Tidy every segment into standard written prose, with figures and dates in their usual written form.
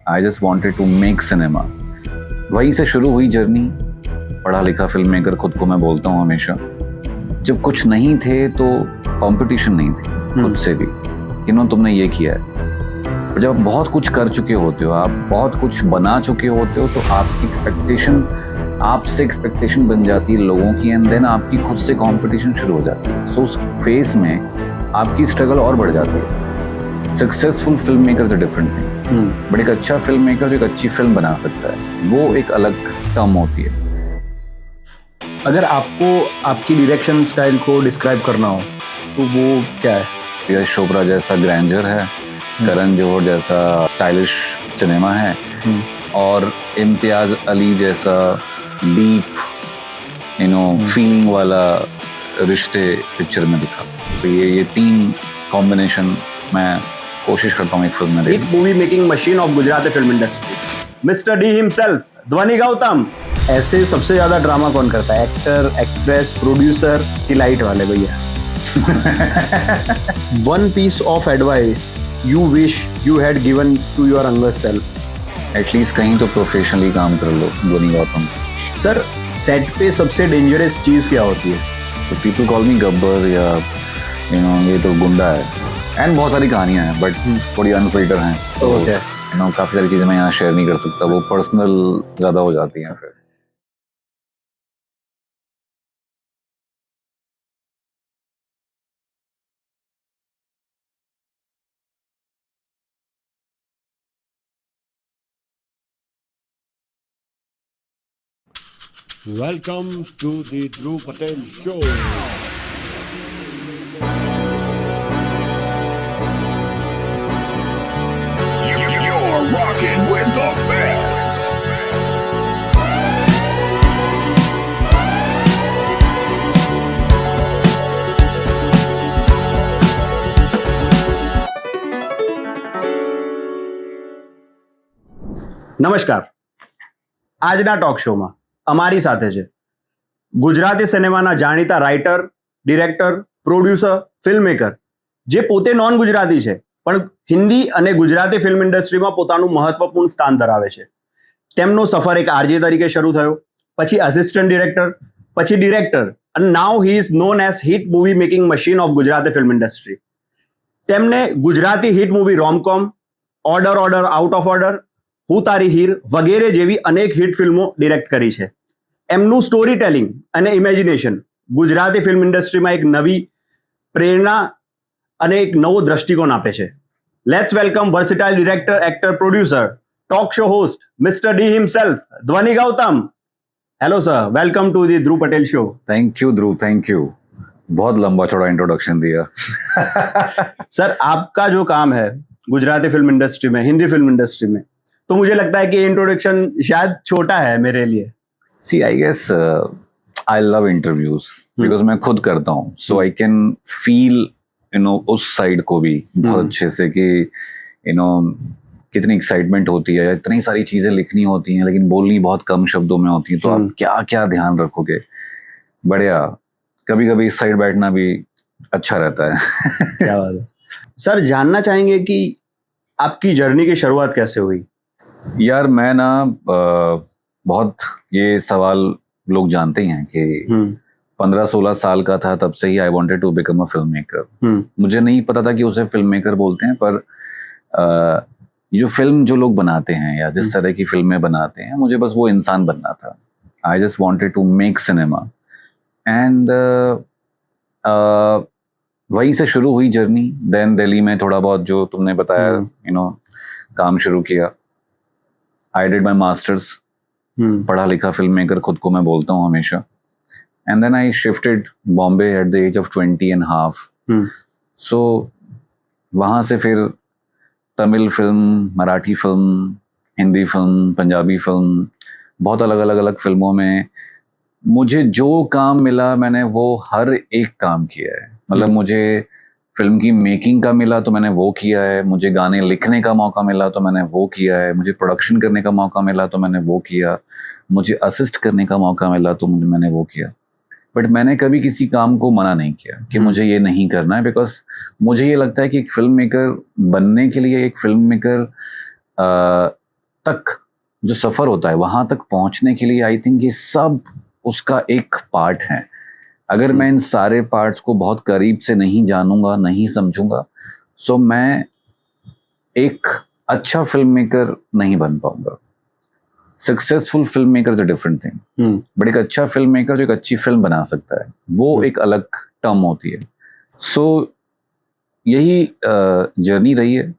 I just wanted to make cinema. वहीं से शुरू हुई जर्नी। पढ़ा लिखा फिल्म मेकर खुद को मैं बोलता हूँ हमेशा। जब कुछ नहीं थे तो कंपटीशन नहीं थी खुद से भी कि नो तुमने ये किया है। जब आप बहुत कुछ कर चुके होते हो, आप बहुत कुछ बना चुके होते हो, तो आपकी एक्सपेक्टेशन आपसे एक्सपेक्टेशन बन जाती है लोगों की, एंड देन आपकी खुद से कंपटीशन शुरू हो जाती है। सो उस फेस में आपकी स्ट्रगल और बढ़ जाती है। Successful film maker is a different thing, but एक अच्छा फिल्म मेकर जो एक अच्छी फिल्म बना सकता है, वो एक अलग टर्म होती है। अगर आपको आपकी डायरेक्शन स्टाइल को डिस्क्राइब करना हो तो वो क्या है? यश चोपड़ा जैसा ग्रैंडर है, करण जौहर जैसा स्टाइलिश सिनेमा है, और इम्तियाज अली जैसा डीप फीलिंग वाला रिश्ते पिक्चर में दिखा। तो ये तीन कॉम्बिनेशन मैं कोशिश करता हूँ एक फिल्म में एक movie making machine of Gujarati film industry, mister D himself, Dhvani Gautam. ऐसे सबसे ज्यादा ड्रामा कौन करता है? एक्टर, एक्ट्रेस, प्रोड्यूसर की लाइट वाले भैया? One piece of advice you wish you had given to your younger self. At least कहीं तो प्रोफेशनली काम कर लो, ध्वनि गौतम। सर, सेट पे सबसे डेंजरस चीज क्या होती है? तो पीपल कॉल मी गब्बर, या ये तो गुंडा है, एंड बहुत सारी कहानियां हैं, बट थोड़ी अनफिल्टर हैं, तो काफी सारी चीजें मैं यहाँ शेयर नहीं कर सकता, वो पर्सनल ज्यादा हो जाती हैं फिर। Welcome to the Dhruv Patel Show. You're rocking with the best. નમસ્કાર. આજના ટોક શોમાં અમારી સાથે છે ગુજરાતી સિનેમાના જાણીતા writer, director, producer, film maker, જે પોતે નોન ગુજરાતી છે પણ હિન્દી અને ગુજરાતી ફિલ્મ ઇન્ડસ્ટ્રીમાં પોતાનું મહત્વપૂર્ણ સ્થાન ધરાવે છે. તેમનો સફર એક આરજે તરીકે શરૂ થયો, પછી અસિસ્ટન્ટ ડિરેક્ટર, પછી ડિરેક્ટર, અને now he is known as hit movie making machine of Gujarati film industry. તેમને Gujarati hit movie romcom, order out of order, Hu Tari Heer વગેરે જેવી અનેક હિટ ફિલ્મો ડિરેક્ટ કરી છે. એમનું સ્ટોરી ટેલિંગ અને ઇમેજિનેશન ગુજરાતી ફિલ્મ ઇન્ડસ્ટ્રીમાં એક નવી પ્રેરણા અને એક નવો દ્રષ્ટિકોણ આપે છે. Let's welcome versatile director, actor, producer, talk show host, mister D himself, Dhvani Gautam. Hello sir, welcome to the Dhruv Patel show. Thank you Dhruv, thank you. बहुत लंबा चौड़ा इंट्रोडक्शन दिया। सर, आपका जो काम है गुजराती फिल्म इंडस्ट्री में, हिंदी फिल्म इंडस्ट्री में, तो मुझे लगता है कि इंट्रोडक्शन शायद छोटा है मेरे लिए. See I guess I love interviews because मैं खुद करता हूँ, सो आई कैन फील उस साइड को भी बहुत अच्छे से कि कितनी एक्साइटमेंट होती है, इतनी सारी चीजें लिखनी होती हैं लेकिन बोलनी बहुत कम शब्दों में होती हैं, तो आप क्या क्या ध्यान रखोगे। बढ़िया, कभी कभी इस साइड बैठना भी अच्छा रहता है। क्या बात है सर, जानना चाहेंगे कि आपकी जर्नी की शुरुआत कैसे हुई? यार मैं ना बहुत ये सवाल लोग जानते हैं कि 15-16 साल का था तब से ही I wanted to become a film maker. मुझे नहीं पता था कि उसे फिल्म मेकर बोलते हैं, पर जो फिल्म जो लोग बनाते हैं या जिस तरह की फिल्में बनाते हैं, मुझे बस वो इंसान बनना था। I just wanted to make cinema, and वहीं से शुरू हुई जर्नी। देन दिल्ली में थोड़ा बहुत जो तुमने बताया काम शुरू किया। आई डिड माई मास्टर्स, पढ़ा लिखा फिल्म मेकर खुद को मैं बोलता हूँ हमेशा। And then I shifted Bombay at the age of 20.5। So वहाँ से फिर Tamil film, Marathi film, Hindi film, Punjabi film, बहुत अलग फिल्मों में मुझे जो काम मिला मैंने वो हर एक काम किया है। मतलब मुझे फिल्म की मेकिंग का मिला तो मैंने वो किया है, मुझे गाने लिखने का मौका मिला तो मैंने वो किया है, मुझे प्रोडक्शन करने का मौका मिला तो मैंने वो किया, मुझे असिस्ट करने का मौका मिला तो मैंने वो किया। बट मैंने कभी किसी काम को मना नहीं किया कि मुझे ये नहीं करना है, बिकॉज मुझे ये लगता है कि एक फिल्म मेकर बनने के लिए एक फिल्म मेकर तक जो सफर होता है वहां तक पहुंचने के लिए आई थिंक ये सब उसका एक पार्ट है. अगर मैं इन सारे पार्ट्स को बहुत करीब से नहीं जानूंगा, नहीं समझूंगा, सो मैं एक अच्छा फिल्म मेकर नहीं बन पाऊंगा. Successful film maker is a different thing, but एक अच्छा फिल्म मेकर जो एक अच्छी फिल्म बना सकता है वो एक अलग टर्म होती है. सो यही जर्नी रही है.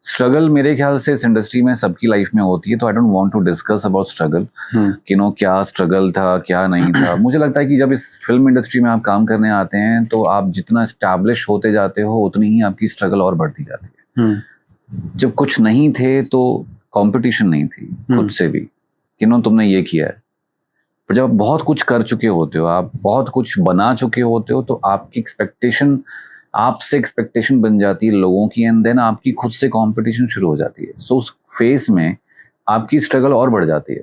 स्ट्रगल मेरे ख्याल से इस इंडस्ट्री में सबकी लाइफ में होती है, तो I don't want to discuss about struggle कि नो क्या स्ट्रगल था क्या नहीं था. मुझे लगता है कि जब इस फिल्म इंडस्ट्री में आप काम करने आते हैं तो आप जितना एस्टैब्लिश होते जाते हो उतनी ही आपकी स्ट्रगल और बढ़ती जाती है. जब कुछ नहीं थे तो कंपटीशन नहीं थी खुद से भी कि नो तुमने ये किया है. पर जब आप बहुत कुछ कर चुके होते हो, आप बहुत कुछ बना चुके होते हो, तो आपकी एक्सपेक्टेशन आपसे एक्सपेक्टेशन बन जाती है लोगों की, एंड देन आपकी खुद से कंपटीशन शुरू हो जाती है. सो उस फेज में आपकी स्ट्रगल और बढ़ जाती है,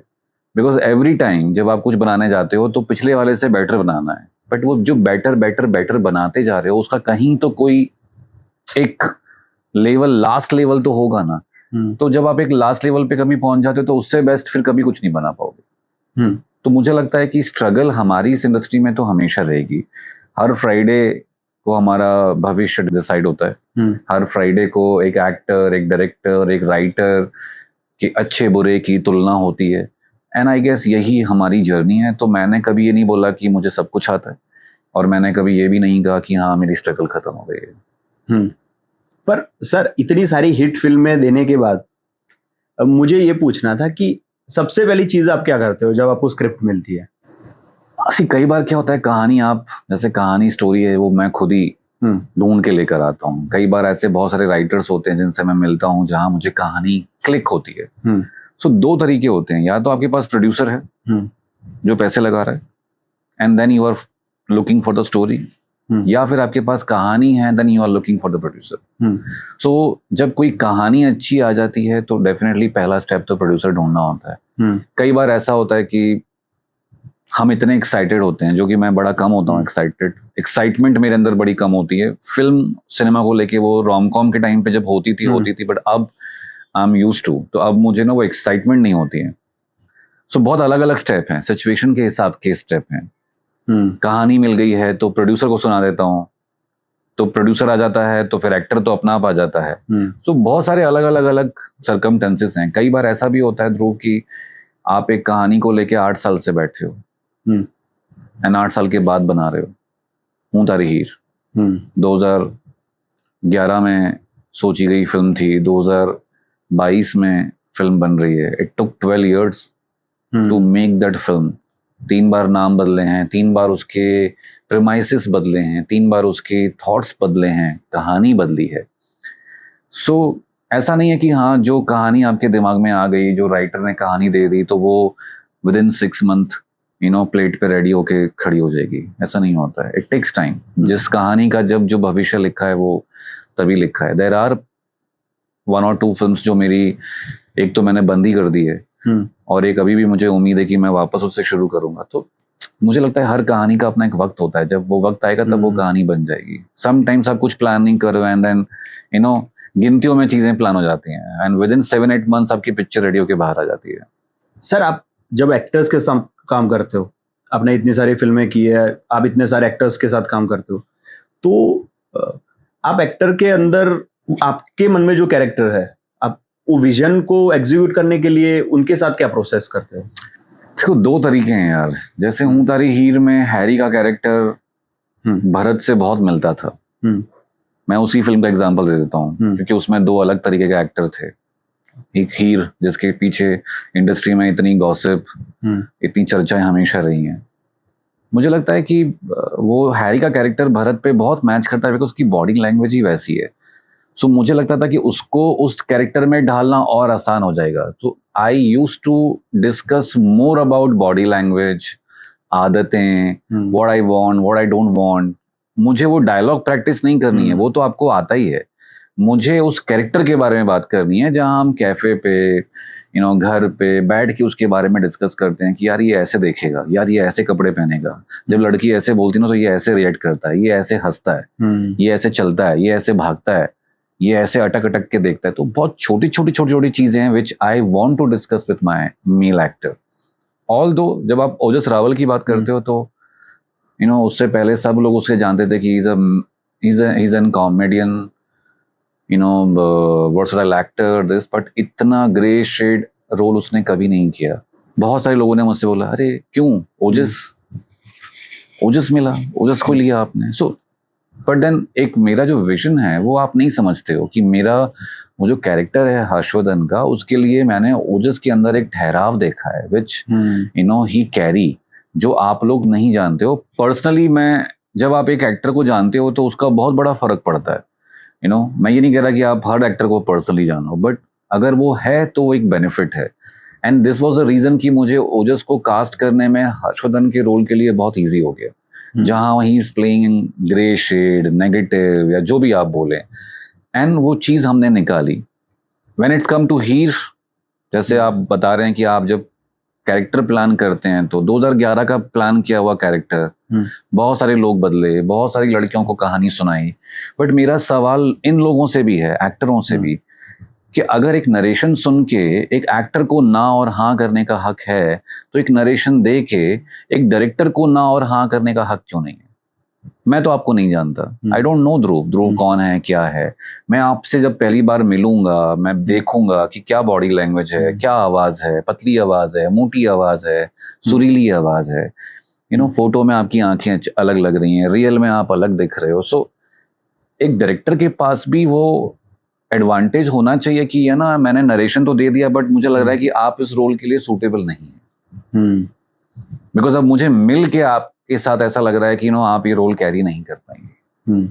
बिकॉज एवरी टाइम जब आप कुछ बनाने जाते हो तो पिछले वाले से बेटर बनाना है, बट वो जो बेटर बेटर बेटर बनाते जा रहे हो उसका कहीं तो कोई एक लेवल, लास्ट लेवल तो होगा ना. तो जब आप एक लास्ट लेवल पे कभी पहुंच जाते हो तो उससे बेस्ट फिर कभी कुछ नहीं बना पाओगे. तो मुझे लगता है कि स्ट्रगल हमारी इस इंडस्ट्री में तो हमेशा रहेगी. हर फ्राइडे को हमारा भविष्य डिसाइड होता है. हर फ्राइडे को एक एक्टर, एक डायरेक्टर, एक राइटर के अच्छे बुरे की तुलना होती है, एंड आई गेस यही हमारी जर्नी है. तो मैंने कभी ये नहीं बोला कि मुझे सब कुछ आता है, और मैंने कभी ये भी नहीं कहा कि हाँ मेरी स्ट्रगल खत्म हो गई है. पर सर इतनी सारी हिट फिल्में देने के बाद अब मुझे ये पूछना था कि सबसे पहली चीज आप क्या करते हो जब आपको स्क्रिप्ट मिलती है? कई बार क्या होता है, कहानी आप जैसे कहानी स्टोरी है वो मैं खुद ही ढूंढ के लेकर आता हूँ. कई बार ऐसे बहुत सारे राइटर्स होते हैं जिनसे मैं मिलता हूँ जहां मुझे कहानी क्लिक होती है. सो दो तरीके होते हैं, या तो आपके पास प्रोड्यूसर है जो पैसे लगा रहा है and then you are looking for the story, या फिर आपके पास कहानी है then you are looking for the producer. So जब कोई कहानी अच्छी आ जाती है तो डेफिनेटली पहला स्टेप तो प्रोड्यूसर ढूंढना होता है. कई बार ऐसा होता है कि हम इतने एक्साइटेड होते हैं, जो कि मैं बड़ा कम होता हूँ एक्साइटमेंट मेरे अंदर बड़ी कम होती है फिल्म सिनेमा को लेके. वो रोम कॉम के टाइम पे जब होती थी, बट अब आई एम यूज्ड टू, तो अब मुझे ना वो एक्साइटमेंट नहीं होती है. सो बहुत अलग अलग स्टेप हैं, सिचुएशन के हिसाब के स्टेप हैं. कहानी मिल गई है तो प्रोड्यूसर को सुना देता हूँ, तो प्रोड्यूसर आ जाता है तो फिर एक्टर तो अपना आप आ जाता है. सो बहुत सारे अलग अलग अलग सर्कमस्टेंसेस हैं. कई बार ऐसा भी होता है ध्रुव कि आप एक कहानी को लेके 8 साल से बैठे हो एंड 8 साल के बाद बना रहे हो. हूं तारी हीर 2011 में सोची गई फिल्म थी, 2022 में फिल्म बन रही है. It took 12 years to make that film. 3 बार नाम बदले हैं, 3 बार उसके प्रेमाइसिस बदले हैं, 3 बार उसके थॉट्स बदले हैं, कहानी बदली है. सो ऐसा नहीं है कि हाँ जो कहानी आपके दिमाग में आ गई, जो राइटर ने कहानी दे दी, तो वो विद इन 6 month प्लेट पे रेडी होके खड़ी हो जाएगी. ऐसा नहीं होता है. It takes time. जिस कहानी का जब जो भविष्य लिखा है वो तभी लिखा है. देयर आर 1 or 2 फिल्म्स जो मेरी, एक तो मैंने बंदी कर दी है और एक अभी भी मुझे उम्मीद है कि मैं वापस उससे शुरू करूंगा. तो मुझे लगता है हर कहानी का अपना एक वक्त होता है, जब वो वक्त आएगा तब वो कहानी बन जाएगी. समटाइम्स आप कुछ प्लान नहीं करो एंड देन गिनतियों में चीजें प्लान हो जाती हैं एंड विद इन 7-8 months आपकी पिक्चर रेडी होके बाहर आ जाती है. सर आप जब एक्टर्स के साथ काम करते हो, आपने इतनी सारी फिल्में की है, आप इतने सारे एक्टर्स के साथ काम करते हो, तो आप एक्टर के अंदर आपके मन में जो कैरेक्टर है, आप वो विजन को एग्जीक्यूट करने के लिए उनके साथ क्या प्रोसेस करते हो? देखो 2 तरीके हैं यार. जैसे हूं तारी हीर में हैरी का कैरेक्टर भरत से बहुत मिलता था. मैं उसी फिल्म का एग्जांपल दे देता हूँ क्योंकि उसमें 2 अलग तरीके के एक्टर थे. एक हीर जिसके पीछे इंडस्ट्री में इतनी गॉसिप, इतनी चर्चाएं हमेशा रही हैं. मुझे लगता है कि वो हैरी का कैरेक्टर भरत पे बहुत मैच करता है बिकॉज उसकी बॉडी लैंग्वेज ही वैसी है. सो मुझे लगता था कि उसको उस कैरेक्टर में ढालना और आसान हो जाएगा. So I used to discuss more about body language, आदतें, what I want, what I don't want. मुझे वो डायलॉग प्रैक्टिस नहीं करनी है, वो तो आपको आता ही है. मुझे उस कैरेक्टर के बारे में बात करनी है, जहां हम कैफे पे घर पे बैठ के उसके बारे में डिस्कस करते हैं कि यार ये ऐसे देखेगा, यार ये ऐसे कपड़े पहनेगा, जब लड़की ऐसे बोलती ना तो ये ऐसे रिएक्ट करता है, ये ऐसे हंसता है, ये ऐसे चलता है, ये ऐसे भागता है. ये ऐसे अटक अटक के देखता है। तो बहुत छोटी छोटी चीजें हैं which I want to discuss with my male actor. Although जब आप ओजस रावल की बात करते हो तो उससे पहले सब लोग उसके जानते थे कि he's an comedian, versatile actor this, but इतना ग्रे शेड रोल उसने कभी नहीं किया। बहुत सारे लोगों ने मुझसे बोला अरे क्यों ओजस मिला, ओजस को लिया आपने। सो बट देन एक मेरा जो विजन है वो आप नहीं समझते हो कि मेरा वो जो कैरेक्टर है हर्षवर्धन का, उसके लिए मैंने ओजस के अंदर एक ठहराव देखा है विच ही कैरी, जो आप लोग नहीं जानते हो। पर्सनली मैं जब आप एक एक्टर को जानते हो तो उसका बहुत बड़ा फर्क पड़ता है। मैं ये नहीं कह रहा कि आप हर एक्टर को पर्सनली जानो, बट अगर वो है तो वो एक बेनिफिट है। And this was the reason कि मुझे ओजस को कास्ट करने में हर्षवर्धन के रोल के लिए बहुत ईजी हो गया, जहां he is playing grey shade, negative या जो भी आप बोले, एंड वो चीज हमने निकाली। व्हेन इट्स कम टू हीर, जैसे आप बता रहे हैं कि आप जब कैरेक्टर प्लान करते हैं तो 2011 का प्लान किया हुआ कैरेक्टर, बहुत सारे लोग बदले, बहुत सारी लड़कियों को कहानी सुनाई, बट मेरा सवाल इन लोगों से भी है, एक्टरों से भी, कि अगर एक नरेशन सुन के एक एक्टर को ना और हाँ करने का हक है, तो एक नरेशन दे के एक डायरेक्टर को ना और हाँ करने का हक क्यों नहीं है? मैं तो आपको नहीं जानता, आई डोंट नो ध्रुव कौन है, क्या है। मैं आपसे जब पहली बार मिलूंगा, मैं देखूंगा कि क्या बॉडी लैंग्वेज है, क्या आवाज है, पतली आवाज है, मोटी आवाज है, सुरीली आवाज है। फोटो में आपकी आंखें अलग लग रही हैं, रियल में आप अलग दिख रहे हो। सो एक डायरेक्टर के पास भी वो एडवांटेज होना चाहिए कि है ना, मैंने नरेशन तो दे दिया बट मुझे लग रहा है कि आप इस रोल के लिए सूटेबल नहीं है, बिकॉज अब मुझे मिल के आपके साथ ऐसा लग रहा है कि आप ये रोल कैरी नहीं कर पाएंगे।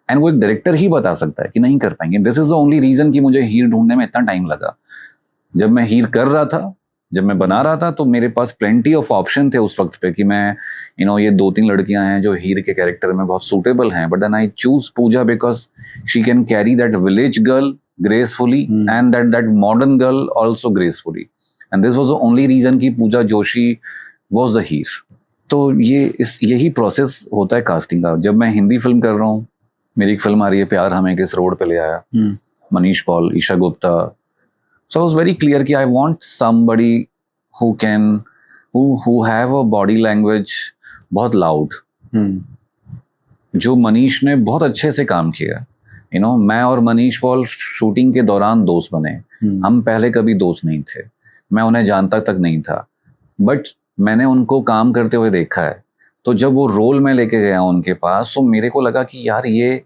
एंड वो एक डायरेक्टर ही बता सकता है कि नहीं कर पाएंगे। This is the only reason कि मुझे हीर ढूंढने में इतना टाइम लगा। जब मैं हीर कर रहा था, जब मैं बना रहा था, तो मेरे पास प्लेंटी ऑफ ऑप्शन थे उस वक्त पे कि मैं ये 2-3 लड़कियां हैं जो हीर के कैरेक्टर में बहुत सूटेबल हैं, but then I choose Pooja because she can carry that village girl gracefully and that modern girl also gracefully, and this was the only reason कि पूजा जोशी was the हीर। तो यही प्रोसेस होता है कास्टिंग का। जब मैं हिंदी फिल्म कर रहा हूँ, मेरी एक फिल्म आ रही है प्यार हमें किस रोड पे ले आया, Manish Paul, Esha Gupta, so I was very clear कि I want somebody who have a body language बहुत loud, जो मनीष ने बहुत अच्छे से काम किया। मैं और मनीष पॉल शूटिंग के दौरान दोस्त बने। हम पहले कभी दोस्त नहीं थे, मैं उन्हें जानता तक नहीं था, बट मैंने उनको काम करते हुए देखा है। तो जब वो रोल में लेके गया उनके पास, तो मेरे को लगा कि यार ये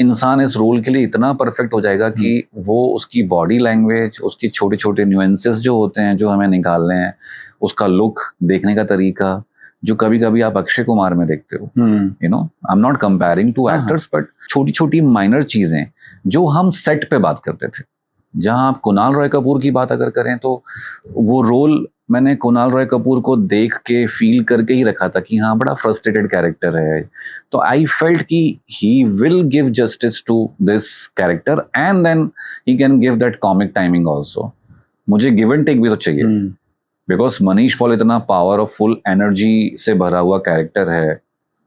इंसान इस रोल के लिए इतना परफेक्ट हो जाएगा कि वो उसकी बॉडी लैंग्वेज, उसकी छोटे छोटे न्यूएंसेस जो होते हैं, जो हमें निकालने हैं, उसका लुक, देखने का तरीका, जो कभी कभी आप अक्षय कुमार में देखते हो। I am not comparing to actors, but छोटी छोटी माइनर चीजें जो हम सेट पे बात करते थे। जहां आप कुणाल रॉय कपूर की बात अगर करें, तो वो रोल मैंने कुणाल रॉय कपूर को देख के फील करके ही रखा था कि हाँ, बड़ा फ्रस्ट्रेटेड कैरेक्टर है। तो आई फेल्ट कि he will give justice to this character and then he can give that comic timing also. मुझे गिव एंड टेक भी तो चाहिए, बिकॉज मनीष पॉल इतना पावर ऑफ फुल एनर्जी से भरा हुआ कैरेक्टर है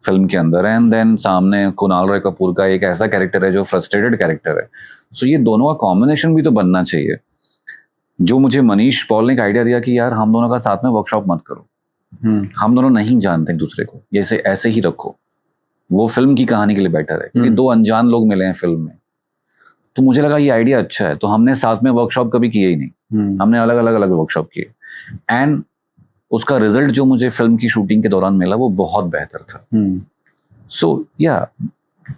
फिल्म के अंदर, एंड देन सामने कुणाल रॉय कपूर का एक ऐसा कैरेक्टर है जो फ्रस्ट्रेटेड कैरेक्टर है। सो ये दोनों का कॉम्बिनेशन भी तो बनना चाहिए। जो मुझे मनीष पॉल ने एक आइडिया दिया कि यार हम दोनों का साथ में वर्कशॉप मत करो, हम दोनों नहीं जानते एक दूसरे को, जैसे ऐसे ही रखो, वो फिल्म की कहानी के लिए बेटर है, क्योंकि 2 अनजान लोग मिले हैं फिल्म में। तो मुझे लगा ये आइडिया अच्छा है, तो हमने साथ में वर्कशॉप कभी किए ही नहीं, हमने अलग अलग वर्कशॉप किए, एंड उसका रिजल्ट जो मुझे फिल्म की शूटिंग के दौरान मिला वो बहुत बेहतर था। सो या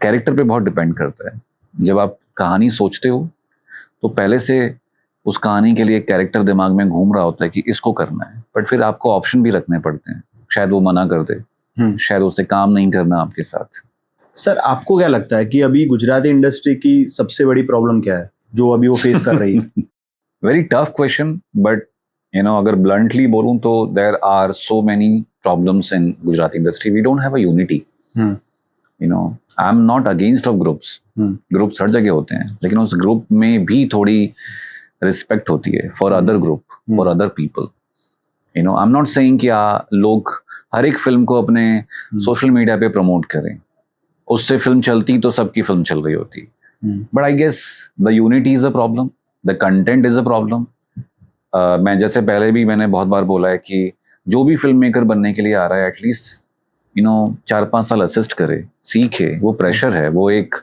कैरेक्टर पे बहुत डिपेंड करता है। जब आप कहानी सोचते हो तो पहले से उस कहानी के लिए एक कैरेक्टर दिमाग में घूम रहा होता है कि इसको करना है, बट फिर आपको ऑप्शन भी रखने पड़ते हैं। शायद वो मना कर दे, शायद उससे काम नहीं करना आपके साथ। सर, आपको क्या लगता है कि अभी गुजराती इंडस्ट्री की सबसे बड़ी प्रॉब्लम क्या है जो अभी वो फेस कर रही है? वेरी टफ क्वेश्चन, बट अगर ब्लंटली बोलूं तो there are so many problems in Gujarati industry. We don't have a unity. I am not against of groups हर जगह होते हैं, लेकिन उस ग्रुप में भी थोड़ी रिस्पेक्ट होती है for other group, for other people. I am not saying कि लोग हर एक फिल्म को अपने सोशल मीडिया पे प्रमोट करें, उससे फिल्म चलती तो सबकी फिल्म चल रही होती। But I guess the unity is a problem, the content is a problem. मैं जैसे पहले भी मैंने बहुत बार बोला है कि जो भी फिल्म मेकर बनने के लिए आ रहा है एटलीस्ट 4-5 साल असिस्ट करे, सीखे. वो प्रेशर है, वो एक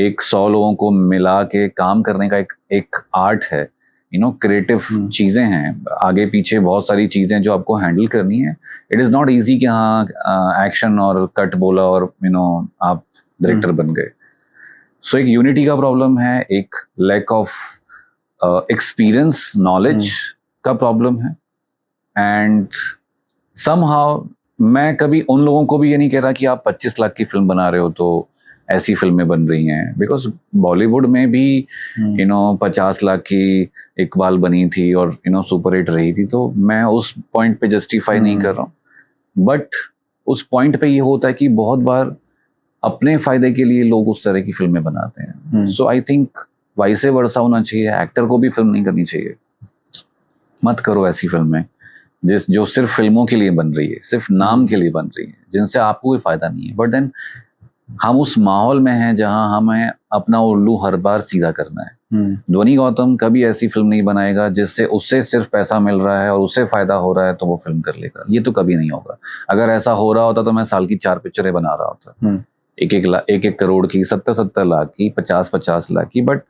100 लोगों को मिला के काम करने का एक आर्ट है. क्रिएटिव चीजें हैं, आगे पीछे बहुत सारी चीजें जो आपको हैंडल करनी है. इट इज नॉट इजी कि हाँ एक्शन और कट बोला और आप डायरेक्टर बन गए. सो एक यूनिटी का प्रॉब्लम है, एक लैक ऑफ एक्सपीरियंस नॉलेज का प्रॉब्लम है. एंड समहाउ मैं कभी उन लोगों को भी ये नहीं कह रहा कि आप 25 लाख की फिल्म बना रहे हो तो ऐसी फिल्में बन रही हैं, बिकॉज बॉलीवुड में भी 50 लाख की इकबाल बनी थी और सुपर हिट रही थी. तो मैं उस पॉइंट पे जस्टिफाई नहीं कर रहा हूँ, बट उस पॉइंट पे ये होता है कि बहुत बार अपने फायदे के लिए लोग उस तरह की फिल्में बनाते हैं. सो आई थिंक वाइसे वर्सा होना चाहिए. एक्टर को भी फिल्म नहीं करनी चाहिए. मत करो ऐसी फिल्में जो सिर्फ फिल्मों के लिए बन रही है, सिर्फ नाम के लिए बन रही है, जिनसे आपको कोई फायदा नहीं है. बट देन हम उस माहौल में हैं जहां हमें अपना उल्लू हर बार सीधा करना है. ध्वनि गौतम कभी ऐसी फिल्म नहीं बनाएगा जिससे उससे सिर्फ पैसा मिल रहा है और उससे फायदा हो रहा है तो वो फिल्म कर लेगा. ये तो कभी नहीं होगा. अगर ऐसा हो रहा होता तो मैं साल की 4 पिक्चरें बना रहा होता, 1-1 करोड़ की, 70-70 लाख की, 50-50 लाख की. बट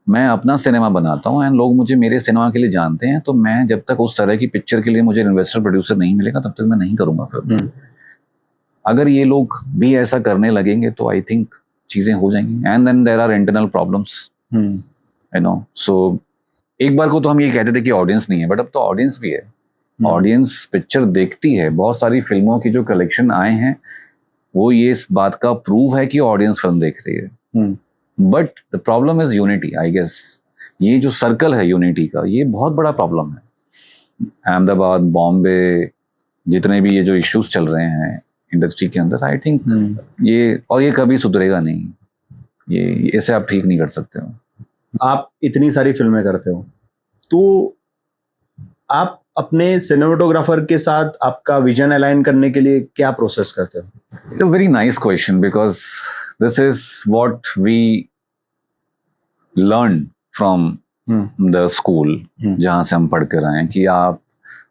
मैं अपना सिनेमा बनाता हूँ एंड लोग मुझे मेरे सिनेमा के लिए जानते हैं. तो मैं जब तक उस तरह की पिक्चर के लिए मुझे इन्वेस्टर प्रोड्यूसर नहीं मिलेगा तब तक मैं नहीं करूंगा फिल्म. अगर ये लोग भी ऐसा करने लगेंगे तो आई थिंक चीजें हो जाएंगी. And then there are internal problems, so एक बार को तो हम ये कहते थे कि ऑडियंस नहीं है, बट अब तो ऑडियंस भी है. ऑडियंस पिक्चर देखती है. बहुत सारी फिल्मों की जो कलेक्शन आए हैं वो ये इस बात का प्रूव है कि ऑडियंस फिल्म देख रही है. But the problem is unity. I guess ये जो सर्कल है यूनिटी का, ये बहुत बड़ा प्रॉब्लम है. अहमदाबाद, बॉम्बे, जितने भी ये जो इश्यूज चल रहे हैं इंडस्ट्री के अंदर, आई थिंक ये कभी सुधरेगा नहीं. ये इसे आप ठीक नहीं कर सकते हो. आप इतनी सारी फिल्में करते हो तो आप अपने सिनेमेटोग्राफर के साथ आपका विजन अलाइन करने के लिए क्या प्रोसेस करते हो? It's a very nice question because this is what we learned from the school, जहाँ से हम पढ़ कर आए हैं कि आप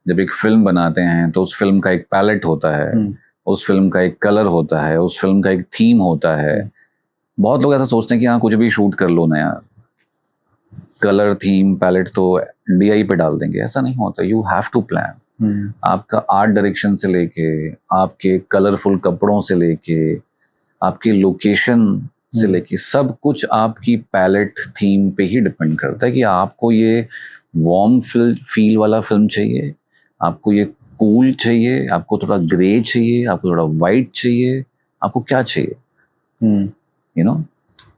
जब एक फिल्म बनाते हैं तो उस फिल्म का एक पैलेट होता है, उस फिल्म का एक कलर होता है, उस फिल्म का एक थीम होता है. बहुत लोग ऐसा सोचते हैं कि हाँ कुछ भी शूट कर लो ना यार, कलर, थीम, पैलेट तो DI पे डाल देंगे. ऐसा नहीं होता. You have to plan. आपका आर्ट डायरेक्शन से लेके, आपके कलरफुल कपड़ों से लेके, आपकी लोकेशन से लेके, सब कुछ आपकी पैलेट, थीम पे ही डिपेंड करता है कि आपको ये वार्म फील वाला फिल्म चाहिए, आपको ये कूल चाहिए, आपको थोड़ा ग्रे चाहिए, आपको थोड़ा वाइट चाहिए, आपको क्या चाहिए.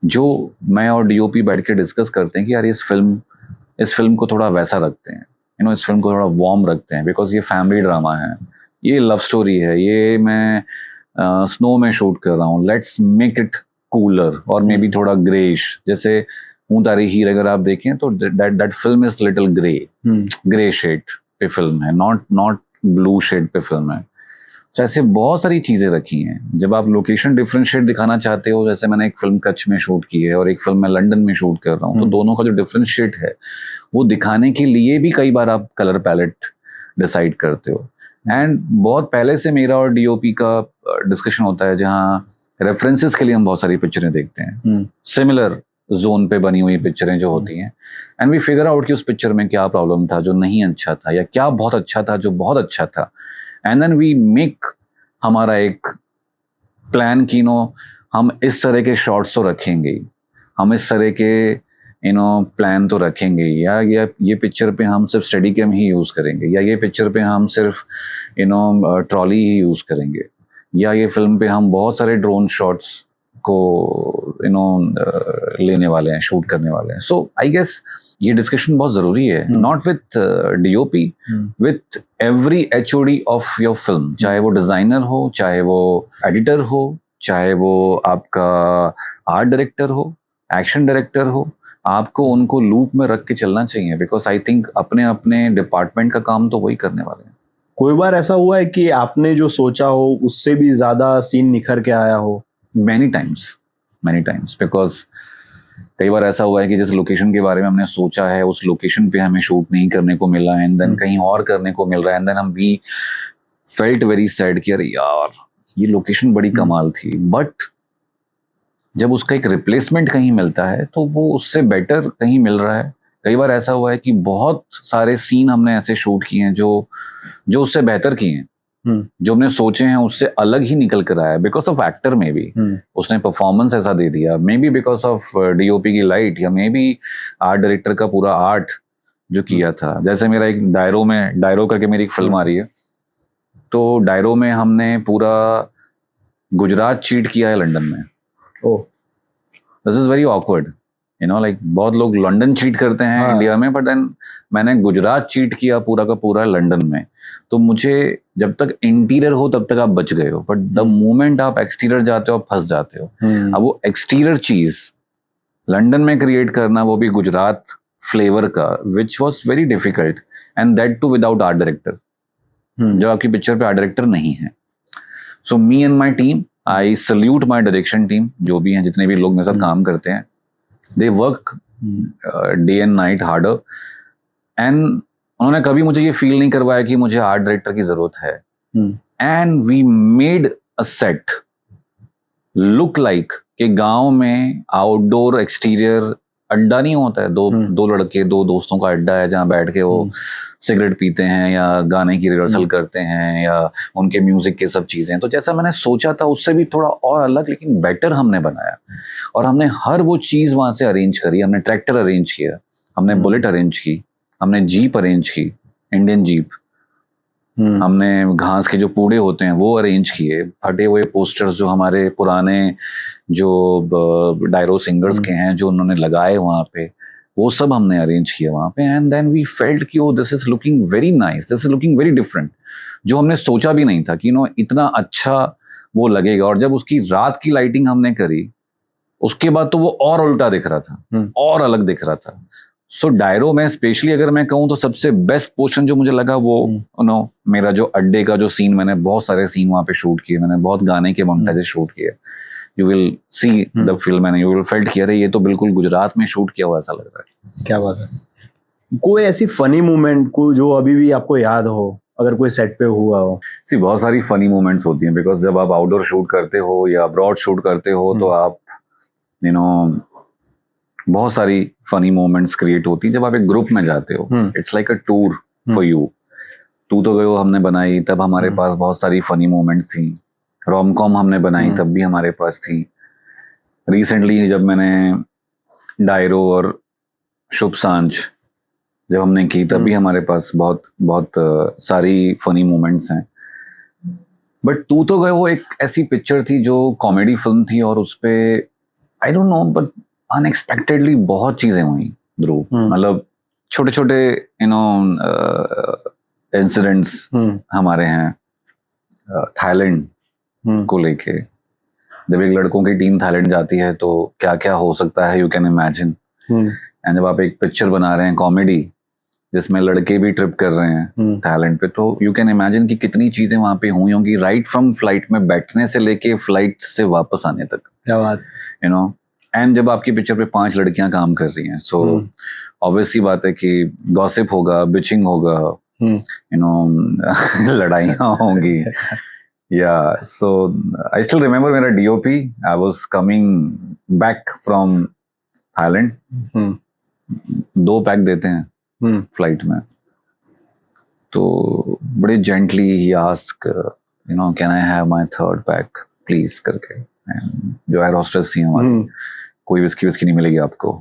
जो मैं और DOP बैठ के डिस्कस करते हैं कि यार इस फिल्म को थोड़ा वैसा रखते हैं, इस फिल्म को थोड़ा वार्म रखते हैं, बिकॉज ये फैमिली ड्रामा है, ये लव स्टोरी है, ये मैं स्नो में शूट कर रहा हूँ. लेट्स मेक इट कूलर और मे बी थोड़ा ग्रेश. जैसे हूं तारी हीर अगर आप देखें तो that film is little grey shade पे फिल्म है, नॉट ब्लू शेड पे फिल्म है. तो ऐसे बहुत सारी चीजें रखी हैं. जब आप लोकेशन डिफरेंशिएट दिखाना चाहते हो, जैसे मैंने एक फिल्म कच्छ में शूट की है और एक फिल्म मैं लंदन में शूट कर रहा हूँ, तो दोनों का जो डिफरेंशिएट है वो दिखाने के लिए भी कई बार आप कलर पैलेट डिसाइड करते हो. एंड बहुत पहले से मेरा और DOP का डिस्कशन होता है जहाँ रेफरेंसेस के लिए हम बहुत सारी पिक्चरें देखते हैं, सिमिलर जोन पे बनी हुई पिक्चरें जो होती हैं, एंड वी फिगर आउट कि उस पिक्चर में क्या प्रॉब्लम था जो नहीं अच्छा था, या क्या बहुत अच्छा था जो बहुत अच्छा था. एंड देन वी मेक हमारा एक प्लान कि हम इस तरह के शॉट्स तो रखेंगे, हम इस तरह के प्लान तो रखेंगे, या ये पिक्चर पे हम सिर्फ स्टेडी कैम ही यूज करेंगे, या ये पिक्चर पे हम सिर्फ ट्रॉली ही यूज करेंगे, या ये फिल्म पे हम बहुत सारे ड्रोन शॉट्स को लेने वाले हैं, शूट करने वाले हैं. सो आई गेस ये डिस्कशन बहुत जरूरी है, not with DOP, with every HOD of your film, चाहे वो डिजाइनर हो, चाहे वो एडिटर हो, चाहे वो आपका आर्ट डायरेक्टर हो, एक्शन डायरेक्टर हो. आपको उनको लूप में रख के चलना चाहिए, बिकॉज आई थिंक अपने अपने डिपार्टमेंट का काम तो वही करने वाले हैं. कोई बार ऐसा हुआ है कि आपने जो सोचा हो उससे भी ज्यादा सीन निखर के आया हो? Many times, because कई बार ऐसा हुआ है कि जिस लोकेशन के बारे में हमने सोचा है उस लोकेशन पे हमें शूट नहीं करने को मिला है, एंड देन कहीं और करने को मिल रहा है, एंड देन हम वी फेल्ट वेरी सैड कि अरे यार ये लोकेशन बड़ी कमाल थी, बट जब उसका एक रिप्लेसमेंट कहीं मिलता है तो वो उससे बेटर कहीं मिल रहा है। कई बार ऐसा हुआ है कि बहुत सारे सीन हमने ऐसे शूट किए हैं जो उससे बेहतर किए हैं, जो हमने सोचे हैं उससे अलग ही निकल कर आया, बिकॉज ऑफ एक्टर में भी उसने परफॉर्मेंस ऐसा दे दिया, may be because of DOP की लाइट, या मे बी आर्ट डायरेक्टर का पूरा आर्ट जो किया था। जैसे मेरा एक डायरो करके मेरी एक फिल्म आ रही है, तो डायरो में हमने पूरा गुजरात चीट किया है लंदन में। Oh, this is very awkward, you know, like बहुत लोग लंदन चीट करते हैं इंडिया में, बट देन मैंने गुजरात चीट किया पूरा का पूरा लंदन में। तो मुझे जब तक इंटीरियर हो तब तक आप बच गए हो, बट द मोमेंट आप एक्सटीरियर जाते हो आप फंस जाते हो। अब वो एक्सटीरियर चीज लंदन में क्रिएट करना, वो भी गुजरात फ्लेवर का, which was very difficult, and that too without art director, जब आपकी पिक्चर पे आर्ट डायरेक्टर नहीं है। So me and my team, I salute my direction team, जो भी हैं जितने भी लोग मेरे साथ काम करते हैं, they work day and night harder, and उन्होंने कभी मुझे ये फील नहीं करवाया कि मुझे आर्ट डायरेक्टर की जरूरत है। And we made a set look like कि गांव में आउटडोर एक्सटीरियर अड्डा नहीं होता है, दो लड़के दो दोस्तों का अड्डा है जहाँ बैठ के वो सिगरेट पीते हैं या गाने की रिहर्सल करते हैं या उनके म्यूजिक के सब चीजें। तो जैसा मैंने सोचा था उससे भी थोड़ा और अलग लेकिन बेटर हमने बनाया, और हमने हर वो चीज वहां से अरेंज करी। हमने ट्रैक्टर अरेंज किया, हमने बुलेट अरेंज की, हमने जीप अरेंज की, इंडियन जीप, हमने घास के जो पूड़े होते हैं वो अरेंज किए, फटे हुए पोस्टर्स जो हमारे पुराने जो डायरो सिंगर्स के हैं जो उन्होंने लगाए वहां पे, वो सब हमने अरेंज किया वहां पे। एंड देन वी फेल्ट कि this is looking very nice, this is looking very different, जो हमने सोचा भी नहीं था कि इतना अच्छा वो लगेगा। और जब उसकी रात की लाइटिंग हमने करी उसके बाद तो वो और उल्टा दिख रहा था, और अलग दिख रहा था। सो डायरो में स्पेशली अगर मैं कहूँ तो सबसे बेस्ट पोर्शन जो मुझे लगा वो मेरा जो अड्डे का जो सीन, मैंने बहुत सारे सीन वहां पे शूट किए, मैंने बहुत गाने के मोन्टाजेस शूट किए। You will see the film and you will felt किया ये तो बिल्कुल गुजरात में शूट किया हुआ ऐसा लग रहा है। क्या बात है। कोई ऐसी फनी मोमेंट को जो अभी भी आपको याद हो, अगर कोई सेट पे हुआ हो? सी बहुत सारी फनी मोमेंट्स होती हैं, बिकॉज जब आप आउटडोर शूट करते हो या अब्रॉड शूट करते हो तो आप बहुत सारी फनी मोमेंट्स क्रिएट होती हैं जब आप एक ग्रुप में जाते हो। It's like a tour for you. तू तो गयो हमने बनाई तब हमारे पास बहुत सारी फनी मोमेंट्स थी। रोमकॉम हमने बनाई तब भी हमारे पास थी। रिसेंटली जब मैंने डायरो और शुभ सांझ जब हमने की तब भी हमारे पास बहुत बहुत सारी फनी मोमेंट्स हैं। बट तू तो गए वो एक ऐसी पिक्चर थी जो कॉमेडी फिल्म थी, और उस पे आई डोंट नो बट अनएक्सपेक्टेडली बहुत चीजें हुई ध्रुव। मतलब छोटे छोटे इंसिडेंट्स हमारे हैं थाईलैंड को लेके। जब एक लड़कों की टीम थाईलैंड जाती है तो क्या क्या हो सकता है, यू कैन इमेजिन। एंड जब आप एक पिक्चर बना रहे हैं कॉमेडी जिसमें लड़के भी ट्रिप कर रहे हैं थाईलैंड पे, तो यू कैन इमेजिन कि कितनी चीजें वहां पे हुई होंगी, राइट फ्रॉम फ्लाइट में बैठने से लेके फ्लाइट से वापस आने तक। क्या बात, एंड जब आपकी पिक्चर पे 5 लड़कियां काम कर रही हैं, सो ऑब्वियसली बात है कि गॉसिप होगा, बिचिंग होगा, लड़ाइयाँ होंगी। Yeah, so I still remember मेरा DOP, I was coming back from Thailand. 2 pack देते हैं फ्लाइट में, तो बड़े gently he ask can I have my 3rd pack please करके। जो एयर होस्टेस थी हमारी, कोई विस्की नहीं मिलेगी आपको।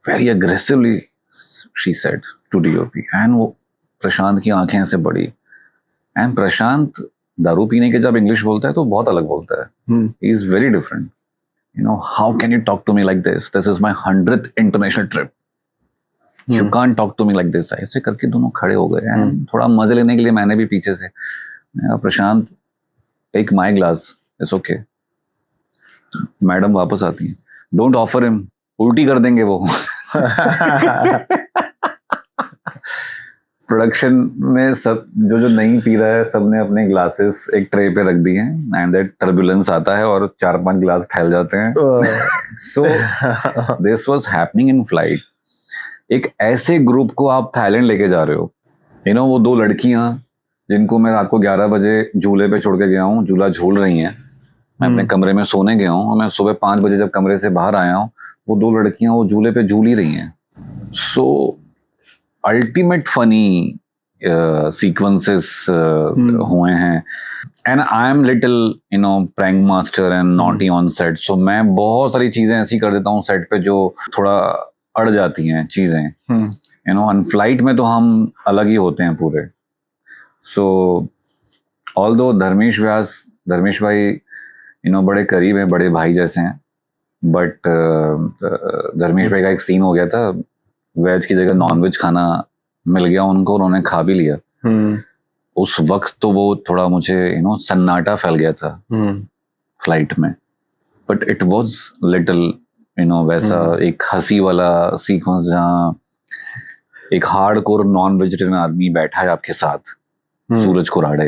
Very aggressively she said to DOP, and वो प्रशांत की आंखें ऐसे बड़ी, एंड प्रशांत दारू पीने के जब इंग्लिश बोलता है तो बहुत अलग बोलता है। He is very different. How can you talk to me like this, this is my 100th international trip, you can't talk to me like this. ऐसे करके दोनों खड़े हो गए, एंड थोड़ा मजे लेने के लिए मैंने भी पीछे से Prashant take my glass, it's okay. Madam वापस आती है, डोंट ऑफर हिम, उल्टी कर देंगे वो। प्रोडक्शन में सब जो नहीं पी रहा है सबने अपने ग्लासेस एक ट्रे पे रख दिए हैं एंड दैट टर्बुलेंस आता है और 4-5 ग्लास फैल जाते हैं. So this was happening in flight. एक ऐसे ग्रुप को आप थाईलैंड लेके जा रहे हो, वो 2 लड़कियां जिनको मैं रात को 11 बजे झूले पे छोड़ के गया हूँ, झूला झूल रही हैं, मैं अपने कमरे में सोने गया हूँ और मैं सुबह 5 बजे जब कमरे से बाहर आया हूँ, वो 2 लड़कियां वो झूले पे झूल ही रही हैं. सो अल्टीमेट फनी सीक्वेंसेस हुए हैं and I am little prank master and naughty on set. So मैं बहुत सारी चीजें ऐसी कर देता हूँ सेट पे जो थोड़ा अड़ जाती हैं चीजें. ऑन फ्लाइट में तो हम अलग ही होते हैं पूरे. सो ऑल्दो धर्मेश भाई बड़े करीब हैं, बड़े भाई जैसे हैं, बट धर्मेश भाई का एक सीन हो गया था, वेज की जगह नॉन वेज खाना मिल गया उनको, उन्होंने खा भी लिया. उस वक्त तो वो थोड़ा मुझे सन्नाटा फैल गया था फ्लाइट में, बट इट वाज लिटिल वैसा एक हंसी वाला सीक्वेंस जहाँ एक हार्डकोर नॉन वेजिटेरियन आदमी बैठा है आपके साथ, सूरज कुराड़े,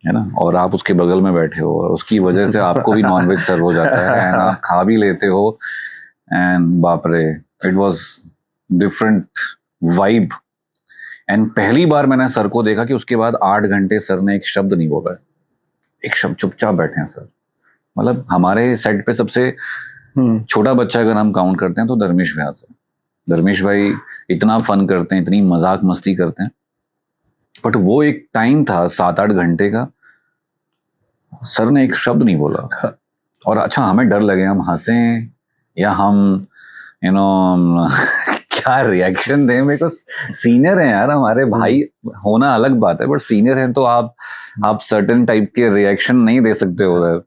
है ना, और आप उसके बगल में बैठे हो और उसकी वजह से आपको भी नॉन वेज सर्व हो जाता है एंड आप खा भी लेते हो एंड बाप रे, it was different vibe. And पहली बार मैंने सर को देखा कि उसके बाद 8 घंटे सर ने एक शब्द नहीं बोला है, एक शब्द, चुपचाप बैठे हैं सर. मतलब हमारे सेट पे सबसे छोटा बच्चा अगर हम काउंट करते हैं तो धर्मेश व्यास है. धर्मेश भाई इतना फन करते हैं, इतनी मजाक मस्ती करते हैं, बट वो एक टाइम था 7-8 घंटे का, सर ने एक शब्द नहीं बोला. और अच्छा हमें डर लगे हम हंसें या हम क्या रिएक्शन दें. मेरे को सीनियर हैं यार, हमारे भाई होना अलग बात है, बट सीनियर हैं तो आप सर्टेन टाइप के रिएक्शन नहीं दे सकते उधर.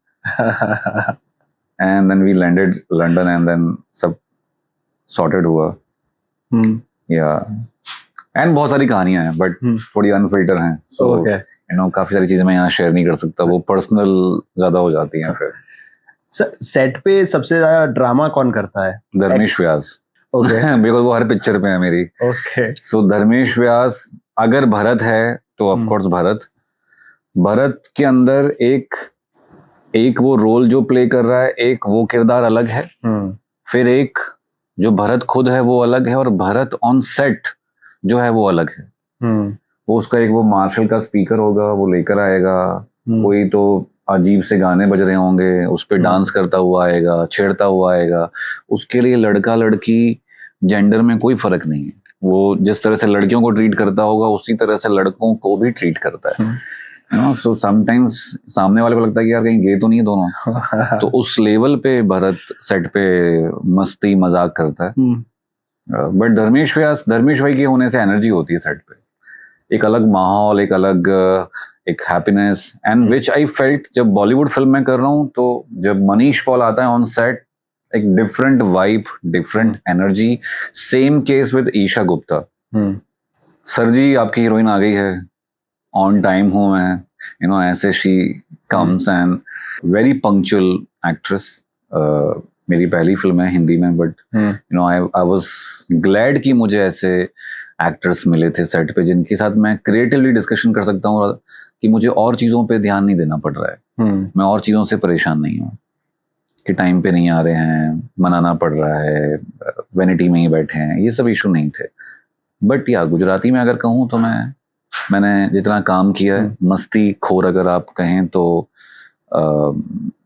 And then we landed London and then सब सॉर्टेड हुआ. या एंड बहुत सारी कहानियां हैं बट थोड़ी अनफिल्टर हैं. सो काफी सारी चीजें मैं यहाँ शेयर नहीं कर सकता, वो पर्सनल ज्यादा हो जाती हैं. फिर सेट पे सबसे ज्यादा ड्रामा कौन करता है? धर्मेश व्यास. बिकॉज वो हर पिक्चर पे है मेरी. सो धर्मेश व्यास. अगर भरत है तो ऑफ कोर्स भरत के अंदर एक वो रोल जो प्ले कर रहा है, एक वो किरदार अलग है, फिर एक जो भरत खुद है वो अलग है, और भरत ऑन सेट जो है वो अलग है. वो उसका एक वो मार्शल का स्पीकर होगा, वो लेकर आएगा, कोई तो अजीब से गाने बज रहे होंगे, उस पे डांस करता हुआ आएगा, छेड़ता हुआ आएगा. उसके लिए लड़का लड़की जेंडर में कोई फर्क नहीं है. वो जिस तरह से लड़कियों को ट्रीट करता होगा उसी तरह से लड़कों को भी ट्रीट करता है. सो समटाइम्स सामने वाले को लगता है कि यार कहीं गे तो नहीं है दोनों. तो उस लेवल पे भरत सेट पे मस्ती मजाक करता है. बट धर्मेश भाई के होने से एनर्जी होती है सेट पे, एक अलग माहौल, एक अलग एक happiness, and which I felt जब बॉलीवुड फिल्म में कर रहा हूँ. तो जब मनीष पॉल आता है ऑन सेट, एक different vibe, different energy. Same case with Esha Gupta. Sir ji आपकी हीरोइन आ गई है, ऑन टाइम हूँ मैं, ऐसे she comes and very punctual actress. मेरी पहली फिल्म है हिंदी में, बट आई वाज ग्लैड कि मुझे ऐसे एक्टर्स मिले थे सेट पे जिनके साथ मैं क्रिएटिवली डिस्कशन कर सकता हूँ कि मुझे और चीज़ों पे ध्यान नहीं देना पड़ रहा है. मैं और चीज़ों से परेशान नहीं हूँ कि टाइम पे नहीं आ रहे हैं, मनाना पड़ रहा है, वेनिटी में ही बैठे हैं, ये सब इशू नहीं थे. बट या गुजराती में अगर कहूँ तो मैंने जितना काम किया है, मस्ती खोर अगर आप कहें तो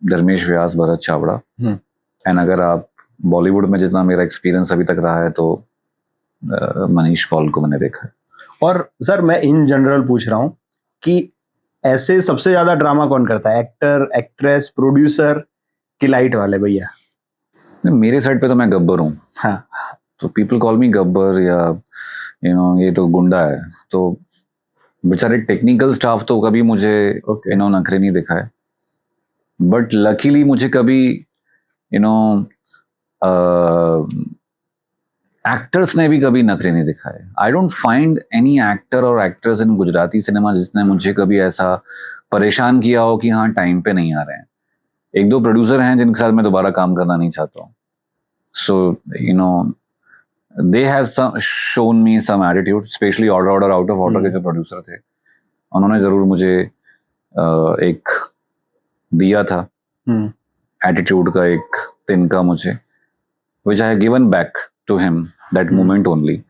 धर्मेश व्यास, भरत चावड़ा. एंड अगर आप बॉलीवुड में जितना मेरा एक्सपीरियंस अभी तक रहा है तो मनीष पॉल को मैंने देखा है. और सर मैं इन जनरल पूछ रहा हूँ कि ऐसे सबसे ज्यादा ड्रामा कौन करता है? एक्टर, एक्ट्रेस, प्रोड्यूसर कि लाइट वाले भैया? मेरे साइड पे तो मैं गब्बर हूँ. हाँ. तो पीपल कॉल मी गब्बर, या ये तो गुंडा है. तो बेचारे टेक्निकल स्टाफ तो कभी मुझे नखरे नहीं दिखाए, बट लकीली मुझे कभी एक्टर्स ने भी कभी नखरे नहीं दिखाए. I don't find any actor और एक्ट्रेस इन गुजराती सिनेमा जिसने मुझे कभी ऐसा परेशान किया हो कि हाँ टाइम पे नहीं आ रहे हैं. 1-2 प्रोड्यूसर हैं जिनके साथ मैं दोबारा काम करना नहीं चाहता हूँ. So they have shown me some attitude, specially order out of order के जो प्रोड्यूसर थे, उन्होंने जरूर मुझे एक दिया था एटीट्यूड का एक तिनका मुझे, which I have given back to him that moment only.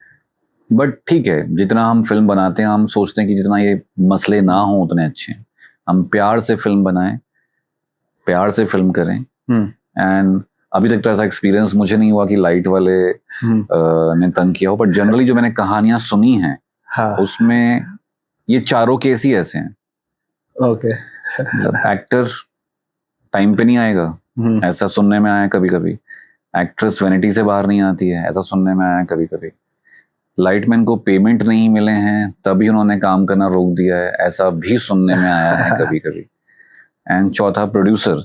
But ठीक है, जितना हम फिल्म बनाते हैं हम सोचते हैं कि जितना ये मसले ना हो उतने अच्छे हैं. हम प्यार से फिल्म बनाएं, प्यार से फिल्म करें. एंड अभी तक तो ऐसा एक्सपीरियंस मुझे नहीं हुआ कि लाइट वाले ने तंग किया हो, बट जनरली जो मैंने कहानियां सुनी हैं उसमें ये चारों केस ही ऐसे हैं. ओके. एक्टर टाइम पे नहीं आएगा, ऐसा सुनने में आया कभी कभी. एक्ट्रेस वैनिटी से बाहर नहीं आती है, ऐसा सुनने में आया कभी कभी. लाइटमैन को पेमेंट नहीं मिले हैं तभी उन्होंने काम करना रोक दिया है, ऐसा भी सुनने में आया है कभी कभी. एंड चौथा प्रोड्यूसर.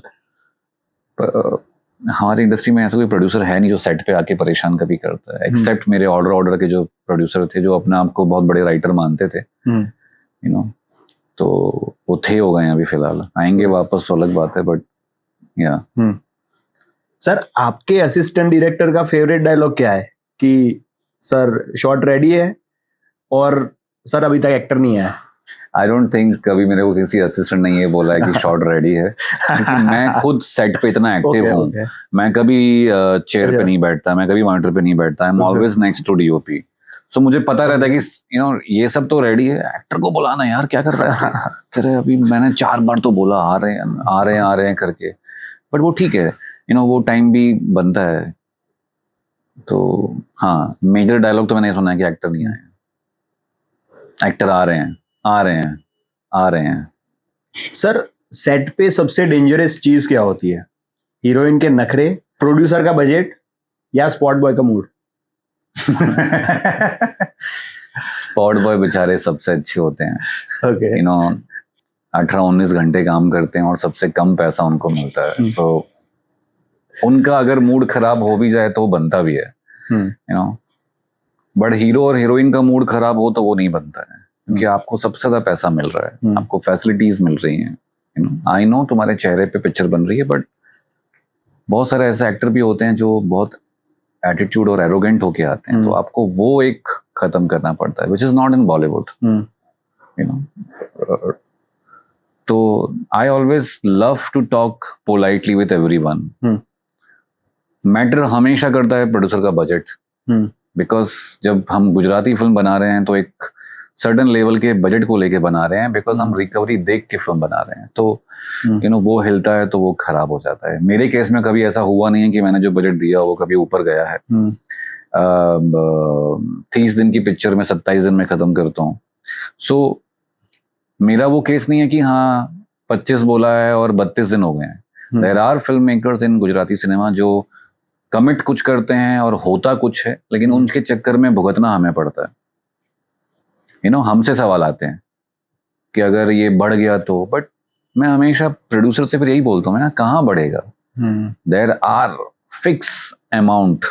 हमारी इंडस्ट्री में ऐसा कोई प्रोड्यूसर है नहीं जो सेट पे आके परेशान कभी करता है, एक्सेप्ट मेरे ऑर्डर के जो प्रोड्यूसर थे जो अपने आप को बहुत बड़े राइटर मानते थे, यू नो. तो वो थे हो गए हैं अभी फिलहाल, आएंगे वापस तो अलग बात है. बट या सर, आपके असिस्टेंट डायरेक्टर का फेवरेट डायलॉग क्या है कि सर शॉट रेडी है और सर अभी तक एक्टर नहीं आया? आई डोंट थिंक कभी मेरे को किसी असिस्टेंट ने ये बोला है कि शॉट रेडी है, क्योंकि मैं खुद सेट पे इतना एक्टिव हूँ. मैं कभी चेयर पे नहीं बैठता, मैं कभी मॉनिटर पे नहीं बैठता. I am always next to DOP. So मुझे पता रहता है कि यू नो ये सब तो रेडी है, एक्टर को बुलाना यार, क्या कर रहा है. कह रहे अभी मैंने 4 बार तो बोला आ रहे हैं करके. बट वो ठीक है, यू नो, वो टाइम भी बनता है. तो हाँ, मेजर डायलॉग तो मैंने सुना है कि एक्टर नहीं आए, एक्टर आ रहे हैं. सर, सेट पे सबसे डेंजरस चीज क्या होती है? हीरोइन के नखरे, प्रोड्यूसर का बजट, या स्पॉट बॉय का मूड? स्पॉट बॉय बेचारे सबसे अच्छे होते हैं. ओके. यू नो 18-19 घंटे काम करते हैं और सबसे कम पैसा उनको मिलता है. सो उनका अगर मूड खराब हो भी जाए तो बनता भी है, यू नो. बट हीरो और हीरोइन का मूड खराब हो तो वो नहीं बनता है, क्योंकि आपको सबसे ज्यादा पैसा मिल रहा है, आपको फैसिलिटीज मिल रही हैं. यू नो, आई नो तुम्हारे चेहरे पे पिक्चर बन रही है, बट बहुत सारे ऐसे एक्टर भी होते हैं जो बहुत एटीट्यूड और एरोगेंट होके आते हैं. तो आपको वो एक खत्म करना पड़ता है, which is not in Bollywood, you know. तो I always love to talk politely with everyone. Matter हमेशा करता है प्रोड्यूसर का बजट, बिकॉज जब हम गुजराती फिल्म बना रहे हैं तो एक सर्टेन लेवल के बजट को लेके बना रहे हैं, बिकॉज हम रिकवरी देख के फिल्म बना रहे हैं. तो यू नो वो हिलता है तो वो खराब हो जाता है. मेरे केस में कभी ऐसा हुआ नहीं है कि मैंने जो बजट दिया वो कभी ऊपर गया है. 30 दिन की पिक्चर में 27 दिन में खत्म करता हूँ. सो मेरा वो केस नहीं है कि हाँ 25 बोला है और 32 दिन हो गए हैं. There are film makers in Gujarati cinema जो कमिट कुछ करते हैं और होता कुछ है, लेकिन उनके चक्कर में भुगतना हमें पड़ता है. यू नो, हमसे सवाल आते हैं कि अगर ये बढ़ गया तो. बट मैं हमेशा प्रोड्यूसर से फिर यही बोलता हूँ, मैं कहाँ बढ़ेगा. There are fix amount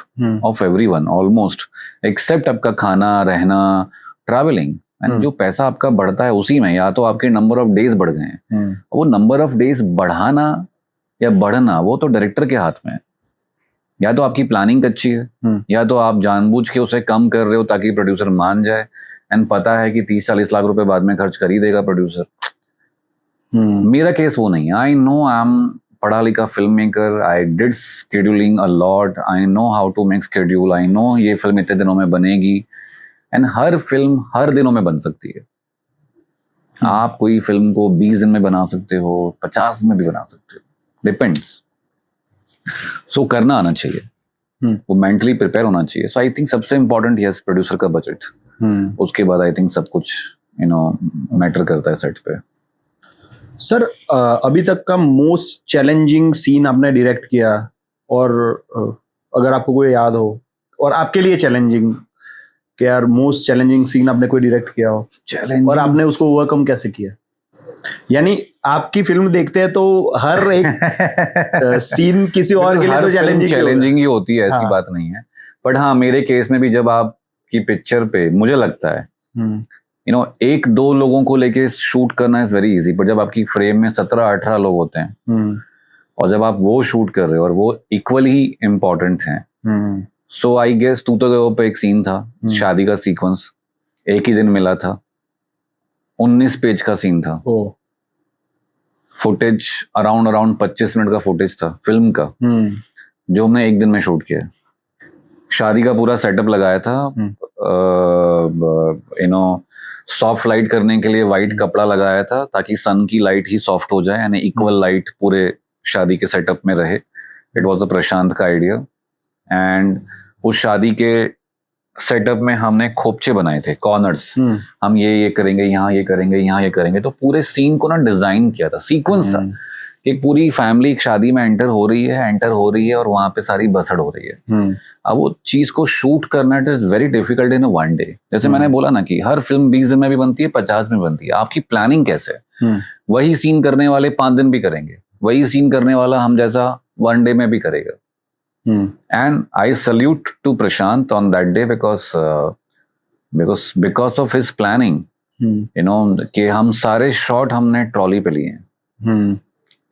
of everyone almost, except आपका खाना, रहना, ट्रैवलिंग. एंड जो पैसा आपका बढ़ता है उसी में या तो आपके नंबर ऑफ डेज बढ़ गए हैं. वो नंबर ऑफ डेज बढ़ाना या बढ़ना वो तो डायरेक्टर के हाथ में है. या तो आपकी प्लानिंग अच्छी है, या तो आप जानबूझ के उसे कम कर रहे हो ताकि प्रोड्यूसर मान जाए. एंड पता है कि 30-40 लाख रुपए बाद में खर्च कर ही देगा प्रोड्यूसर. मेरा केस वो नहीं है. आई नो, आई एम पढ़ा लिखा film maker. I did scheduling a lot. I know how to make schedule. I know ये फिल्म इतने दिनों में बनेगी. एंड हर फिल्म हर दिनों में बन सकती है. आप कोई फिल्म को 20 दिन में बना सकते हो, 50 में भी बना सकते हो, डिपेंड्स. सो करना आना चाहिए, वो मेंटली प्रिपेयर होना चाहिए. सो आई थिंक सबसे इंपॉर्टेंट यस प्रोड्यूसर का बजट. उसके बाद आई थिंक सब कुछ यू नो मैटर करता है सेट पे. सर, अभी तक का मोस्ट चैलेंजिंग सीन आपने डायरेक्ट किया, और अगर आपको कोई याद हो, और आपके लिए चैलेंजिंग कि यार मोस्ट चैलेंजिंग सीन आपने कोई डायरेक्ट किया हो, और आपने उसको ओवरकम कैसे किया? यानी आपकी फिल्म देखते हैं तो हर एक सीन किसी और के लिए तो चैलेंजिंग ही होती है, ऐसी बात नहीं है. बट हाँ, मेरे केस में भी जब आपकी पिक्चर पे मुझे लगता है यू नो 1-2 लोगों को लेके शूट करना इज वेरी इजी. पर जब आपकी फ्रेम में 17-18 लोग होते हैं और जब आप वो शूट कर रहे हो और वो इक्वली इम्पोर्टेंट हैं, सो आई गेस तू तो गए पे एक सीन था, शादी का सीक्वेंस, एक ही दिन मिला था, 19 पेज का सीन था, फुटेज अराउंड 25 मिनट का फुटेज था फिल्म का, जो हमने एक दिन में शूट किया। शादी का पूरा सेटअप लगाया था, सॉफ्ट लाइट करने के लिए वाइट कपड़ा लगाया था ताकि सन की लाइट ही सॉफ्ट हो जाए, यानी इक्वल लाइट पूरे शादी के सेटअप में रहे। इट वाज अ प्रशांत का आइडिया। एंड उस शादी के सेटअप में हमने खोपचे बनाए थे, कॉर्नर्स, हम ये करेंगे, यहाँ ये करेंगे, यहाँ ये करेंगे, तो पूरे सीन को ना डिजाइन किया था, सीक्वेंस था कि पूरी फैमिली शादी में एंटर हो रही है और वहां पे सारी बसड़ हो रही है। अब वो चीज को शूट करना it is very difficult in one day. जैसे मैंने बोला ना कि हर फिल्म 20 दिन में भी बनती है, 50 में बनती है, आपकी प्लानिंग कैसे है। वही सीन करने वाले 5 दिन भी करेंगे, वही सीन करने वाला हम जैसा वन डे में भी करेगा। And I salute to Prashant on that day because of his planning, कि हम सारे शॉट हमने ट्रॉली पे लिए हैं।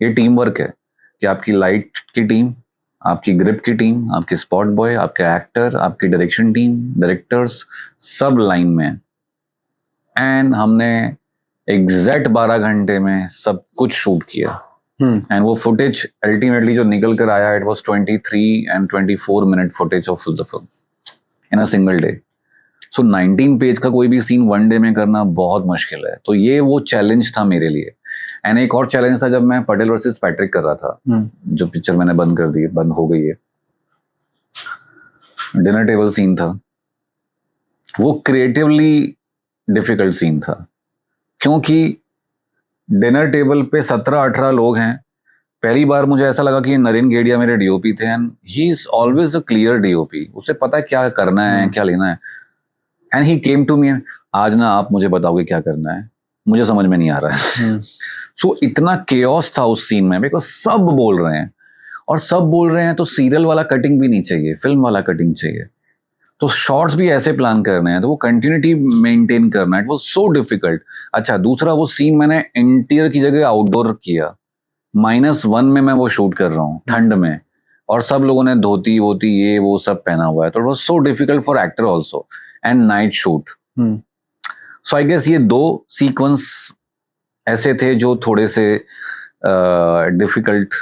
ये टीम वर्क है कि आपकी लाइट की टीम, आपकी ग्रिप की टीम, आपकी स्पॉट बॉय, आपके एक्टर, आपकी डायरेक्शन टीम, डायरेक्टर्स, सब लाइन में। एंड हमने एग्जैक्ट 12 घंटे में सब कुछ शूट किया। एंड वो फुटेज अल्टीमेटली जो निकल कर आया, it was 23 and 24 minute footage of the film in a single day. So 19 page का कोई भी सीन वन डे में करना बहुत मुश्किल है। तो ये वो चैलेंज था मेरे लिए। एंड एक और चैलेंज था जब मैं पटेल वर्सेस पैट्रिक कर रहा था, जो पिक्चर मैंने बंद हो गई है। डिनर टेबल सीन था, वो क्रिएटिवली डिफिकल्ट सीन था, क्योंकि डिनर टेबल पे 17-18 लोग हैं। पहली बार मुझे ऐसा लगा कि नरेन गेडिया मेरे डीओपी थे, and he is always a clear DOP, उसे पता है क्या करना है, क्या लेना है। And he came to me, आज ना आप मुझे बताओगे क्या करना है, मुझे समझ में नहीं आ रहा है। सो इतना केओस था उस सीन में, बिकॉज सब बोल रहे हैं, और सब बोल रहे हैं तो सीरियल वाला कटिंग भी नहीं चाहिए, फिल्म वाला कटिंग चाहिए, तो शॉर्ट्स भी ऐसे प्लान करने हैं, तो वो कंटिन्यूटी मेंटेन करना, इट वाज सो डिफिकल्ट। अच्छा, दूसरा वो सीन मैंने इंटीरियर की जगह आउटडोर किया, -1 में मैं वो शूट कर रहा हूँ ठंड में, और सब लोगों ने धोती वोती ये वो सब पहना हुआ है, तो it was so difficult for actor also, and night shoot. So I guess ये 2 सीक्वेंस ऐसे थे जो थोड़े से डिफिकल्ट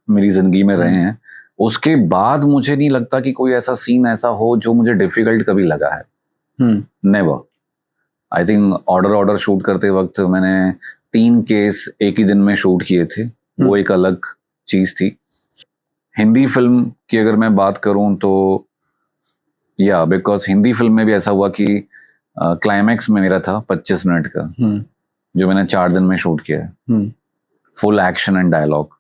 मेरी जिंदगी में रहे हैं। उसके बाद मुझे नहीं लगता कि कोई ऐसा सीन ऐसा हो जो मुझे डिफिकल्ट कभी लगा है। Never. I think order shoot करते वक्त मैंने 3 केस एक ही दिन में शूट किए थे, वो एक अलग चीज थी। हिंदी फिल्म की अगर मैं बात करूं तो बिकॉज हिंदी फिल्म में भी ऐसा हुआ कि क्लाइमैक्स में मेरा था 25 मिनट का, जो मैंने 4 दिन में शूट किया है, full action and dialogue,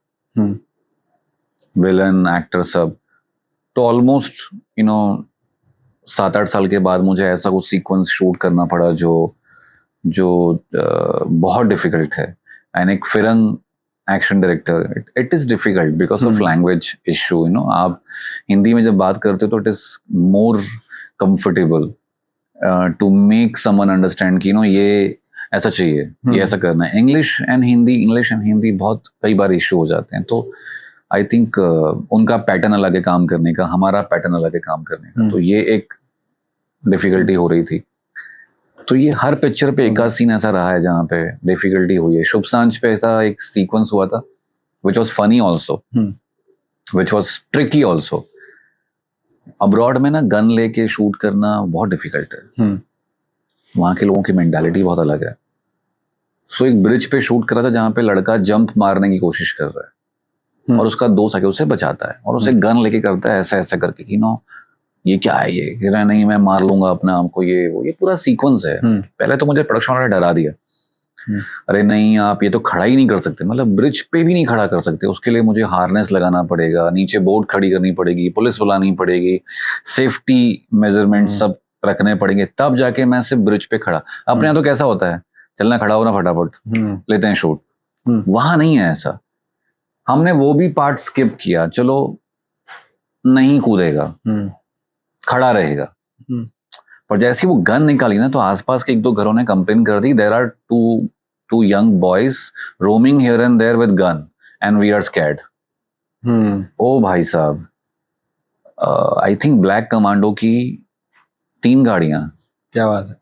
villain actor सब। तो ऑलमोस्ट 7-8 साल के बाद मुझे ऐसा कुछ सीक्वेंस शूट करना पड़ा जो बहुत डिफिकल्ट है। एंड एक फिरंग action director, it is difficult because of language issue. आप हिंदी में जब बात करते हो तो it is more comfortable to make someone understand कि ये ऐसा चाहिए, ये ऐसा करना है। इंग्लिश एंड हिंदी बहुत कई बार इशू हो जाते हैं। तो आई थिंक उनका पैटर्न अलग है काम करने का, हमारा पैटर्न अलग है काम करने का, तो ये एक डिफिकल्टी हो रही थी। तो ये हर पिक्चर पे एक आध सीन ऐसा रहा है जहाँ पे डिफिकल्टी हुई है। शुभ सांझ पे ऐसा एक सीक्वेंस हुआ था which was funny also, which was tricky also. Abroad में ना गन लेके शूट करना बहुत डिफिकल्ट है, वहाँ के लोगों की मेंटालिटी बहुत अलग है। सो एक ब्रिज पे शूट करा था जहाँ पे लड़का जंप मारने की कोशिश कर रहा है, और उसका दोस्त आके उसे बचाता है, और उसे गन लेके करता है ऐसा ऐसा करके कि ये क्या है, ये कह रहा है नहीं मैं मार लूंगा अपने आप को, ये पूरा सीक्वेंस है। पहले तो मुझे प्रोडक्शन वाला डरा दिया, अरे नहीं आप ये तो खड़ा ही नहीं कर सकते, मतलब ब्रिज पे भी नहीं खड़ा कर सकते, उसके लिए मुझे हार्नेस लगाना पड़ेगा, नीचे बोट खड़ी करनी पड़ेगी, पुलिस बुलानी पड़ेगी, सेफ्टी मेजरमेंट सब रखने पड़ेंगे, तब जाके मैं सिर्फ ब्रिज पे खड़ा। अपने यहाँ तो कैसा होता है, चलना खड़ा होना फटाफट लेते हैं शूट, वहां नहीं है ऐसा। हमने वो भी पार्ट स्किप किया, चलो नहीं कूदेगा, खड़ा रहेगा। पर जैसे वो गन निकाली ना, तो आसपास के 1-2 घरों ने कंप्लेन कर दी, there are two young boys roaming here and there with gun and we are scared. ओ भाई साहब, आई थिंक ब्लैक कमांडो की 3 गाड़ियां क्या बात है।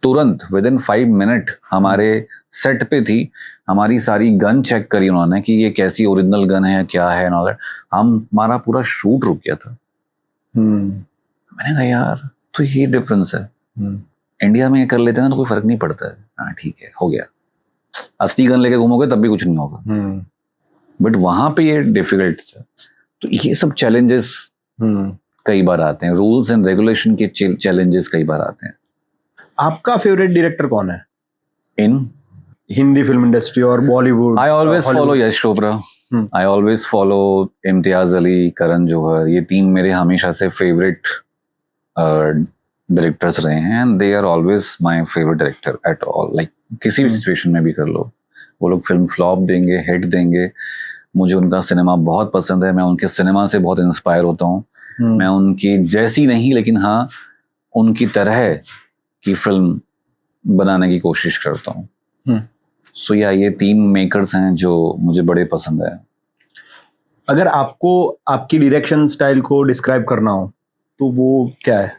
तुरंत विद इन 5 मिनट हमारे सेट पे थी। हमारी सारी गन चेक करी उन्होंने कि ये कैसी ओरिजिनल गन है, क्या है, और हमारा पूरा शूट रुक गया था। मैंने कहा यार तो ये डिफरेंस है। इंडिया में ये कर लेते हैं ना तो कोई फर्क नहीं पड़ता है, हाँ ठीक है हो गया, असली गन लेके घूमोगे तब भी कुछ नहीं होगा, बट वहां पे ये डिफिकल्ट था। तो ये सब चैलेंजेस कई बार आते हैं, रूल्स एंड रेगुलेशन के चैलेंजेस कई बार आते हैं। आपका फेवरेट डायरेक्टर कौन है इन हिंदी फिल्म इंडस्ट्री और Bollywood? I always follow Yash Chopra, I always follow Imtiaz Ali, Karan Johar. ये 3 मेरे हमेशा से फेवरेट डायरेक्टर्स रहे हैं and they are always my favourite director at all. Like किसी भी सिचुएशन में भी कर लो, वो लोग फिल्म फ्लॉप देंगे, हिट देंगे, मुझे उनका सिनेमा बहुत पसंद है। मैं उनके सिनेमा से बहुत इंस्पायर होता हूँ। मैं उनकी जैसी नहीं लेकिन हाँ उनकी तरह की फिल्म बनाने की कोशिश करता हूँ। सो या ये 3 मेकर्स हैं जो मुझे बड़े पसंद है। अगर आपको आपकी डायरेक्शन स्टाइल को डिस्क्राइब करना हो तो वो क्या है?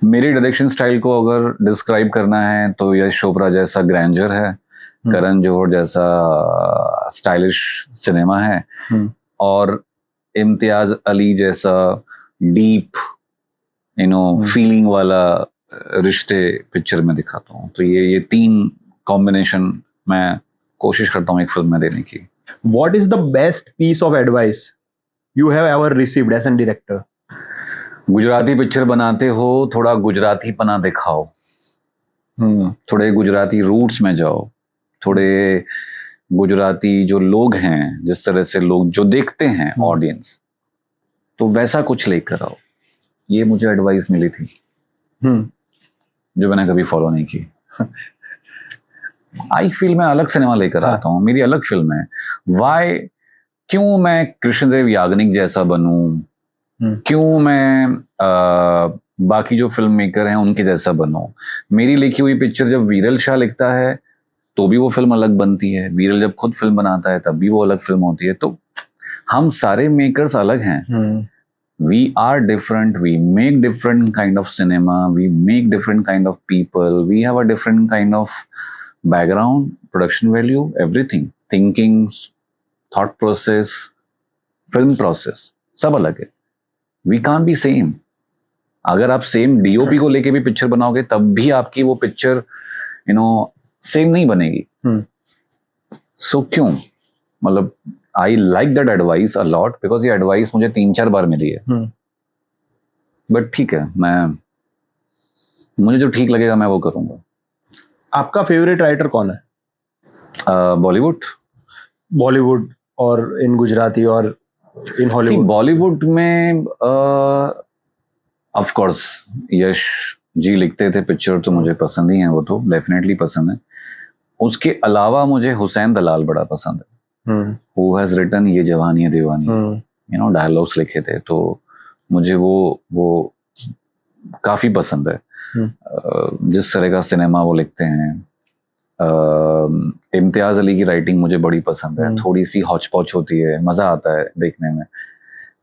मेरी डायरेक्शन स्टाइल को अगर डिस्क्राइब करना है तो यश चोपड़ा जैसा ग्रैंडर है, करण जौहर जैसा स्टाइलिश सिनेमा है, और इम्तियाज अली जैसा डीप फीलिंग वाला रिश्ते पिक्चर में दिखाता हूँ। तो ये 3 कॉम्बिनेशन मैं कोशिश करता हूँ एक फिल्म में देने की। What is the best piece of advice you have ever received as a director? Gujarati picture बनाते हो, थोड़ा गुजराती पना दिखाओ, थोड़े गुजराती रूट्स में जाओ, थोड़े गुजराती जो लोग हैं, जिस तरह से लोग जो देखते हैं ऑडियंस, तो वैसा कुछ लेकर आओ। ये मुझे एडवाइस मिली थी जो मैंने कभी फॉलो नहीं की। आई फील मैं अलग सिनेमा लेकर आता हूँ, मेरी अलग फिल्म है। वाई, क्यों मैं कृष्णदेव याग्निक जैसा बनूं, क्यों मैं बाकी जो फिल्म मेकर हैं उनके जैसा बनूं। मेरी लिखी हुई पिक्चर जब वीरल शाह लिखता है तो भी वो फिल्म अलग बनती है, वीरल जब खुद फिल्म बनाता है तब भी वो अलग फिल्म होती है। तो हम सारे मेकर्स अलग हैं। We are different, we make different kind of cinema, we make different kind of people, we have a different kind of background, production value, everything, thinking, thought process, film process, सब अलग है। We can't be same. अगर आप same DOP को लेके भी picture बनाओगे तब भी आपकी वो पिक्चर सेम नहीं बनेगी। सो क्यों, मतलब I like that advice a lot because ये एडवाइस मुझे 3-4 बार मिली है। बट ठीक है, मुझे जो ठीक लगेगा मैं वो करूंगा। आपका फेवरेट राइटर कौन है? बॉलीवुड और इन गुजराती और इन हॉलीवुड? बॉलीवुड में ऑफ कोर्स यश जी लिखते थे पिक्चर, तो मुझे पसंद ही है, वो तो डेफिनेटली पसंद है। उसके अलावा मुझे हुसैन दलाल बड़ा पसंद है। Who has written ये जवानी है दीवानी, डायलॉग्स लिखे थे, तो मुझे वो काफी पसंद है। जिस तरह का सिनेमा वो लिखते हैं। इम्तियाज अली की राइटिंग मुझे बड़ी पसंद है, थोड़ी सी हौच पौच होती है, मजा आता है देखने में।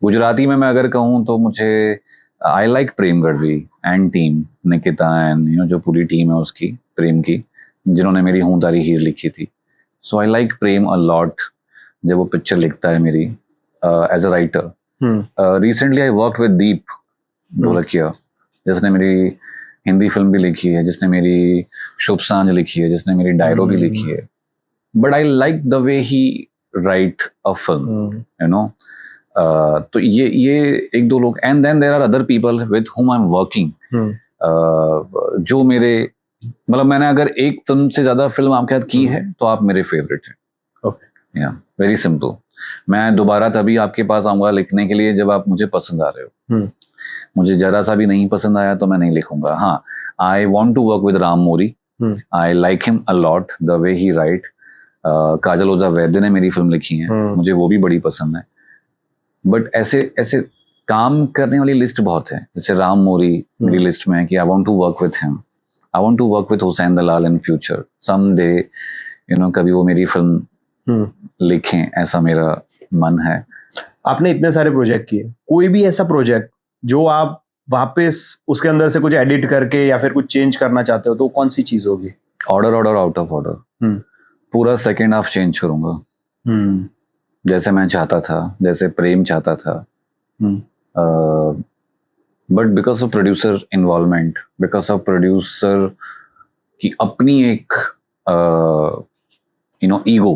गुजराती में मैं अगर कहूँ तो मुझे I like Prem Gadhvi and team, Nikita and जो पूरी टीम है उसकी, प्रेम की, जिन्होंने मेरी हूं तारी हीर लिखी थी। सो I like Prem a lot जब वो पिक्चर लिखता है मेरी as a writer. Recently I work with Deep Dholakia, जिसने मेरी हिंदी फिल्म भी लिखी है, जिसने मेरी शुभ सांझ लिखी है, जिसने मेरी डायरो भी लिखी है। But I like the way he write a film, तो ये 1-2 लोग। And then there are other people with whom I am working, जो मेरे, मतलब मैंने अगर एक फिल्म से ज्यादा फिल्म आपके साथ की है तो आप मेरे फेवरेट हैं। या वेरी सिंपल। मैं दोबारा तभी आपके पास आऊंगा लिखने के लिए जब आप मुझे पसंद आ रहे हो। मुझे जरा सा भी नहीं पसंद आया तो मैं नहीं लिखूंगा। हाँ, I want to work with Ram Mori, I like him a lot the way he write. Kajal Oza Vaidya ने मेरी फिल्म लिखी है, मुझे वो भी बड़ी पसंद है। बट ऐसे काम करने वाली लिस्ट बहुत है। जैसे राम मोरी मेरी लिस्ट में है कि I want to work with him, I want to work with Hussain Dalal in future someday, कभी वो मेरी फिल्म लिखें, ऐसा मेरा मन है। आपने इतने सारे प्रोजेक्ट किए, कोई भी ऐसा प्रोजेक्ट जो आप वापस उसके अंदर से कुछ एडिट करके या फिर कुछ चेंज करना चाहते हो, तो कौन सी चीज होगी? ऑर्डर आउट ऑफ ऑर्डर, पूरा सेकेंड हाफ चेंज करूंगा जैसे मैं चाहता था, जैसे प्रेम चाहता था, but because of producer involvement, because of producer की अपनी एक ईगो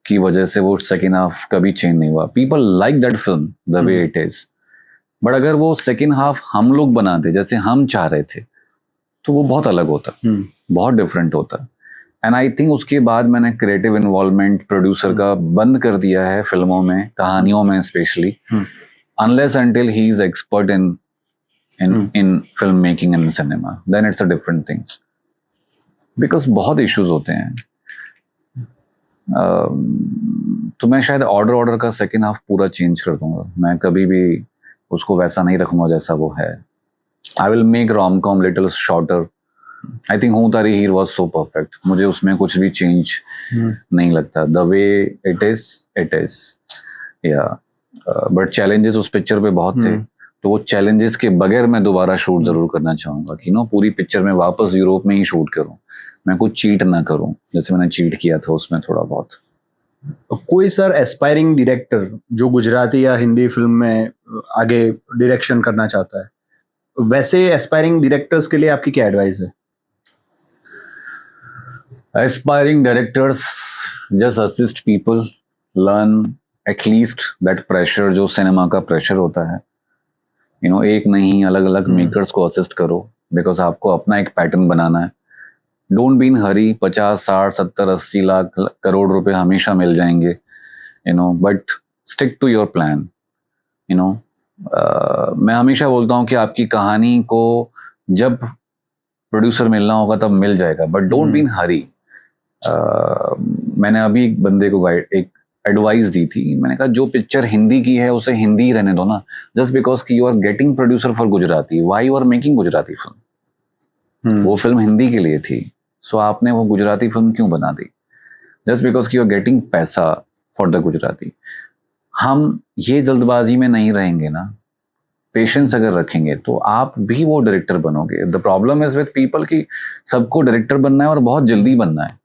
की वजह से वो सेकेंड हाफ कभी चेंज नहीं हुआ. People like that film the way it is, but अगर वो सेकेंड हाफ हम लोग बनाते जैसे हम चाह रहे थे तो वो बहुत अलग होता, बहुत डिफरेंट होता. एंड आई थिंक उसके बाद मैंने क्रिएटिव इन्वॉल्वमेंट प्रोड्यूसर का बंद कर दिया है फिल्मों में, कहानियों में specially, unless until he is expert in film making and cinema, then it's a different thing. Because बहुत इश्यूज होते हैं. तो मैं शायद ऑर्डर का सेकेंड हाफ पूरा चेंज कर दूंगा. मैं कभी भी उसको वैसा नहीं रखूंगा जैसा वो है. I will make rom-com little shorter. I think हूँ तारी हीर वॉज सो परफेक्ट. मुझे उसमें कुछ भी चेंज नहीं लगता. द वे इट इज या. बट चैलेंजेस उस पिक्चर पे बहुत थे, तो वो चैलेंजेस के बगैर मैं दोबारा शूट जरूर करना चाहूंगा कि पूरी पिक्चर में वापस यूरोप में ही शूट करूं. मैं कुछ चीट ना करूं जैसे मैंने चीट किया था उसमें थोड़ा बहुत. कोई सर एस्पायरिंग डायरेक्टर जो गुजराती या हिंदी फिल्म में आगे डायरेक्शन करना चाहता है, वैसे एस्पायरिंग डायरेक्टर्स के लिए आपकी क्या एडवाइस है? Aspiring directors just assist people, learn at least that pressure जो सिनेमा का प्रेशर होता है. एक नहीं अलग अलग मेकर्स को असिस्ट करो, बिकॉज आपको अपना एक पैटर्न बनाना है. Don't be in hurry. 50, 60, 70, 80 lakh crore रुपए हमेशा मिल जाएंगे, but stick to your plan. मैं हमेशा बोलता हूँ कि आपकी कहानी को जब प्रोड्यूसर मिलना होगा तब मिल जाएगा, बट डोंट बी इन हरी. मैंने अभी एक बंदे को एक एडवाइस दी थी. मैंने कहा जो पिक्चर हिंदी की है उसे हिंदी ही रहने दो ना. जस्ट बिकॉज कि you are getting producer for Gujarati, why you are making Gujarati film? वो फिल्म हिंदी के लिए थी, सो आपने वो गुजराती फिल्म क्यों बना दी? जस्ट बिकॉज कि यू आर गेटिंग पैसा फॉर द गुजराती. हम ये जल्दबाजी में नहीं रहेंगे ना. पेशेंस अगर रखेंगे तो आप भी वो डायरेक्टर बनोगे. The problem is with people कि सबको डायरेक्टर बनना है और बहुत जल्दी बनना है.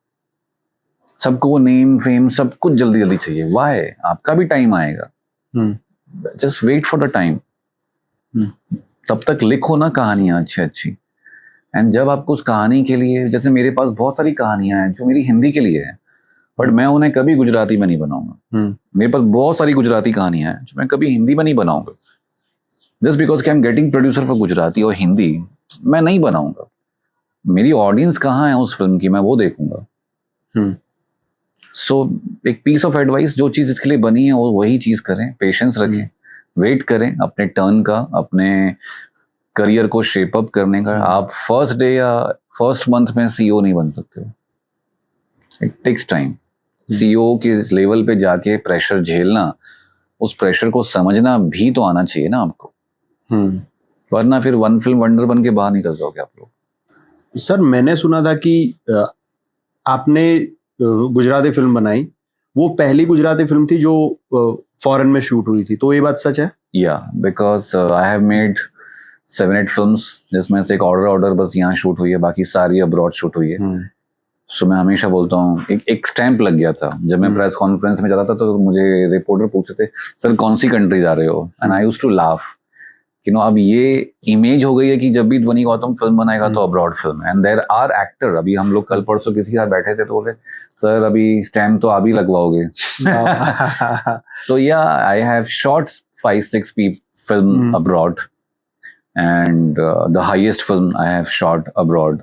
सबको वो नेम फेम सब कुछ जल्दी जल्दी चाहिए. वाई? आपका भी टाइम आएगा. Just wait for the time. तब तक लिखो ना कहानियां अच्छी अच्छी. एंड जब आपको उस कहानी के लिए, जैसे मेरे पास बहुत सारी कहानियां हैं जो मेरी हिंदी के लिए है, बट मैं उन्हें कभी गुजराती में नहीं बनाऊंगा. मेरे पास बहुत सारी गुजराती कहानियां हैं जो मैं कभी हिंदी में नहीं बनाऊंगा. जस्ट बिकॉज कि I am getting producer for Gujarati और हिंदी, मैं नहीं बनाऊंगा. मेरी ऑडियंस कहाँ है उस फिल्म की, मैं वो देखूंगा. सो एक पीस ऑफ एडवाइस, जो चीज इसके लिए बनी है वो वही चीज करें. पेशेंस रखें, वेट करें अपने टर्न का, अपने करियर को शेप अप करने का. आप फर्स्ट डे या फर्स्ट मंथ में सीईओ नहीं बन सकते हो. It takes time. सीईओ के लेवल पे जाके प्रेशर झेलना, उस प्रेशर को समझना भी तो आना चाहिए ना आपको. वरना फिर वन फिल्म वंडर बन के बाहर निकल जाओगे आप लोग. सर मैंने सुना था कि आपने गुजराती फिल्म बनाई, वो पहली गुजराती फिल्म थी जो फॉरेन में शूट हुई थी, तो ये बात सच है? या because I have made 7-8 films, जिसमें से एक ऑर्डर बस यहाँ शूट हुई है, बाकी सारी अब्रॉड शूट हुई है. सो मैं हमेशा बोलता हूँ, एक स्टैंप लग गया था जब मैं प्रेस कॉन्फ्रेंस में जाता था, तो मुझे रिपोर्टर पूछते थे सर कौन सी कंट्री जा रहे हो, and I used to laugh. अब ये इमेज हो गई है कि जब भी ध्वनि गौतम फिल्म बनाएगा तो abroad film. And there are actor. अभी हम लोग कल परसों किसी के साथ बैठे थे तो बोले सर अभी स्टैम्प तो आप ही लगवाओगे. तो या I have shot 5-6 film abroad, and the highest film I have shot abroad.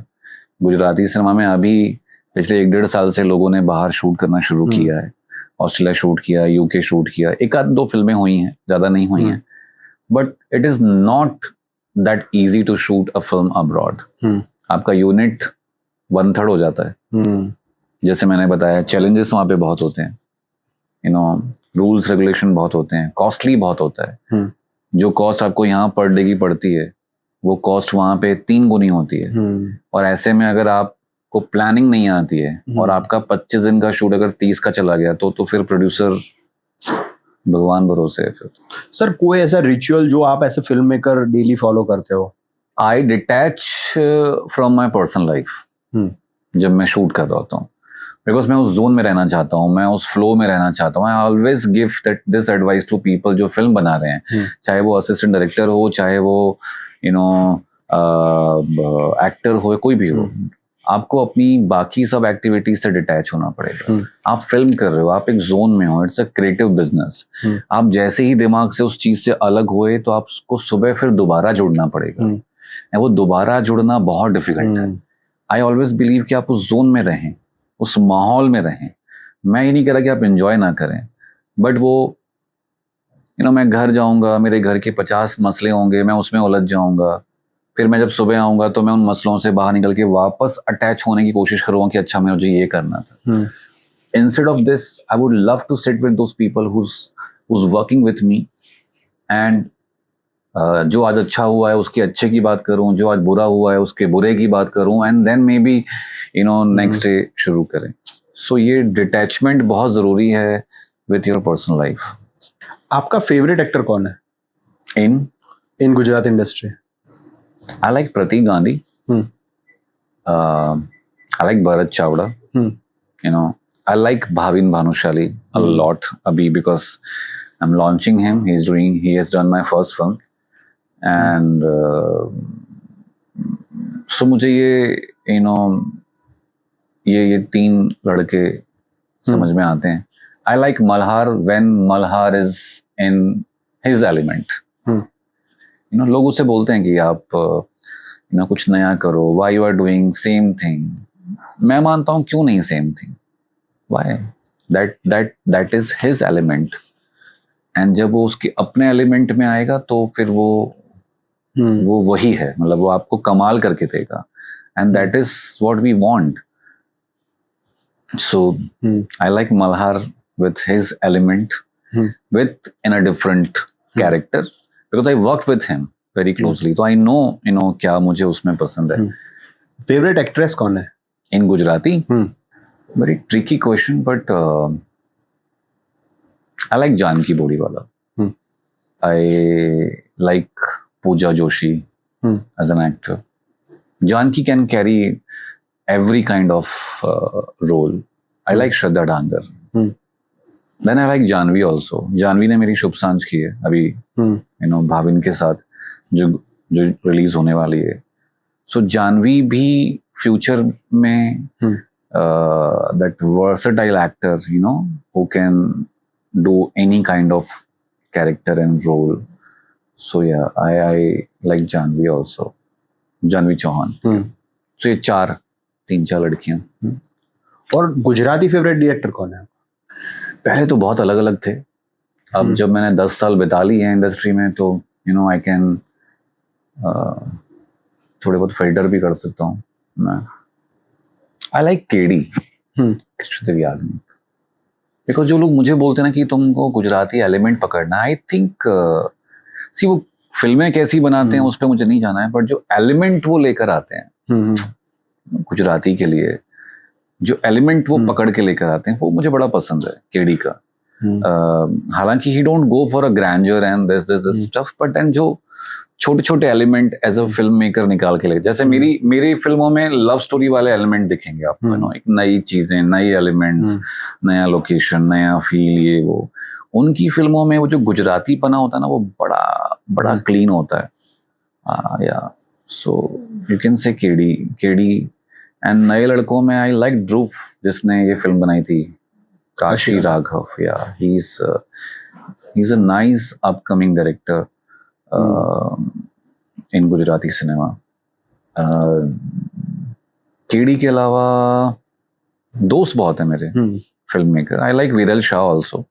Gujarati cinema में अभी पिछले 1-1.5 साल से लोगों ने बाहर शूट करना शुरू किया है. ऑस्ट्रेलिया शूट किया, यूके शूट किया, 1-2 फिल्में हुई हैं, ज्यादा नहीं हुई हैं. But it is not that easy to shoot a film abroad. आपका यूनिट 1/3 हो जाता है. जैसे मैंने बताया, चैलेंजेस वहाँ पे बहुत होते हैं. रूल्स रेगुलेशन बहुत होते हैं, कॉस्टली बहुत होता है. जो कॉस्ट आपको यहाँ पर डे की पड़ती है, वो कॉस्ट वहाँ पे 3 गुनी होती है. और ऐसे में अगर आपको प्लानिंग नहीं आती है और आपका 25 दिन का शूट अगर 30 का चला गया, तो फिर प्रोड्यूसर भगवान भरोसे है फिर। सर कोई ऐसा रिचुअल जो आप ऐसे फिल्म मेकर डेली फॉलो करते हो? I detach from my personal life जब मैं शूट कर रहा होता हूँ, बिकॉज मैं उस जोन में रहना चाहता हूँ, मैं उस फ्लो में रहना चाहता हूँ। I always give this advice to people जो फिल्म बना रहे हैं, चाहे वो असिस्टेंट डायरेक्टर हो, चाहे वो एक्टर हो, कोई भी हो, आपको अपनी बाकी सब एक्टिविटीज से डिटैच होना पड़ेगा। आप फिल्म कर रहे हो, आप एक जोन में हो, इट्स अ क्रिएटिव बिजनेस। आप जैसे ही दिमाग से उस चीज से अलग हुए तो आपको सुबह फिर दोबारा जुड़ना पड़ेगा, और वो दोबारा जुड़ना बहुत डिफिकल्ट है। आई ऑलवेज बिलीव कि आप उस जोन में रहें, उस माहौल में रहें। मैं ये नहीं कह रहा कि आप एंजॉय ना करें, बट वो मैं घर जाऊंगा, मेरे घर के 50 मसले होंगे, मैं उसमें उलझ जाऊंगा, फिर मैं जब सुबह आऊंगा तो मैं उन मसलों से बाहर निकल के वापस अटैच होने की कोशिश करूंगा कि अच्छा मुझे ये करना था। Instead of this I would love to sit with those people who's working with me, and जो आज अच्छा हुआ है उसके अच्छे की बात करूं, जो आज बुरा हुआ है उसके बुरे की बात करूं, and then maybe next day शुरू करें। सो ये डिटैचमेंट बहुत जरूरी है विथ योर पर्सनल लाइफ। आपका फेवरेट एक्टर कौन है in Gujarat industry? I like Pratik Gandhi. I like Bharat Chawda. I like Bhavin Bhanushali a lot abhi, because I'm launching him. He has done my first film, and so मुझे ये ये तीन लड़के समझ में आते हैं। I like Malhar when Malhar is in his element. लोग उससे बोलते हैं कि आप कुछ नया करो, why you are doing same thing. मैं मानता हूं क्यों नहीं same thing, why, that is his element, and जब वो उसके अपने एलिमेंट में आएगा तो फिर वो वही है, मतलब वो आपको कमाल करके देगा, and that is what we want. So I like Malhar with his element, within a different character, because I worked with him very closely, तो I know क्या मुझे उसमें पसंद है। फेवरेट एक्ट्रेस कौन है इन Gujarati? Very tricky question, but I like Janaki Bodiwala. I like Pooja Joshi as an actor. Janki can carry every kind of role. I like Shraddha Dangar. Then I like Janvi also. Janvi ने मेरी शुभ सांझ की है अभी भाविन के साथ, जो रिलीज होने वाली है। सो जानवी भी फ्यूचर में that versatile actor, who can do any kind of character and role. So yeah, I like Janvi also. Janvi Chauhan. So ये 3-4 लड़कियां। और गुजराती फेवरेट डायरेक्टर कौन है? पहले तो बहुत अलग अलग थे, अब जब मैंने 10 साल बिता ली है इंडस्ट्री में तो आई कैन थोड़े बहुत फिल्टर भी कर सकता हूँ मैं। I like KD, Krishnadev Yagnik, because जो लोग मुझे बोलते हैं ना कि तुमको गुजराती एलिमेंट पकड़ना, आई थिंक सी वो फिल्में कैसी बनाते हैं उस पर मुझे नहीं जाना है, बट जो एलिमेंट वो लेकर आते हैं गुजराती के लिए, जो एलिमेंट वो पकड़ के लेकर आते हैं, वो मुझे बड़ा पसंद है केडी का। हालांकि he don't go for a grander and this stuff, but then जो छोटे छोटे element as a film maker निकाल के ले, जैसे मेरी फिल्मों में लव स्टोरी वाले एलिमेंट दिखेंगे आपको, एक नई चीजें, नई एलिमेंट्स, नया लोकेशन, नया फील, ये वो। उनकी फिल्मों में वो जो गुजराती पना होता है ना, वो बड़ा क्लीन होता है। या so you can say KD. And नए लड़कों में आई लाइक ध्रुव, जिसने ये फिल्म बनाई थी काशी राघव। या ही is a nice upcoming director in Gujarati cinema. KD के अलावा दोस्त बहुत है मेरे फिल्म मेकर। आई लाइक विरल Shah also,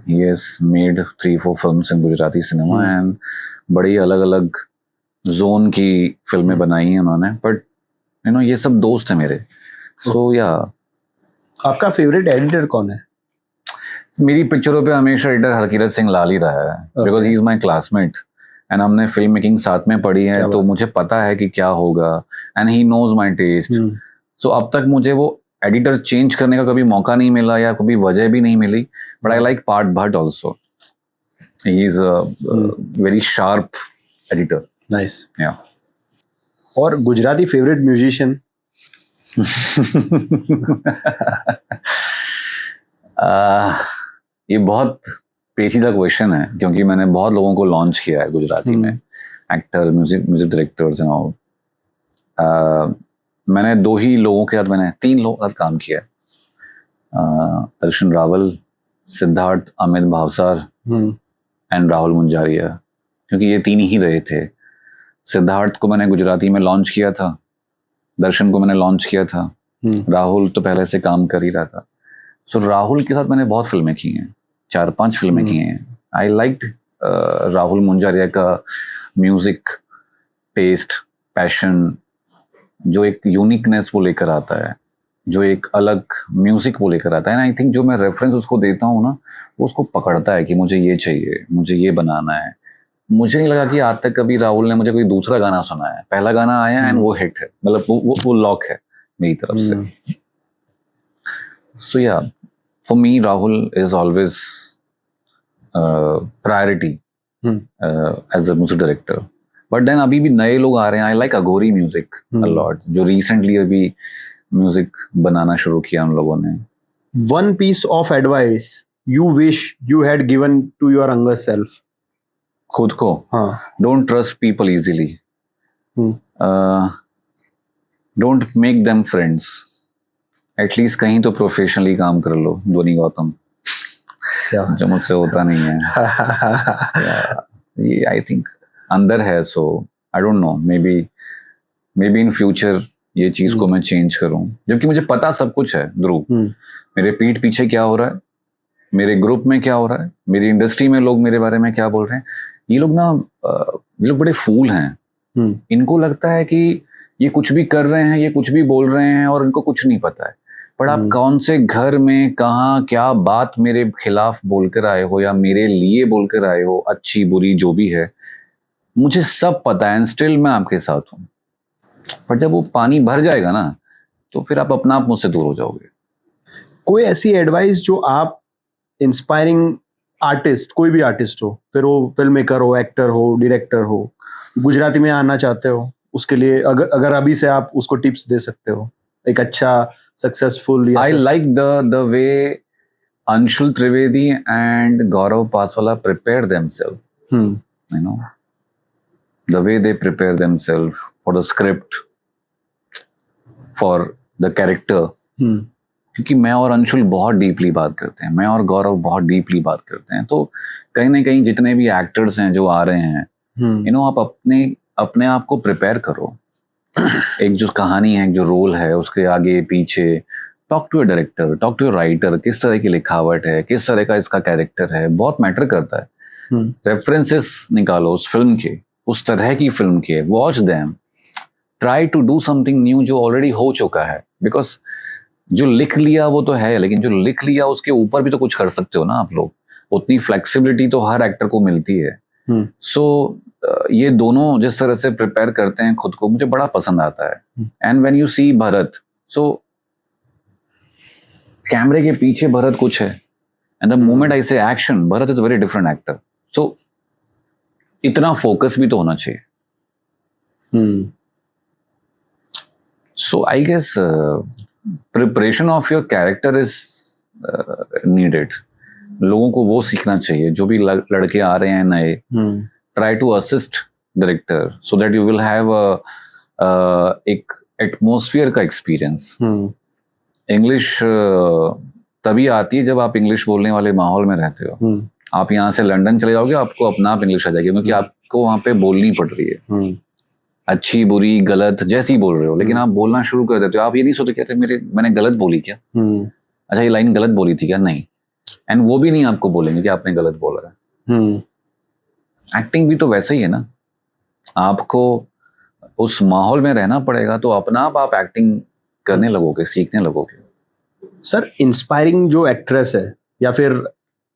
he has made 3-4 films in Gujarati cinema, and बड़ी अलग अलग जोन की फिल्में बनाई हैं उन्होंने, बट ये सब दोस्त है मेरे। सो या आपका फेवरेट एडिटर कौन है? मेरी पिक्चरों पे हमेशा एडिटर हरकीरत सिंह लाल ही रहा है, because he is my classmate, and हमने फिल्म मेकिंग साथ में पढ़ी है, तो मुझे पता है कि क्या होगा, and he knows my taste. So अब तक मुझे वो एडिटर चेंज करने का कभी मौका नहीं मिला या कभी वजह भी नहीं मिली, but I like Parth Bhatt also. He is a very sharp editor. Nice. या और गुजराती फेवरेट म्यूजिशियन? ये बहुत पेचीदा क्वेश्चन है क्योंकि मैंने बहुत लोगों को लॉन्च किया है गुजराती में, actor, music directors and all. मैंने 2 ही लोगों के साथ, मैंने 3 लोगों के साथ काम किया है. दर्शन रावल, सिद्धार्थ अमित भावसार एंड राहुल मुंजारिया, क्योंकि ये 3 ही रहे थे. सिद्धार्थ को मैंने गुजराती में लॉन्च किया था, दर्शन को मैंने लॉन्च किया था, राहुल तो पहले से काम कर ही रहा था. सो राहुल के साथ मैंने बहुत फिल्में की हैं, 4-5 फिल्में की हैं. आई लाइक्ड राहुल मुंजारिया का म्यूजिक टेस्ट, पैशन, जो एक यूनिकनेस वो लेकर आता है, जो एक अलग म्यूजिक वो लेकर आता है. आई थिंक जो मैं रेफरेंस उसको देता हूँ ना, वो उसको पकड़ता है कि मुझे ये चाहिए, मुझे ये बनाना है. मुझे नहीं लगा कि आज तक कभी राहुल ने मुझे कोई दूसरा गाना सुनाया है. पहला गाना आया एंड वो हिट है, मतलब वो लॉक है मेरी तरफ से. So yeah, for me Rahul is always priority as a music director. But then अभी भी नए लोग आ रहे हैं. I like Aghori music a lot, जो रिसेंटली अभी म्यूजिक बनाना शुरू किया उन लोगों ने. One piece of advice you wish you had given to your younger self? खुद को, हाँ. Don't trust people easily, don't make them friends. At least कहीं तो प्रोफेशनली काम कर लो, ध्वनि गौतम, क्या जो मुझसे होता नहीं है. ये आई थिंक अंदर है. So I don't know, maybe in future ये चीज को मैं चेंज करूं, जबकि मुझे पता सब कुछ है. ध्रुव, मेरे पीठ पीछे क्या हो रहा है, मेरे ग्रुप में क्या हो रहा है, मेरी इंडस्ट्री में लोग मेरे बारे में क्या बोल रहे हैं. ये लोग ना, ये लोग बड़े फूल हैं. इनको लगता है कि ये कुछ भी कर रहे हैं, ये कुछ भी बोल रहे हैं और इनको कुछ नहीं पता है. पर आप कौन से घर में कहाँ क्या बात मेरे खिलाफ बोलकर आए हो या मेरे लिए बोलकर आए हो, अच्छी बुरी जो भी है, मुझे सब पता है. एंड स्टिल मैं आपके साथ हूँ. पर जब वो पानी भर जाएगा ना, तो फिर आप अपना आप मुझसे दूर हो जाओगे. कोई ऐसी एडवाइस जो आप इंस्पायरिंग आर्टिस्ट, कोई भी आर्टिस्ट हो, फिर वो फिल्म मेकर हो, एक्टर हो, डायरेक्टर हो, गुजराती में आना चाहते हो, उसके लिए अगर अभी से आप उसको टिप्स दे सकते हो, एक अच्छा successful. I like the way Anshul Trivedi and Gaurav Paswala prepare themselves. You know, the way they prepare themselves for the script, for the character. क्योंकि मैं और अंशुल बहुत डीपली बात करते हैं, मैं और गौरव बहुत डीपली बात करते हैं. तो कहीं ना कहीं जितने भी एक्टर्स हैं जो आ रहे हैं, यू नो, आप अपने आप को प्रिपेयर करो. एक जो कहानी है, एक जो रोल है, उसके आगे पीछे talk to a director, talk to a writer. किस तरह की लिखावट है, किस तरह का इसका कैरेक्टर है, बहुत मैटर करता है. रेफरेंसेस निकालो उस फिल्म के, उस तरह की फिल्म के, watch them, try to do something new जो ऑलरेडी हो चुका है. बिकॉज जो लिख लिया वो तो है, लेकिन जो लिख लिया उसके ऊपर भी तो कुछ कर सकते हो ना आप लोग. उतनी फ्लेक्सिबिलिटी तो हर एक्टर को मिलती है. सो ये दोनों जिस तरह से प्रिपेयर करते हैं खुद को, मुझे बड़ा पसंद आता है. And when you see Bharat, सो कैमरे के पीछे भरत कुछ है, and the moment I say action, Bharat is very different actor. So इतना फोकस भी तो होना चाहिए. So I guess preparation of your character is needed. लोगों को वो सीखना चाहिए, जो भी लड़के आ रहे हैं नए. Try to assist director so that you will have एक एटमॉस्फेयर का एक्सपीरियंस. इंग्लिश तभी आती है जब आप इंग्लिश बोलने वाले माहौल में रहते हो. आप यहाँ से लंदन चले जाओगे, आपको अपना आप इंग्लिश आ जाएगी, क्योंकि आपको वहां पे बोलनी पड़ रही है. अच्छी बुरी गलत जैसी बोल रहे हो, लेकिन आप बोलना शुरू कर देते हो. आप ये नहीं सोचते क्या मैंने गलत बोली क्या, अच्छा ये लाइन गलत बोली थी क्या, नहीं. एंड वो भी नहीं आपको बोलेंगे कि आपने गलत बोला है. एक्टिंग भी तो वैसे ही है ना. आपको उस माहौल में रहना पड़ेगा, तो अपना आप एक्टिंग करने लगोगे, सीखने लगोगे. सर, इंस्पायरिंग जो एक्ट्रेस है या फिर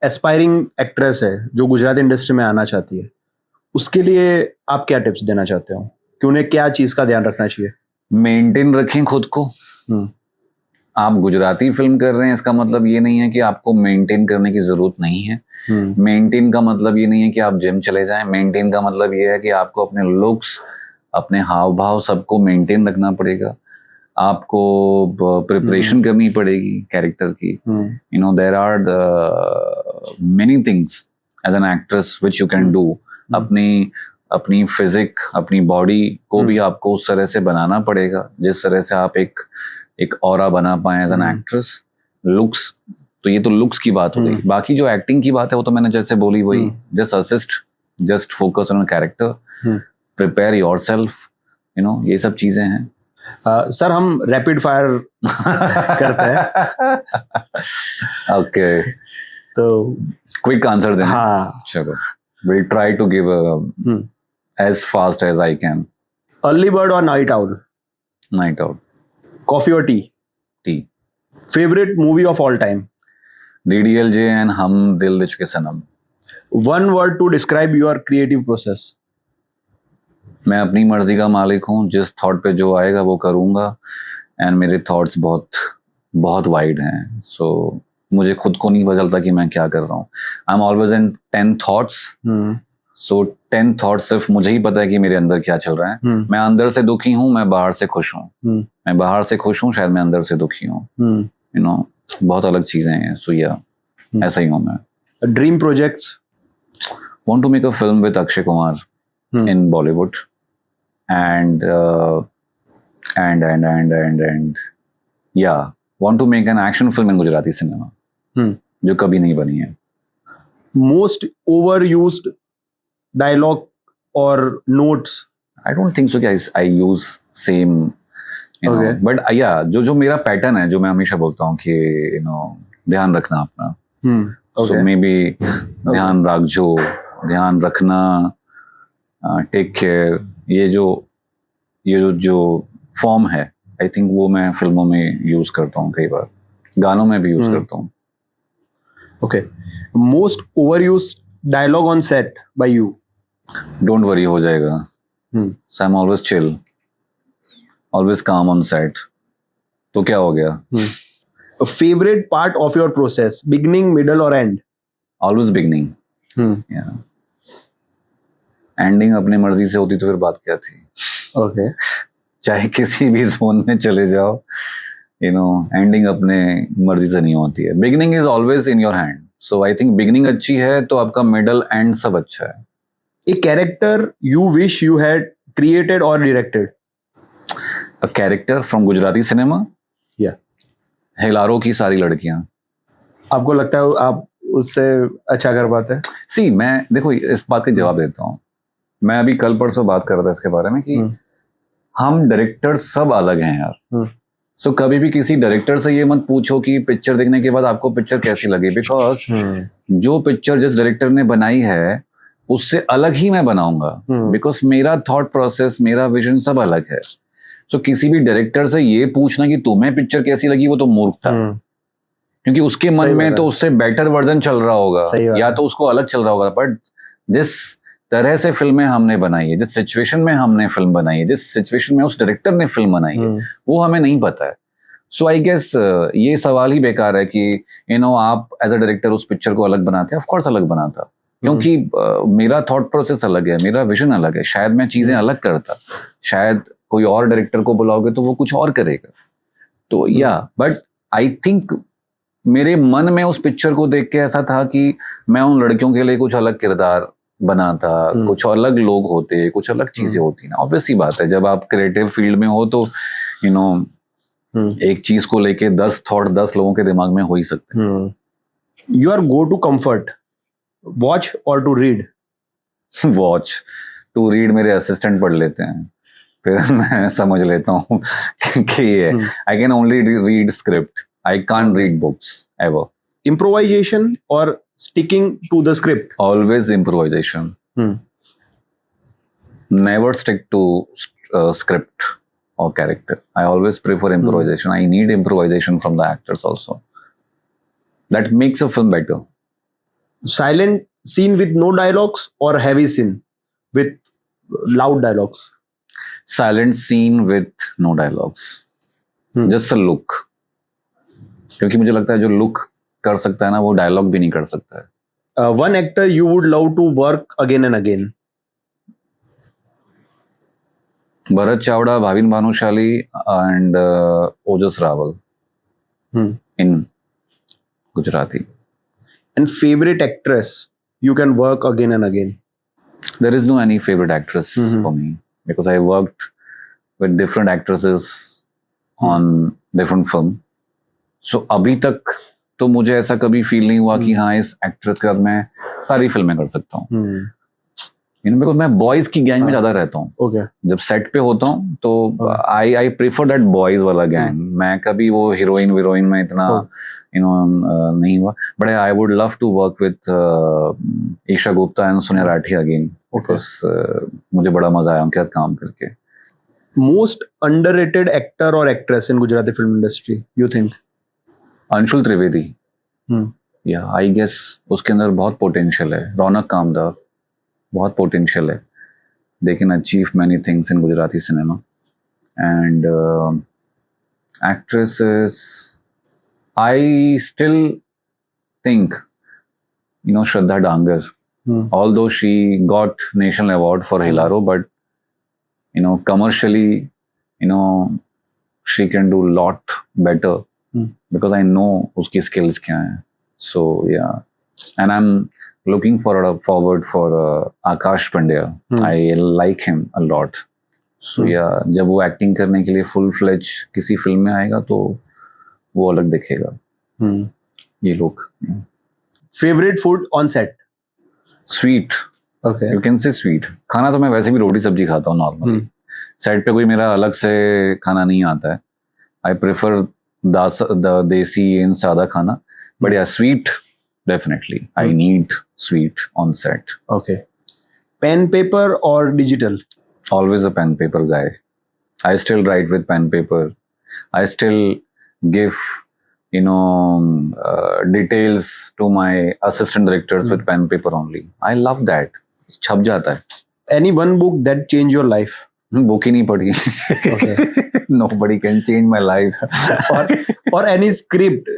एस्पायरिंग एक्ट्रेस है जो गुजरात इंडस्ट्री में आना चाहती है, उसके लिए आप क्या टिप्स देना चाहते हो कि उन्हें क्या चीज का ध्यान रखना चाहिए? मेंटेन रखें खुद को, आप गुजराती फिल्म कर रहे हैं इसका मतलब ये नहीं है कि आपको मेंटेन करने की जरूरत नहीं है। मेंटेन का मतलब ये नहीं है कि आप जिम चले जाएं। मेंटेन का मतलब ये है कि आपको अपने लुक्स, अपने हाव भाव सबको मेंटेन रखना पड़ेगा। आपको प्रिपरेशन करनी पड़ेगी कैरेक्टर की। You know there are many things as an actress which you can do. अपनी फिजिक, अपनी बॉडी को भी आपको उस तरह से बनाना पड़ेगा जिस तरह से आप एक ऑरा बना पाए एज एन एक्ट्रेस। लुक्स, तो ये तो लुक्स की बात हो गई। बाकी जो एक्टिंग की बात है वो तो मैंने जैसे बोली वही, just assist, just focus on character, prepare yourself, you know, ये सब चीजें हैं। सर हम रैपिड फायर करते हैं। ओके, तो क्विक आंसर देना। हाँ, चलो, will try to give as fast as I can. Early bird और night owl? Night out. Coffee और tea? Tea. Favourite movie of all time? DDLJ and Hum Dil De Chuke Sanam. One word to describe your creative process? मैं अपनी मर्जी का मालिक हूँ, जिस thought पे जो आएगा वो करूँगा। एंड मेरे थॉट्स बहुत बहुत वाइड हैं, सो मुझे खुद को नहीं पता चलता कि मैं क्या कर रहा हूँ। आई am always in 10 thoughts. So 10 thoughts सिर्फ मुझे ही पता है कि मेरे अंदर क्या चल रहा है। मैं अंदर से दुखी हूँ, मैं बाहर से खुश हूँ। मैं बाहर से खुश हूँ, शायद मैं अंदर से दुखी हूँ। यू नो, बहुत अलग चीजें हैं। सो या ऐसा ही हूँ मैं। Dream projects? Want to make a film with Akshay Kumar in Bollywood, and yeah, want to make an action film in Gujarati cinema, जो कभी नहीं बनी है। Most overused dialogue or notes? I don't think so कि I use same, you know, but yeah, जो मेरा pattern है, जो मैं हमेशा बोलता हूँ कि you know, ध्यान रखना अपना। So maybe ध्यान रखो, ध्यान रखना, टेक केयर, ये जो फॉर्म है, आई थिंक वो मैं फिल्मों में यूज करता हूँ, कई बार गानों में भी यूज करता हूँ। Okay, most overused dialogue on set by you? Don't worry, हो जाएगा। So I am always chill, always काम ऑन सेट। तो क्या हो गया? Favourite part of your process, beginning, middle और एंड? Always beginning. एंडिंग अपनी मर्जी से होती तो फिर बात क्या थी? ओके, चाहे किसी भी जोन में चले जाओ, यू नो, एंडिंग अपने मर्जी से नहीं होती है। Beginning is always in your hand. So I think beginning अच्छी है तो आपका मिडल एंड सब अच्छा है। A character you wish you had created और directed? A character from Gujarati cinema? या हेलारो की सारी लड़कियां। आपको लगता है आप उससे अच्छा कर पाते हैं? सी, मैं देखो इस बात का जवाब देता हूँ। मैं अभी कल परसों बात कर रहा था इसके बारे में कि हम डायरेक्टर सब अलग हैं यार। सो कभी भी किसी डायरेक्टर से ये मत पूछो कि पिक्चर देखने के बाद आपको पिक्चर कैसी लगी, बिकॉज जो पिक्चर जिस डायरेक्टर ने बनाई है उससे अलग ही मैं बनाऊंगा, बिकॉज मेरा थॉट प्रोसेस, मेरा विजन सब अलग है। सो किसी भी डायरेक्टर से ये पूछना कि तुम्हें पिक्चर कैसी लगी, वो तो मूर्ख था, क्योंकि उसके मन में तो उससे बेटर वर्जन चल रहा होगा या तो उसको अलग चल रहा होगा। बट जिस तरह से फिल्में हमने बनाई है, जिस सिचुएशन में हमने फिल्म बनाई है, जिस सिचुएशन में उस डायरेक्टर ने फिल्म बनाई है, वो हमें नहीं पता है। सो आई गेस ये सवाल ही बेकार है कि यू नो आप एज अ डायरेक्टर उस पिक्चर को अलग बनाते हैं। ऑफ कोर्स अलग बनाता, क्योंकि मेरा थॉट प्रोसेस अलग है, मेरा विजन अलग है। शायद मैं चीजें अलग करता, शायद कोई और डायरेक्टर को बुलाओगे तो वो कुछ और करेगा। तो या बट आई थिंक मेरे मन में उस पिक्चर को देख के ऐसा था कि मैं उन लड़कियों के लिए कुछ अलग किरदार बनाता, कुछ अलग लोग होते, कुछ अलग चीजें होती ना। ऑब्वियस सी बात है, जब आप क्रिएटिव फील्ड में हो तो यू नो एक चीज को लेके 10 थॉट 10 लोगों के दिमाग में हो ही सकते हैं। Your go to comfort, watch और to read? Watch. To read मेरे असिस्टेंट पढ़ लेते हैं, फिर मैं समझ लेता हूँ कि I can only read script, I can't read books ever. Improvisation or sticking to the script? Always improvisation. Never stick to script or character. I always prefer improvisation. I need improvisation from the actors also. That makes a film better. Silent scene with no dialogues or heavy scene with loud dialogues? Silent scene with no dialogues. Just a look. क्योंकि मुझे लगता है जो look कर सकता है ना वो डायलॉग भी नहीं कर सकता है. One actor you would love to work again and again. Bharat Chavda, Bhavin Bhanushali and Ojas Raval in Gujarati. And favorite actress you can work again and again. There is no any favorite actress Mhm. for me because I worked with different actresses on different film. So अभी तक तो मुझे ऐसा कभी feel नहीं हुआ कि हाँ इस एक्ट्रेस के साथ मैं सारी फिल्में कर सकता हूँ. बिकॉज मैं बॉयज की गैंग में ज्यादा रहता हूँ. Okay. जब सेट पे होता हूँ तो आई प्रेफर दैट बॉयज वाला गैंग. मैं कभी वो हीरोइन में इतना नहीं हुआ. But I would love to work with Esha Gupta and Sonia Rathi again because मुझे बड़ा मजा आया उनके साथ काम करके. Most underrated actor or actress in Gujarati film industry, you think? Anshul Trivedi. या आई गेस उसके अंदर बहुत पोटेंशियल है. रौनक कामदार बहुत पोटेंशियल है. They can achieve many things in Gujarati cinema. And actresses, I still think, Shraddha Dangar, although she got national award for Hilaro, but, commercially, she can do lot better because I know uski skills kya hai. So, yeah. And I'm looking forward for Akash Pandya. I like him a lot. So yeah, जब वो acting करने के लिए full fledge किसी film में आएगा तो वो अलग दिखेगा. ये लोग. Favorite food on set? Sweet. Okay. You can say sweet. खाना तो मैं वैसे भी रोटी सब्जी खाता हूँ नॉर्मली. सेट पे कोई मेरा अलग से खाना नहीं आता है. आई प्रेफर द देसी एंड सादा खाना. बट या sweet definitely. I need sweet on set. Okay. Pen, paper or digital? Always a pen paper guy. I still write with pen paper. I still give, details to my assistant directors with pen paper only. I love that. छप जाता है. Any one book that changed your life? Book ही नहीं पढ़ी. Okay. Nobody can change my life. or any script.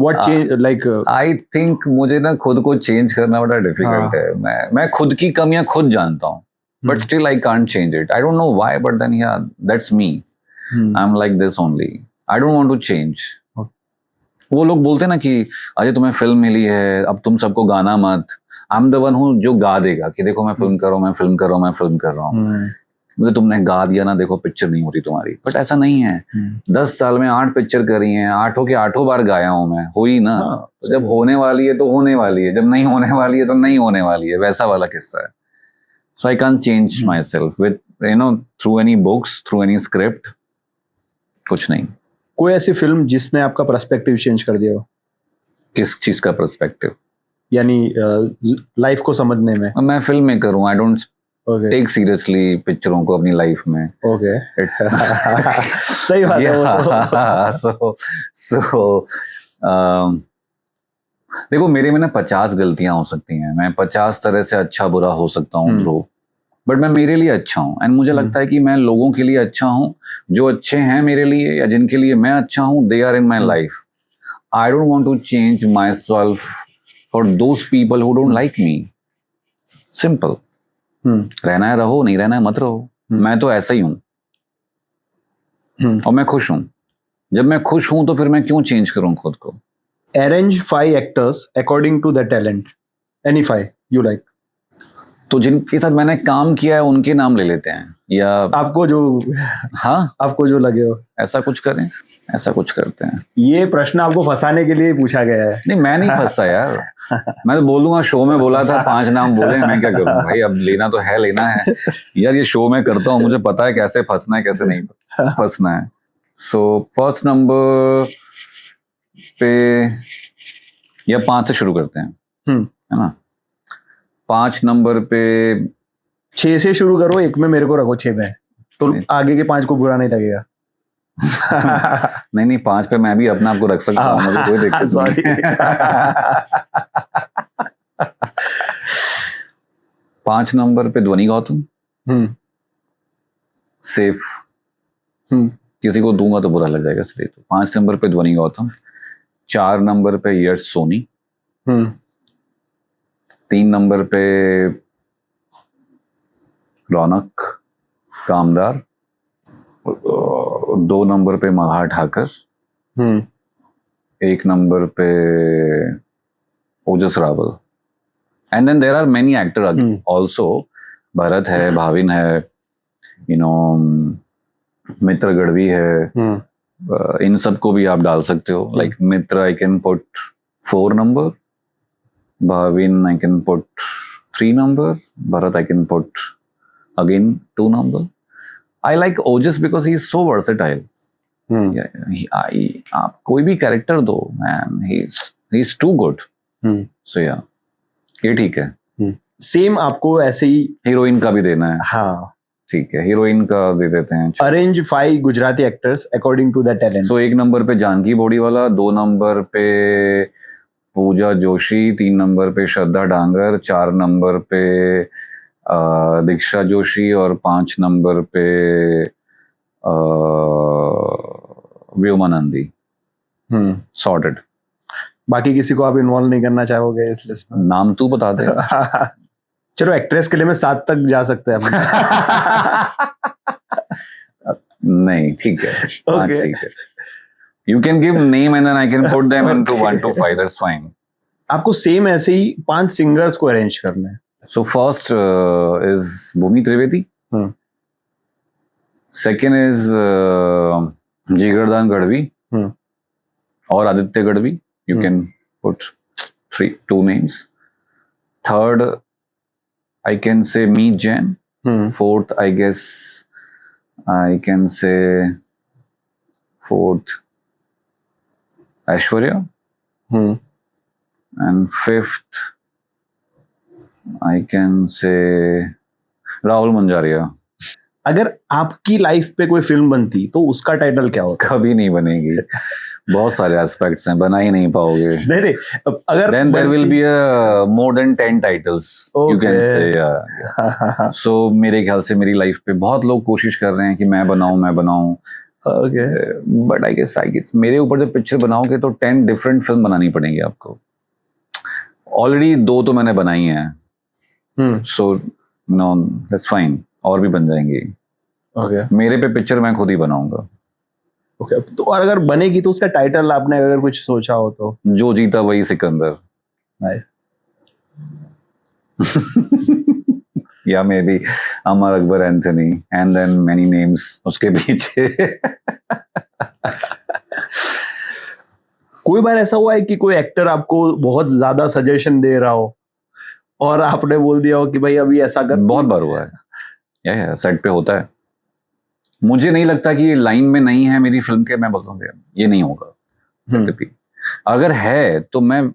What change like? I think मुझे ना खुद को चेंज करना बड़ा डिफिकल्ट है. मैं खुद की कमियां खुद जानता हूँ. But still I can't change it. I don't know why, but then yeah, that's me. I'm like this only. I don't want to change. वो लोग बोलते ना कि अजय तुम्हें फिल्म मिली है अब तुम सबको गाना मत. I'm the one हूँ जो गा देगा कि देखो मैं फिल्म कर रहा हूँ. मुझे तुमने गा दिया ना देखो पिक्चर नहीं होती तुम्हारी. बट ऐसा नहीं है. 10 साल में 8 पिक्चर करी हैं. 8 के 8 बार गाया हूँ मैं. हुई ना. तो जब होने वाली है तो होने वाली है. जब नहीं होने वाली है तो नहीं होने वाली है. वैसा वाला किस्सा है. So I can't change myself with through any books, through any script. कुछ नहीं. कोई ऐसी फिल्म जिसने आपका पर्सपेक्टिव चेंज कर दिया हो? किस चीज का पर्सपेक्टिव? यानी लाइफ को समझने में. मैं फिल्म मेकर हूँ. I don't Okay. Take seriously पिक्चरों को अपनी लाइफ में. Okay. सही बात है. So देखो मेरे में ना 50 गलतियां हो सकती हैं. मैं 50 तरह से अच्छा बुरा हो सकता हूँ ध्रुव. बट मैं मेरे लिए अच्छा हूँ. एंड मुझे लगता है कि मैं लोगों के लिए अच्छा हूँ. जो अच्छे हैं मेरे लिए या जिनके लिए मैं अच्छा हूँ, they are in my life. I don't want to change myself for those people who don't like me. Simple. रहना है रहो, नहीं रहना है मत रहो. मैं तो ऐसा ही हूं और मैं खुश हूं. जब मैं खुश हूं तो फिर मैं क्यों चेंज करूं खुद को. Arrange 5 actors according to their talent. Any 5 you like. तो जिनके साथ मैंने काम किया है उनके नाम ले लेते हैं या आपको जो आपको जो लगे हो. ऐसा कुछ करें. ऐसा कुछ करते हैं. ये प्रश्न आपको फंसाने के लिए पूछा गया है. नहीं मैं नहीं फंसता यार. मैं तो बोल दूंगा शो में बोला था 5 नाम बोले. मैं क्या करूं भाई. अब लेना तो है लेना है यार. ये शो में करता हूँ. मुझे पता है कैसे फंसना है कैसे नहीं फंसना है. सो फर्स्ट नंबर पे या 5 से शुरू करते हैं. है ना. 5 नंबर पे 6 से शुरू करो. 1 में मेरे को रखो. 6 में तो आगे के 5 को बुरा नहीं लगेगा. नहीं 5 पे मैं भी अपना आपको रख सकता हूँ. मुझे कोई दिक्कत नहीं. 5 नंबर पे ध्वनि गौतम. सेफ. किसी को दूंगा तो बुरा लग जाएगा इसलिए। तो 5 नंबर पे ध्वनि गौतम, 4 नंबर पे यश सोनी, 3 नंबर पे रौनक कामदार, 2 नंबर पे मल्हार ठाकर, 1 नंबर पे Ojas Raval. And then there are many actor also, Bharat है, भाविन है, यू नो मित्र गढ़वी है, इन सबको भी आप डाल सकते हो। Like Mitra I can put 4 number, Bhavin I can put 3 number, Bharat I can put again 2 number. I like Ojas because he is so versatile. आप कोई भी कैरेक्टर दो man, he's too good. So yeah, ये ठीक है. सेम आपको ऐसे ही heroine का भी देना है. हाँ ठीक है, हीरोइन का दे देते हैं. Arrange 5 Gujarati actors according to the talent. So 1 number पे जानकी बोडीवाला, 2 नंबर पे पूजा जोशी, 3 नंबर पे श्रद्धा डांगर, 4 नंबर पे दीक्षा जोशी और 5 नंबर पे व्योमानंदी. सॉर्टेड. बाकी किसी को आप इन्वॉल्व नहीं करना चाहोगे इस लिस्ट में? नाम तू बता दे. चलो एक्ट्रेस के लिए मैं 7 तक जा सकते हैं. नहीं ठीक है. Okay. ठीक है. You can give name and then I can put them into 1 to 5. That's fine. आपको सेम ऐसे ही 5 सिंगर्स को अरेंज करना है. So first is Bhumi Trivedi. Second is Jigardan Gadvi or Aditya Gadvi. You can put 2 names. Third, I can say Meet Jain. Fourth, I guess I can say Aishwarya. And fifth, I can say Rahul मंजारिया. अगर आपकी life पे कोई film बनती तो उसका title क्या होता? कभी नहीं बनेगी. बहुत सारे एस्पेक्ट्स हैं, बना ही नहीं पाओगे. नहीं अगर then there will be a more than 10 titles. You can say yeah. So मेरे ख्याल से मेरी लाइफ पे बहुत लोग कोशिश कर रहे हैं कि मैं बनाऊं. Okay. But I guess मेरे ऊपर जब पिक्चर बनाओगे तो 10 डिफरेंट फिल्म बनानी पड़ेंगी आपको. ऑलरेडी 2 तो मैंने बनाई हैं. So no, that's fine. और भी बन जाएंगी. Okay. मेरे पे पिक्चर मैं खुद ही बनाऊंगा. Okay. तो और अगर बनेगी तो उसका टाइटल आपने अगर कुछ सोचा हो तो? जो जीता वही सिकंदर. या may be Amar Akbar Anthony and then many names उसके पीछे. कोई बार ऐसा हुआ है कि कोई एक्टर आपको बहुत ज्यादा सजेशन दे रहा हो और आपने बोल दिया हो कि भाई अभी ऐसा कर? बहुत बार हुआ है. या सेट पे होता है. मुझे नहीं लगता कि ये लाइन में नहीं है मेरी फिल्म के, मैं बोलता हूँ ये नहीं होगा. अगर है तो मैं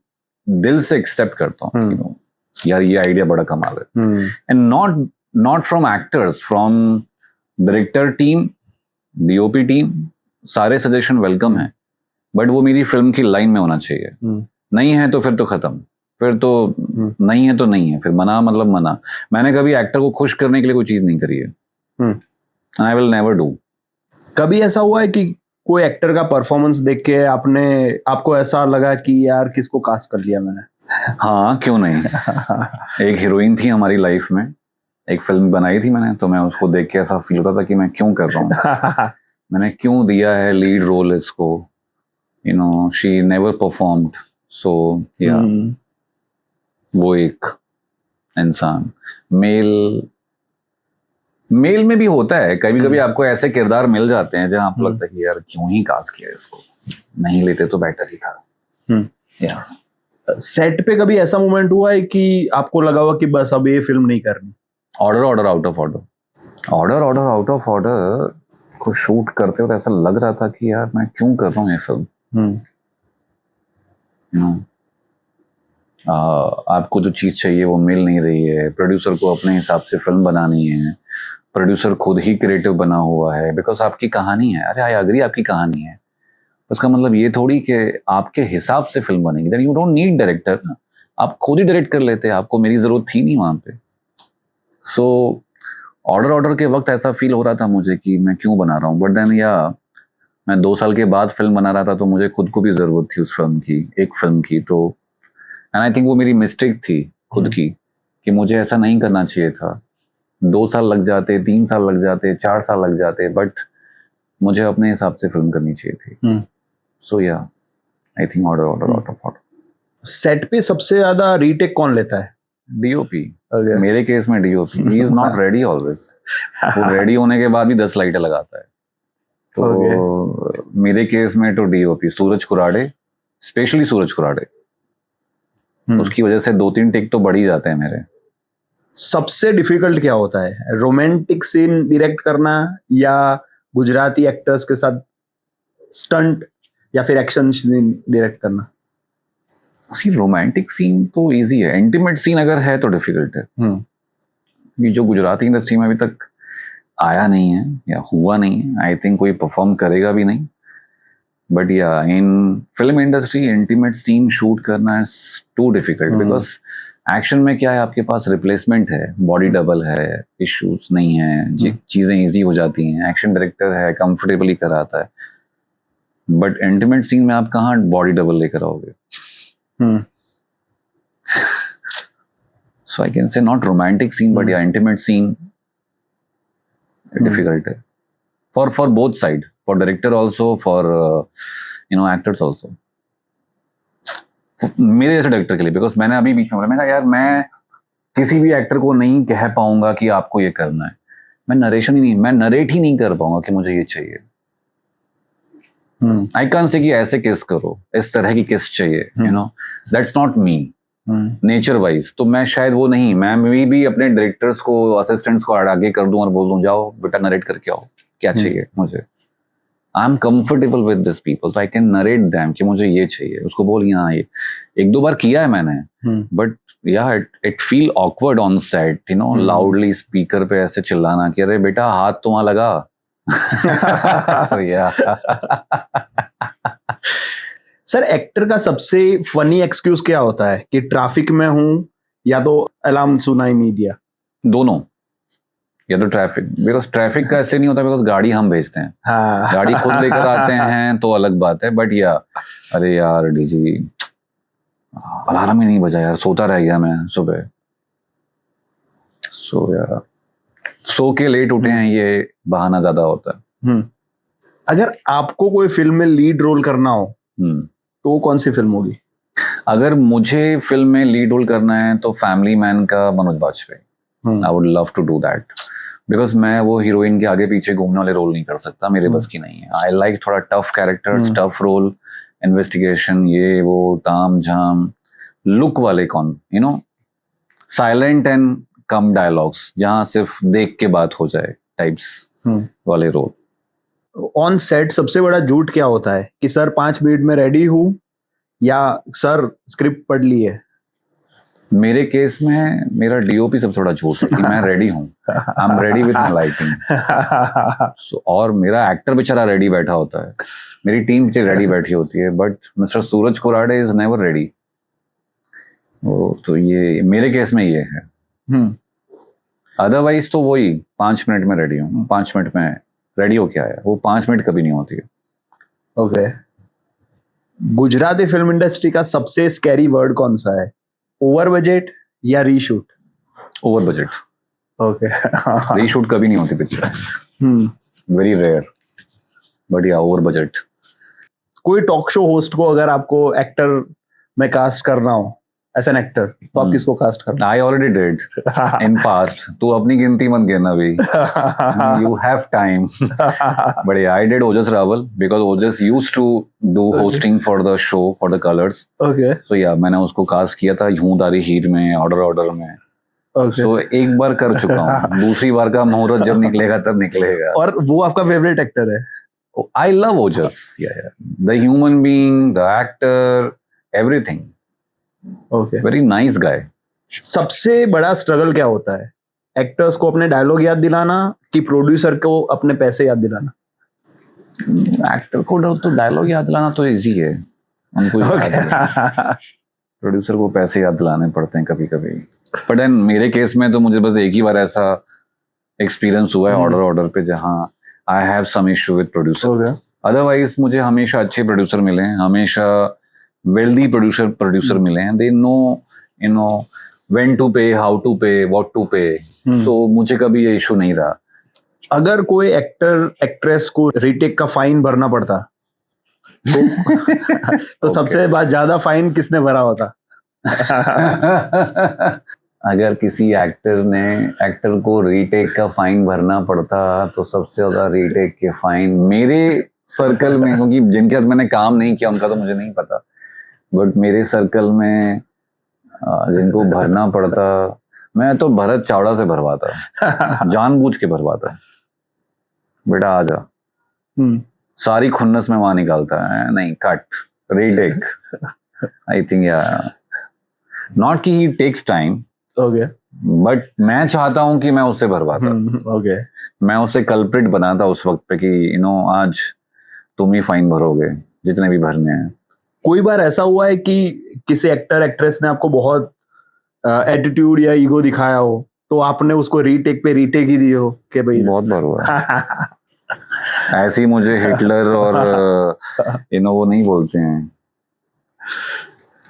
दिल से एक्सेप्ट करता हूँ. यार ये आइडिया बड़ा कमाल है. And not from actors, from director team, DOP team, सारे सजेशन वेलकम है. बट वो मेरी फिल्म की लाइन में होना चाहिए. नहीं है तो फिर तो खत्म. फिर तो नहीं है तो नहीं है. फिर मना मतलब मना. मैंने कभी एक्टर को खुश करने के लिए कोई चीज नहीं करी है. I will never do. कभी ऐसा हुआ है कि कोई एक्टर का परफॉर्मेंस देख के आपको ऐसा लगा कि यार किसको कास्ट कर लिया मैंने? हाँ, क्यों नहीं. एक हीरोइन थी हमारी लाइफ में, एक फिल्म बनाई थी मैंने, तो मैं उसको देख के ऐसा फील होता था कि मैं क्यों कर रहा हूँ. मैंने क्यों दिया है लीड रोल इसको. She never performed. सो या वो एक इंसान मेल में भी होता है. कभी कभी आपको ऐसे किरदार मिल जाते हैं जहां आपको लगता है कि यार क्यों ही कास्ट किया इसको, नहीं लेते तो बेटर ही था. या सेट पे कभी ऐसा मोमेंट हुआ है कि आपको लगा हुआ कि बस अब ये फिल्म नहीं करनी? ऑर्डर आउट ऑफ ऑर्डर को शूट करते हो तो ऐसा लग रहा था कि यार मैं क्यों कर रहा हूँ ये फिल्म. आपको जो चीज चाहिए वो मिल नहीं रही है. प्रोड्यूसर को अपने हिसाब से फिल्म बनानी है. प्रोड्यूसर खुद ही क्रिएटिव बना हुआ है बिकॉज आपकी कहानी है. अरे आई अग्री, आपकी कहानी है. उसका मतलब ये थोड़ी कि आपके हिसाब से फिल्म बनेगी. Then you don't need director. आप खुद ही डायरेक्ट कर लेते. आपको मेरी जरूरत थी नहीं वहां पे. सो ऑर्डर के वक्त ऐसा फील हो रहा था मुझे कि मैं क्यों बना रहा हूँ. बट देन या मैं 2 साल के बाद फिल्म बना रहा था, तो मुझे खुद को भी जरूरत थी उस फिल्म की, एक फिल्म की। तो एंड आई थिंक वो मेरी मिस्टेक थी खुद की, कि मुझे ऐसा नहीं करना चाहिए था। 2 साल लग जाते, 3 साल लग जाते, 4 साल लग जाते, बट मुझे अपने हिसाब से फिल्म करनी चाहिए थी। सो या आई थिंक ऑर्डर। सेट पे सबसे ज्यादा रीटेक कौन लेता है? DOP, Okay. मेरे केस में DOP, he is not ready always. वो रेडी होने के बाद भी 10 लाइटें लगाता है। तो मेरे केस में तो डीओपी सूरज कुराडे, स्पेशली सूरज कुराडे, उसकी वजह से 2-3 टेक तो बढ़ ही जाते हैं मेरे। सबसे डिफिकल्ट क्या होता है, रोमांटिक सीन डायरेक्ट करना या गुजराती एक्टर्स के साथ स्टंट या फिर एक्शन सीन डायरेक्ट करना? सी रोमांटिक सीन तो इजी है, इंटीमेट सीन अगर है तो डिफिकल्ट है। ये जो गुजराती इंडस्ट्री में अभी तक आया नहीं है या हुआ नहीं है, आई थिंक कोई परफॉर्म करेगा भी नहीं। बट या in film industry intimate scene shoot करना is too difficult, because action में क्या है, आपके पास रिप्लेसमेंट है, बॉडी डबल है, इश्यूज नहीं है, चीजें इजी हो जाती हैं, एक्शन डायरेक्टर है, कंफर्टेबली कराता है। बट इंटीमेट सीन में आप कहाँ बॉडी डबल लेकर आओगे? So I can say not romantic scene, but yeah, intimate scene difficult है for both side, for director also, for actors also. मेरे जैसे डायरेक्टर के लिए, बिकॉज मैंने अभी बीच में बोला, मैं कहा यार मैं किसी भी एक्टर को नहीं कह पाऊंगा कि आपको ये करना है। मैं नरेट ही नहीं कर पाऊंगा कि मुझे ये चाहिए। आई कैन से कि ऐसे किस करो, इस तरह की किस चाहिए, that's not me nature wise. तो मैं शायद वो नहीं, मैं भी अपने डायरेक्टर्स को, असिस्टेंट्स को आगे कर दूं और बोल दूं जाओ बेटा नरेट करके आओ, क्या चाहिए मुझे। I am comfortable with this people, तो आई कैन नरेट देम कि मुझे ये चाहिए। उसको बोल हाँ ये 1-2 बार किया है मैंने, बट या it feel awkward on set, loudly speaker पे ऐसे चिल्लाना कि अरे बेटा हाथ तो वहां लगा। So, yeah. सर, एक्टर का सबसे फनी एक्सक्यूज क्या होता है कि ट्रैफिक में हूं या तो अलार्म सुनाई नहीं दिया? दोनों, या तो ट्रैफिक, बिकॉज ट्रैफिक का इसलिए नहीं होता बिकॉज गाड़ी हम भेजते हैं। हाँ। गाड़ी खुद लेकर आते हैं तो अलग बात है, बट या अरे यार डीजी अलार्म ही नहीं बजा यार, सोता रह गया मैं सुबह। सो के लेट उठे हैं, ये बहाना ज्यादा होता है। अगर आपको कोई फिल्म में लीड रोल करना हो तो वो कौन सी फिल्म होगी? अगर मुझे फिल्म में लीड रोल करना है तो फैमिली मैन का Manoj Bajpayee, I would love to do that, because मैं वो हीरोइन के आगे पीछे घूमने वाले रोल नहीं कर सकता, मेरे बस की नहीं है। आई लाइक थोड़ा tough characters, tough role, investigation, ये वो ताम झाम, लुक वाले कौन, साइलेंट एंड कम डायलॉग्स, जहां सिर्फ देख के बात हो जाए टाइप्स वाले रोल। ऑन सेट सबसे बड़ा झूठ क्या होता है कि सर 5 मिनट में रेडी हूं या सर स्क्रिप्ट पढ़ ली है? मेरे केस में मेरा डीओपी सबसे बड़ा झूठ है कि मैं रेडी हूँ, I am ready with my lighting. और मेरा एक्टर बेचारा रेडी बैठा होता है, मेरी टीम रेडी बैठी होती है, but mister Suraj Kurade is never ready. तो ये मेरे केस में ये है। अदरवाइज तो वही 5 मिनट में रेडी हूँ, 5 मिनट में रेडी हो क्या है, वो 5 मिनट कभी नहीं होती है। ओके। गुजराती फिल्म इंडस्ट्री का सबसे स्कैरी वर्ड कौन सा है, ओवर बजट या reshoot? Over budget. Okay. Reshoot कभी नहीं होती पिक्चर, वेरी रेयर, बट या ओवर बजट। कोई टॉक शो होस्ट को अगर आपको एक्टर में कास्ट करना हो, एज एन एक्टर, तो आप किसको कास्ट करना? I already did in past, तू अपनी गिनती मत गिनना अभी, you have time. But I did Ojas Raval, because Ojas used to do hosting for the show for the colours. Okay. So या मैंने उसको कास्ट किया था यूं हीर में, ऑर्डर में। सो एक बार कर चुका हूँ, दूसरी बार का मुहूर्त जब निकलेगा तब निकलेगा। और वो आपका फेवरेट एक्टर है? I love Ojas, the human being, the actor, everything. Okay. Very nice guy. सबसे बड़ा स्ट्रगल क्या होता है, एक्टर्स को अपने डायलॉग याद दिलाना कि प्रोड्यूसर को अपने पैसे याद दिलाना? एक्टर को तो डायलॉग याद दिलाना तो इजी है, उनको प्रोड्यूसर को पैसे याद दिलाने पड़ते हैं कभी कभी। बट देन मेरे केस में तो मुझे बस एक ही बार ऐसा एक्सपीरियंस हुआ है ऑर्डर पे, जहां I have some issue with producer. Otherwise मुझे हमेशा अच्छे प्रोड्यूसर मिले हैं, हमेशा वेल्दी प्रोड्यूसर मिले हैं. They know you know when to pay, how to pay, what to pay. So मुझे कभी ये इशू नहीं रहा. अगर कोई एक्टर एक्ट्रेस को रीटेक का फाइन भरना पड़ता तो सबसे ज्यादा फाइन किसने भरा होता? अगर किसी एक्टर को रीटेक का फाइन भरना पड़ता तो सबसे ज्यादा रीटेक के फाइन मेरे सर्कल में, क्योंकि जिनके साथ मैंने काम नहीं किया उनका तो मुझे नहीं पता, बट मेरे सर्कल में जिनको भरना पड़ता, मैं तो भरत चावड़ा से भरवाता, जानबूझ के भरवाता. बेटा आजा, सारी खुन्नस में वहां निकालता है, नहीं कट रीटेक. आई थिंक या नॉट कि ही टेक्स टाइम, ओके, बट मैं चाहता हूं कि मैं उससे भरवाता. ओके, मैं उससे कल्प्रिट बनाता उस वक्त पे कि आज तुम ही फाइन भरोगे जितने भी भरने हैं. कोई बार ऐसा हुआ है कि किसी एक्टर एक्ट्रेस ने आपको बहुत एटीट्यूड या ईगो दिखाया हो तो आपने उसको रीटेक पे रीटेक ही दी हो कि भाई? बहुत बार हुआ. ऐसे ही मुझे हिटलर और वो नहीं बोलते हैं,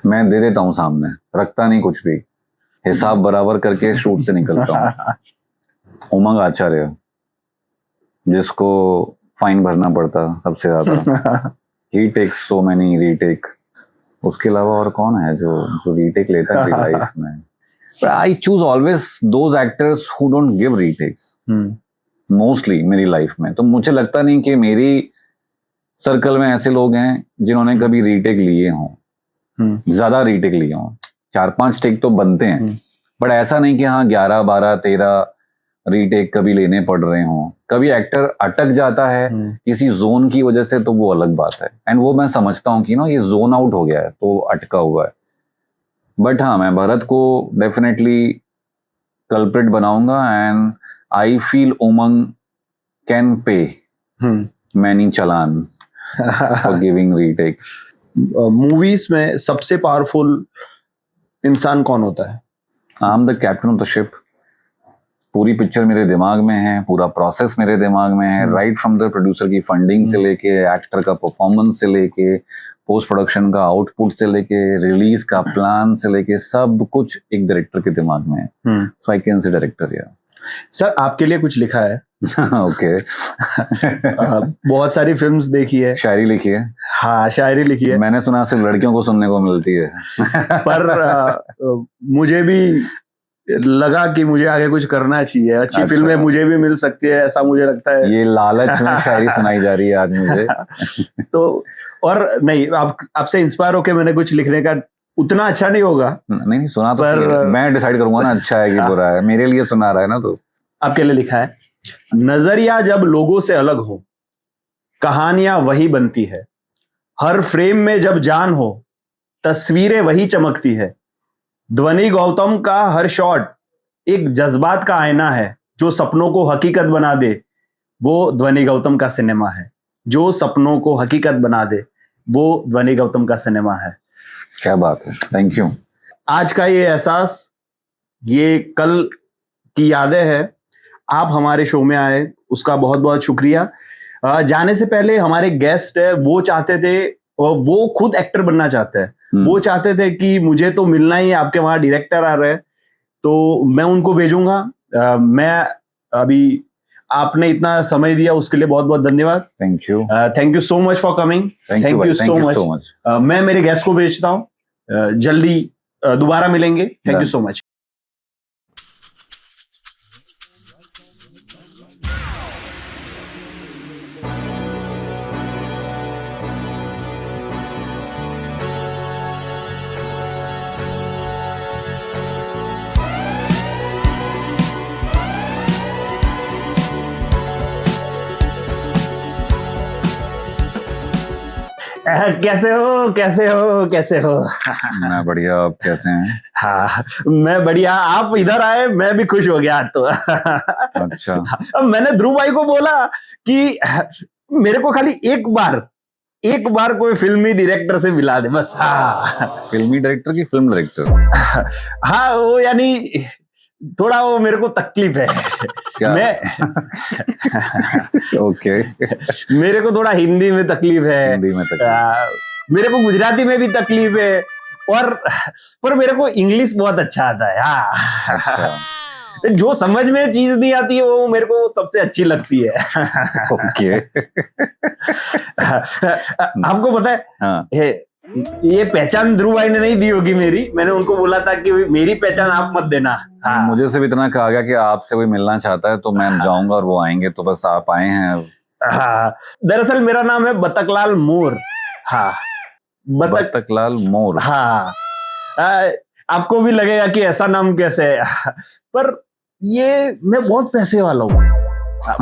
मैं दे देता हूँ सामने, रखता नहीं कुछ भी, हिसाब बराबर करके शूट से निकलता हूँ. उमंग आचार्य, जिसको फाइन भरना पड़ता सबसे ज्यादा, ही टेक्स सो मेनी रीटेक. उसके अलावा और कौन है जो रीटेक लेता है लाइफ में? I choose always those actors who don't give retakes mostly मेरी लाइफ में. तो मुझे लगता नहीं कि मेरी सर्कल में ऐसे लोग हैं जिन्होंने कभी रीटेक लिए हों, ज्यादा रीटेक लिए हों. 4-5 टेक तो बनते हैं, बट ऐसा नहीं कि हाँ 11, 12, 13 रीटेक कभी लेने पड़ रहे हों. कभी एक्टर अटक जाता है किसी जोन की वजह से, तो वो अलग बात है, एंड वो मैं समझता हूँ कि ये जोन आउट हो गया है तो अटका हुआ है. बट हाँ, मैं भरत को डेफिनेटली कल्प्रिट बनाऊंगा, and I feel Umang can pay many challan for giving retakes. Movies में सबसे पावरफुल इंसान कौन होता है? I am the captain of the ship. पूरी पिक्चर मेरे दिमाग में है, पूरा प्रोसेस मेरे दिमाग में है, राइट फ्रॉम द प्रोड्यूसर की फंडिंग से लेके, एक्टर का परफॉर्मेंस से लेके, पोस्ट प्रोडक्शन का आउटपुट से लेके, रिलीज का प्लान से लेके, सब कुछ एक डायरेक्टर के दिमाग में है. So I can say director. या सर, आपके लिए कुछ लिखा है? ओके. बहुत सारी फिल्म्स देखी है, शायरी लिखी है. हाँ, शायरी लिखी है. मैंने सुना सिर्फ लड़कियों को सुनने को मिलती है. पर मुझे भी लगा कि मुझे आगे कुछ करना चाहिए, अच्छी फिल्में मुझे भी मिल सकती है, ऐसा मुझे लगता है. ये लालच में शायरी सुनाई जा रही है आज मुझे. तो और नहीं, आपसे इंस्पायर होके मैंने कुछ लिखने का, उतना अच्छा नहीं होगा. नहीं सुना तो, पर मैं डिसाइड करूंगा ना अच्छा है कि बुरा है. मेरे लिए सुना रहा है ना. तो आपके लिए लिखा है, नजरिया जब लोगों से अलग हो, कहानियां वही बनती है. हर फ्रेम में जब जान हो, तस्वीरें वही चमकती है. ध्वनि गौतम का हर शॉट एक जज्बात का आईना है. जो सपनों को हकीकत बना दे, वो ध्वनि गौतम का सिनेमा है. जो सपनों को हकीकत बना दे, वो ध्वनि गौतम का सिनेमा है. क्या बात है, थैंक यू. आज का ये एहसास, ये कल की यादें है, आप हमारे शो में आए, उसका बहुत बहुत शुक्रिया. जाने से पहले हमारे गेस्ट है, वो चाहते थे, वो खुद एक्टर बनना चाहते हैं, वो चाहते थे कि मुझे तो मिलना ही है, आपके वहां डायरेक्टर आ रहे हैं, तो मैं उनको भेजूंगा. मैं अभी, आपने इतना समय दिया उसके लिए बहुत बहुत धन्यवाद. Thank you so much for coming. Thank you so much. मैं मेरे गेस्ट को भेजता हूँ, जल्दी दोबारा मिलेंगे. Thank you so much. कैसे हो? मैं बढ़िया, आप कैसे हैं? हाँ, मैं बढ़िया. आप इधर आए, मैं भी खुश हो गया. तो अच्छा. अब मैंने ध्रुव भाई को बोला कि मेरे को खाली एक बार कोई फिल्मी डायरेक्टर से मिला दे बस. हाँ, फिल्मी डायरेक्टर की फिल्म डायरेक्टर? हाँ, वो यानी थोड़ा वो मेरे को तकलीफ है। क्या? मैं ओके, मेरे को थोड़ा हिंदी में तकलीफ है, हिंदी में तकलीफ। मेरे को गुजराती में भी तकलीफ है, और पर मेरे को इंग्लिश बहुत अच्छा आता है। हाँ, अच्छा, जो समझ में चीज नहीं आती है वो मेरे को सबसे अच्छी लगती है। ओके। आपको पता है, हाँ, ये पहचान ध्रुव भाई ने नहीं दी होगी मेरी, मैंने उनको बोला था कि मेरी पहचान आप मत देना। हाँ, मुझे सिर्फ इतना कहा गया कि आपसे कोई मिलना चाहता है तो मैं जाऊंगा और वो आएंगे, तो बस आप आए हैं। हाँ, दरअसल मेरा नाम है बतकलाल मोर। हाँ, बतकलाल मोर। हाँ, आपको भी लगेगा कि ऐसा नाम कैसे है, पर ये मैं बहुत पैसे वाला हूँ।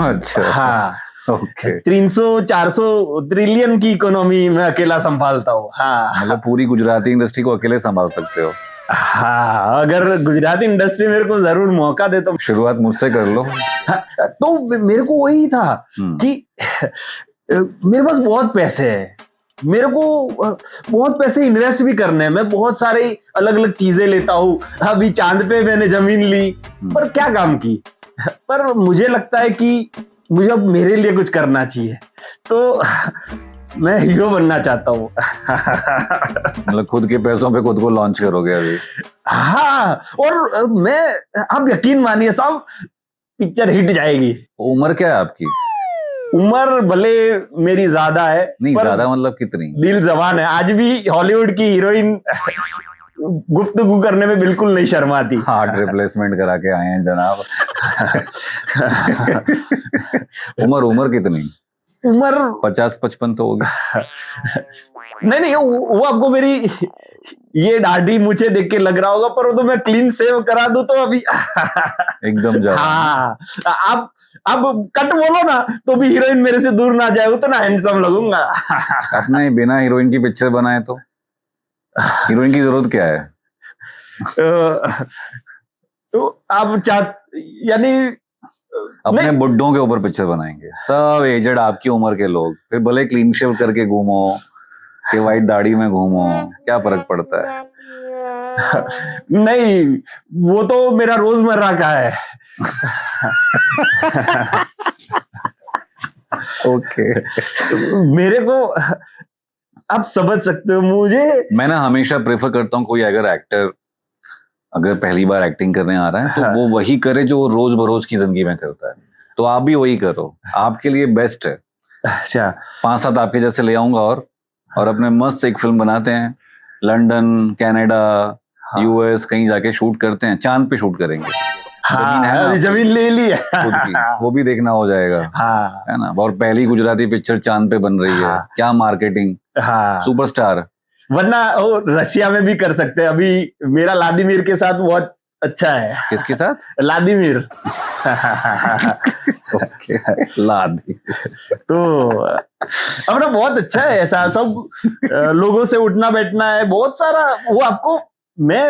अच्छा, हाँ, ओके। 300-400 ट्रिलियन की इकोनॉमी मैं अकेला संभालता हूँ। हाँ, मतलब पूरी गुजराती इंडस्ट्री को अकेले संभाल सकते हो? हाँ, अगर गुजराती इंडस्ट्री मेरे को जरूर मौका दे तो शुरुआत मुझसे कर लो। हाँ, तो मेरे को वही था कि मेरे पास बहुत पैसे हैं, मेरे को बहुत पैसे इन्वेस्ट भी करने हैं, मैं बहुत सारे अलग अलग चीजें लेता हूँ। अभी चांद पे मैंने जमीन ली, पर क्या काम की, पर मुझे लगता है कि मुझे अब मेरे लिए कुछ करना चाहिए, तो मैं हीरो बनना चाहता हूँ। मतलब खुद के पैसों पे खुद को लॉन्च करोगे अभी? हाँ, और मैं, आप यकीन मानिए साहब, पिक्चर हिट जाएगी। उम्र क्या है आपकी? उम्र भले मेरी ज्यादा है, नहीं, पर ज्यादा मतलब कितनी? दिल जवान है। आज भी हॉलीवुड की हीरोइन गुफ्तगू करने में बिल्कुल नहीं शर्माती। हार्ट रिप्लेसमेंट करा के आए हैं जनाब। उम्र कितनी? उम्र 50-55 तो होगी। नहीं, वो आपको मेरी ये दाढ़ी मुझे देख के लग रहा होगा, पर वो तो मैं क्लीन सेव करा दूं तो अभी एकदम जवान। हाँ, आप कट बोलो ना तो भी हीरोइन मेरे से दूर ना जाए, उतना हैंडसम लगूंगा। आपने बिना हीरोइन की पिक्चर बनाए तो हीरोइन की जरूरत क्या है? तो आप यानी अपने बुड्ढों के ऊपर पिक्चर बनाएंगे, सब एजेड आपकी उम्र के लोग, फिर भले क्लीन शेव करके घूमो कि वाइट दाढ़ी में घूमो, क्या फर्क पड़ता है? नहीं, वो तो मेरा रोजमर्रा का है। ओके। मेरे को आप समझ सकते हो, मुझे मैं ना हमेशा प्रेफर करता हूँ कोई अगर एक्टर अगर पहली बार एक्टिंग करने आ रहा है तो वो वही करे जो वो रोज बरोज की जिंदगी में करता है, तो आप भी वही करो, आपके लिए बेस्ट है। अच्छा, 5-7 आपके जैसे ले आऊंगा और अपने मस्त एक फिल्म बनाते हैं, लंदन, कनाडा, यूएस कहीं जाके शूट करते हैं, चांद पे शूट करेंगे। हाँ, जमीन ले ली है खुद की, वो भी देखना हो जाएगा। हाँ, है ना? और पहली गुजराती पिक्चर चांद पे बन रही है, क्या मार्केटिंग, हाँ, सुपरस्टार। वरना वो रशिया में भी कर सकते हैं। अभी मेरा व्लादिमीर के साथ बहुत अच्छा है। किसके साथ? व्लादिमीर। ओके, लादी। तो अपना बहुत अच्छा है, ऐसा सब लोगों से उठना बैठना है, बहुत सारा। वो आपको, मैं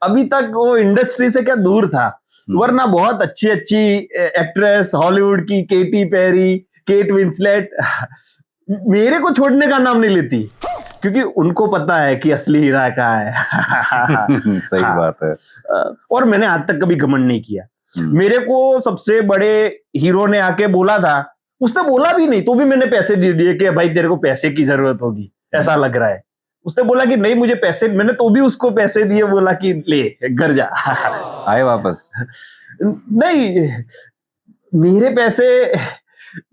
अभी तक वो इंडस्ट्री से क्या दूर था, वरना बहुत अच्छी अच्छी एक्ट्रेस हॉलीवुड की, केटी पेरी, केट विंसलेट, मेरे को छोड़ने का नाम नहीं लेती, क्योंकि उनको पता है कि असली हीरा कहाँ है। सही बात है। और मैंने आज तक कभी घमंड नहीं किया। मेरे को सबसे बड़े हीरो ने आके बोला था, उसने बोला भी नहीं तो भी मैंने पैसे दे दिए कि भाई तेरे को पैसे की जरूरत होगी, ऐसा लग रहा है। उसने बोला कि नहीं मुझे पैसे, मैंने तो भी उसको पैसे दिए, बोला कि ले घर जा। आए वापस? नहीं, मेरे पैसे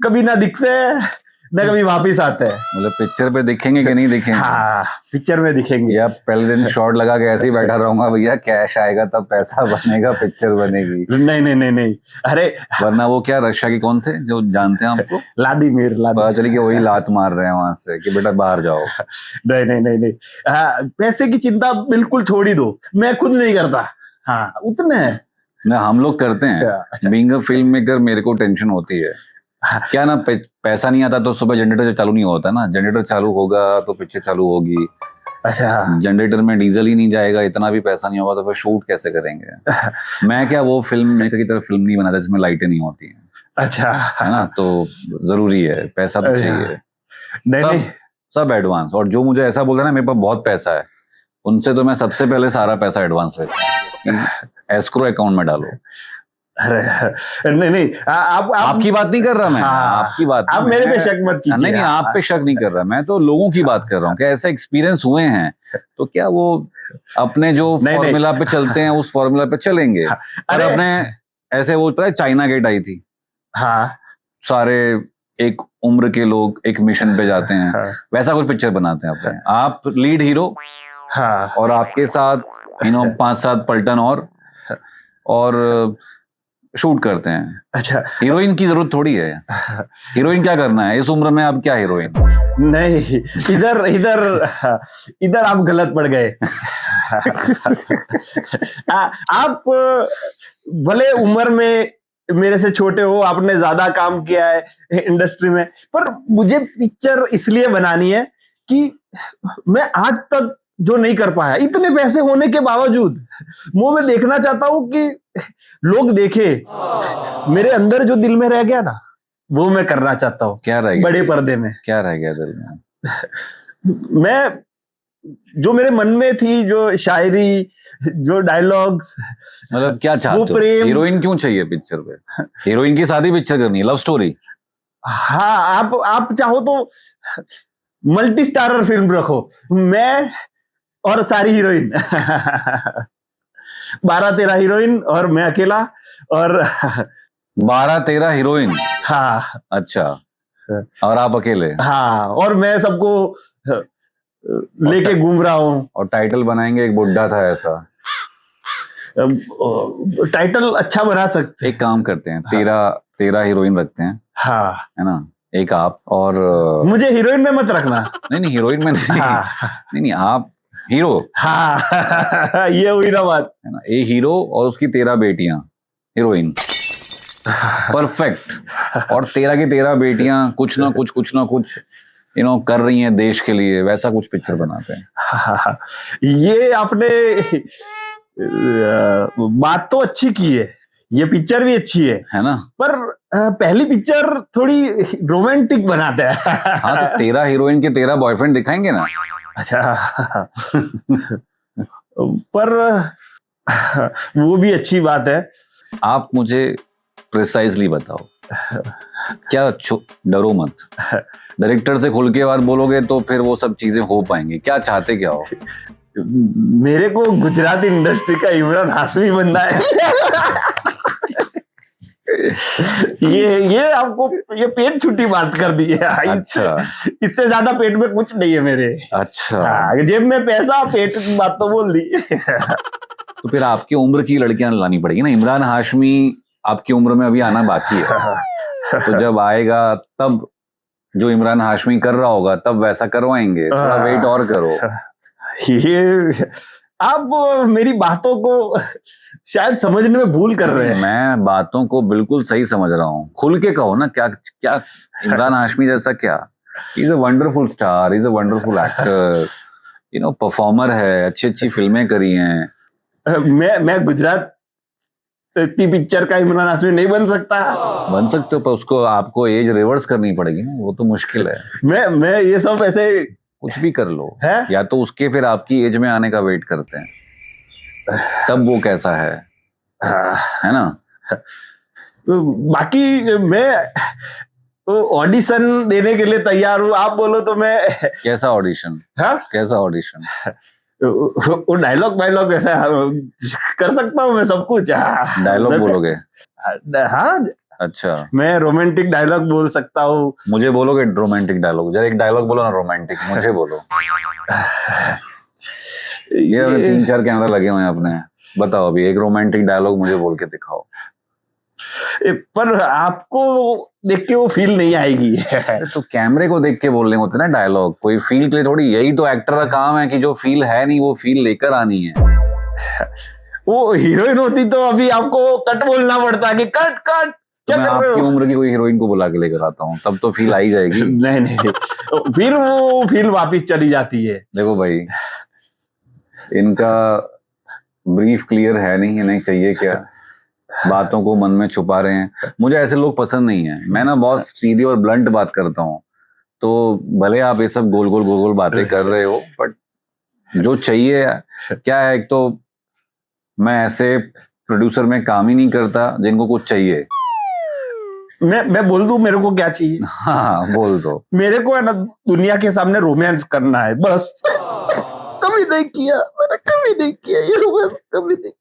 कभी ना दिखते हैं ना कभी वापिस आते हैं। मतलब पिक्चर पे दिखेंगे कि नहीं दिखेंगे? हाँ, पिक्चर में दिखेंगे। या पहले दिन शॉट लगा के ऐसे ही बैठा रहूंगा, भैया कैश आएगा तब पैसा बनेगा, पिक्चर बनेगी? नहीं, अरे वरना वो क्या, रशिया के कौन थे जो जानते हैं आपको? व्लादिमीर। पता चली कि वही लात मार रहे हैं वहां से कि बेटा बाहर जाओ। नहीं, पैसे की चिंता बिल्कुल छोड़ ही दो, मैं खुद नहीं करता। हाँ, उतने ना हम लोग करते हैं। बीइंग अ फिल्म मेकर मेरे को टेंशन होती है क्या ना, पैसा नहीं आता तो सुबह जनरेटर चालू नहीं होता ना, जनरेटर चालू होगा तो पिक्चर चालू होगी। अच्छा, जनरेटर में डीजल ही नहीं जाएगा, इतना भी पैसा नहीं होगा तो फिर शूट कैसे करेंगे? मैं क्या वो फिल्म मेकर की तरह फिल्म नहीं बनाता जिसमें लाइटें नहीं होती हैं। अच्छा, है ना? तो जरूरी है, पैसा तो चाहिए। नहीं, सब एडवांस। और जो मुझे ऐसा बोल रहा है ना मेरे पास बहुत पैसा है, उनसे तो मैं सबसे पहले सारा पैसा एडवांस लेता हूँ। एस्क्रो अकाउंट में डालो। अरे नहीं नहीं, आप आपकी बात नहीं कर रहा मैं, हाँ, आपकी बात आप नहीं, मेरे पे मैं- शक मत कीजिए। नहीं नहीं, आप पे शक नहीं कर रहा, मैं तो लोगों की बात कर रहा हूँ कि ऐसे एक्सपीरियंस हुए हैं तो क्या वो अपने जो नहीं, नहीं। फॉर्मूला पे चलते हैं उस फॉर्मूला पे चलेंगे। और अरे अपने ऐसे वो पता है चाइना गेट आई थी, हाँ सारे एक उम्र के लोग एक मिशन पे जाते हैं, हाँ वैसा कुछ पिक्चर बनाते हैं अपने। आप लीड हीरो हाँ और आपके साथ 5-7 पलटन और शूट करते हैं। अच्छा हीरोइन की जरूरत थोड़ी है, हीरोइन क्या करना है इस उम्र में, आप क्या हीरोइन। नहीं, इधर इधर इधर आप गलत पड़ गए। आप भले उम्र में मेरे से छोटे हो, आपने ज्यादा काम किया है इंडस्ट्री में, पर मुझे पिक्चर इसलिए बनानी है कि मैं आज तक जो नहीं कर पाया, इतने पैसे होने के बावजूद, वो मैं देखना चाहता हूं कि लोग देखे। मेरे अंदर जो दिल में रह गया ना, वो मैं करना चाहता हूँ क्या रह गया, बड़े पर्दे में। क्या रह गया दिल में? मैं जो मेरे मन में थी, जो शायरी, जो डायलॉग्स, मतलब क्या वो चाहते हो? प्रेम। हीरोइन क्यों चाहिए पिक्चर पे? हीरोइन की शादी पिक्चर करनी है, लव स्टोरी। हाँ, आप चाहो तो मल्टी स्टारर फिल्म रखो, मैं और सारी हीरोइन। 12-13 हीरोइन और मैं अकेला, और 12-13 हीरोइन, हाँ अच्छा, और आप अकेले। हाँ, और मैं सबको लेके घूम रहा हूँ। और टाइटल बनाएंगे एक बुड्ढा था ऐसा। टाइटल अच्छा बना सकते। एक काम करते हैं, 13 हीरोइन रखते हैं, हाँ, है ना, एक आप और मुझे हीरोइन में मत रखना। नहीं नहीं, हीरोइन में नहीं, हाँ नहीं नहीं, आप हीरो, हाँ, ये हुई ना बात, है ना, एक हीरो और उसकी 13 बेटियां हीरोइन, परफेक्ट। और 13 की 13 बेटियां कुछ ना कुछ कर रही हैं देश के लिए, वैसा कुछ पिक्चर बनाते हैं। ये आपने बात तो अच्छी की है, ये पिक्चर भी अच्छी है ना, पर पहली पिक्चर थोड़ी रोमांटिक बनाते हैं। हाँ, तो 13 हीरोइन के 13 बॉयफ्रेंड दिखाएंगे ना। अच्छा, पर वो भी अच्छी बात है। आप मुझे प्रिसाइजली बताओ, क्या डरो मत, डायरेक्टर से खुल के बात बोलोगे तो फिर वो सब चीजें हो पाएंगी। क्या चाहते क्या हो? मेरे को गुजराती इंडस्ट्री का इमरान हाशमी बनना है। ये आपको ये पेट छुट्टी बात कर दी है। अच्छा, इससे ज्यादा पेट में कुछ नहीं है मेरे। अच्छा, हाँ, जेब में पैसा, पेट की बात तो बोल दी। तो फिर आपकी उम्र की लड़कियां लानी पड़ेगी ना। इमरान हाशमी आपकी उम्र में अभी आना बाकी है, तो जब आएगा तब जो इमरान हाशमी कर रहा होगा तब वैसा करवाएंगे। थोड़ा वेट और करो। ये आप मेरी बातों को शायद समझने में भूल कर रहे हैं। मैं बातों को बिल्कुल सही समझ रहा हूँ, खुल के कहो ना। क्या क्या इमरान हाशमी जैसा क्या? ही is a wonderful star, he is a wonderful actor, performer है, अच्छी फिल्में करी हैं। मैं गुजरात की पिक्चर का इमरान हाशमी नहीं बन सकता। बन सकते हो, पर उसको आपको एज रिवर्स करनी पड़ेगी ना, वो तो मुश्किल है। मैं ये सब ऐसे कुछ भी कर लो है? या तो उसके फिर आपकी एज में आने का वेट करते हैं, तब वो कैसा है ना। बाकी मैं ऑडिशन देने के लिए तैयार हूँ, आप बोलो तो मैं। कैसा ऑडिशन? हाँ, कैसा ऑडिशन? वो डायलॉग ऐसा कर सकता हूँ मैं, सब कुछ। डायलॉग बोलोगे? हाँ, अच्छा, मैं रोमांटिक डायलॉग बोल सकता हूँ। मुझे बोलोगे रोमांटिक डायलॉग? जरा एक डायलॉग बोलो ना रोमांटिक, मुझे बोलो। ये 3-4 कैमरा लगे हुए हैं अपने, बताओ अभी एक रोमांटिक डायलॉग मुझे बोल के दिखाओ। पर आपको देख के वो फील नहीं आएगी। तो कैमरे को देख के बोलने होते ना डायलॉग, कोई फील के लिए थोड़ी। यही तो एक्टर का काम है कि जो फील है नहीं वो फील लेकर आनी है। वो हीरोइन होती तो अभी आपको कट बोलना पड़ता कि कट कट। तो मैं आपकी उम्र की कोई हीरोइन को बुला के लेकर आता हूँ, तब तो फील आई जाएगी। नहीं, फिर वो फील वापिस चली जाती है। देखो भाई, इनका ब्रीफ क्लियर है नहीं, इन्हें चाहिए क्या, बातों को मन में छुपा रहे हैं। मुझे ऐसे लोग पसंद नहीं है। मैं ना बहुत सीधी और ब्लंट बात करता हूँ, तो भले आप ये सब गोल गोल बातें कर रहे हो, बट जो चाहिए क्या है, एक तो मैं ऐसे प्रोड्यूसर में काम ही नहीं करता जिनको कुछ चाहिए। मैं बोल दूं मेरे को क्या चाहिए? हाँ बोल दो। मेरे को है ना दुनिया के सामने रोमांस करना है बस। कभी नहीं किया मैंने, कभी नहीं किया ये रोमांस, कभी नहीं।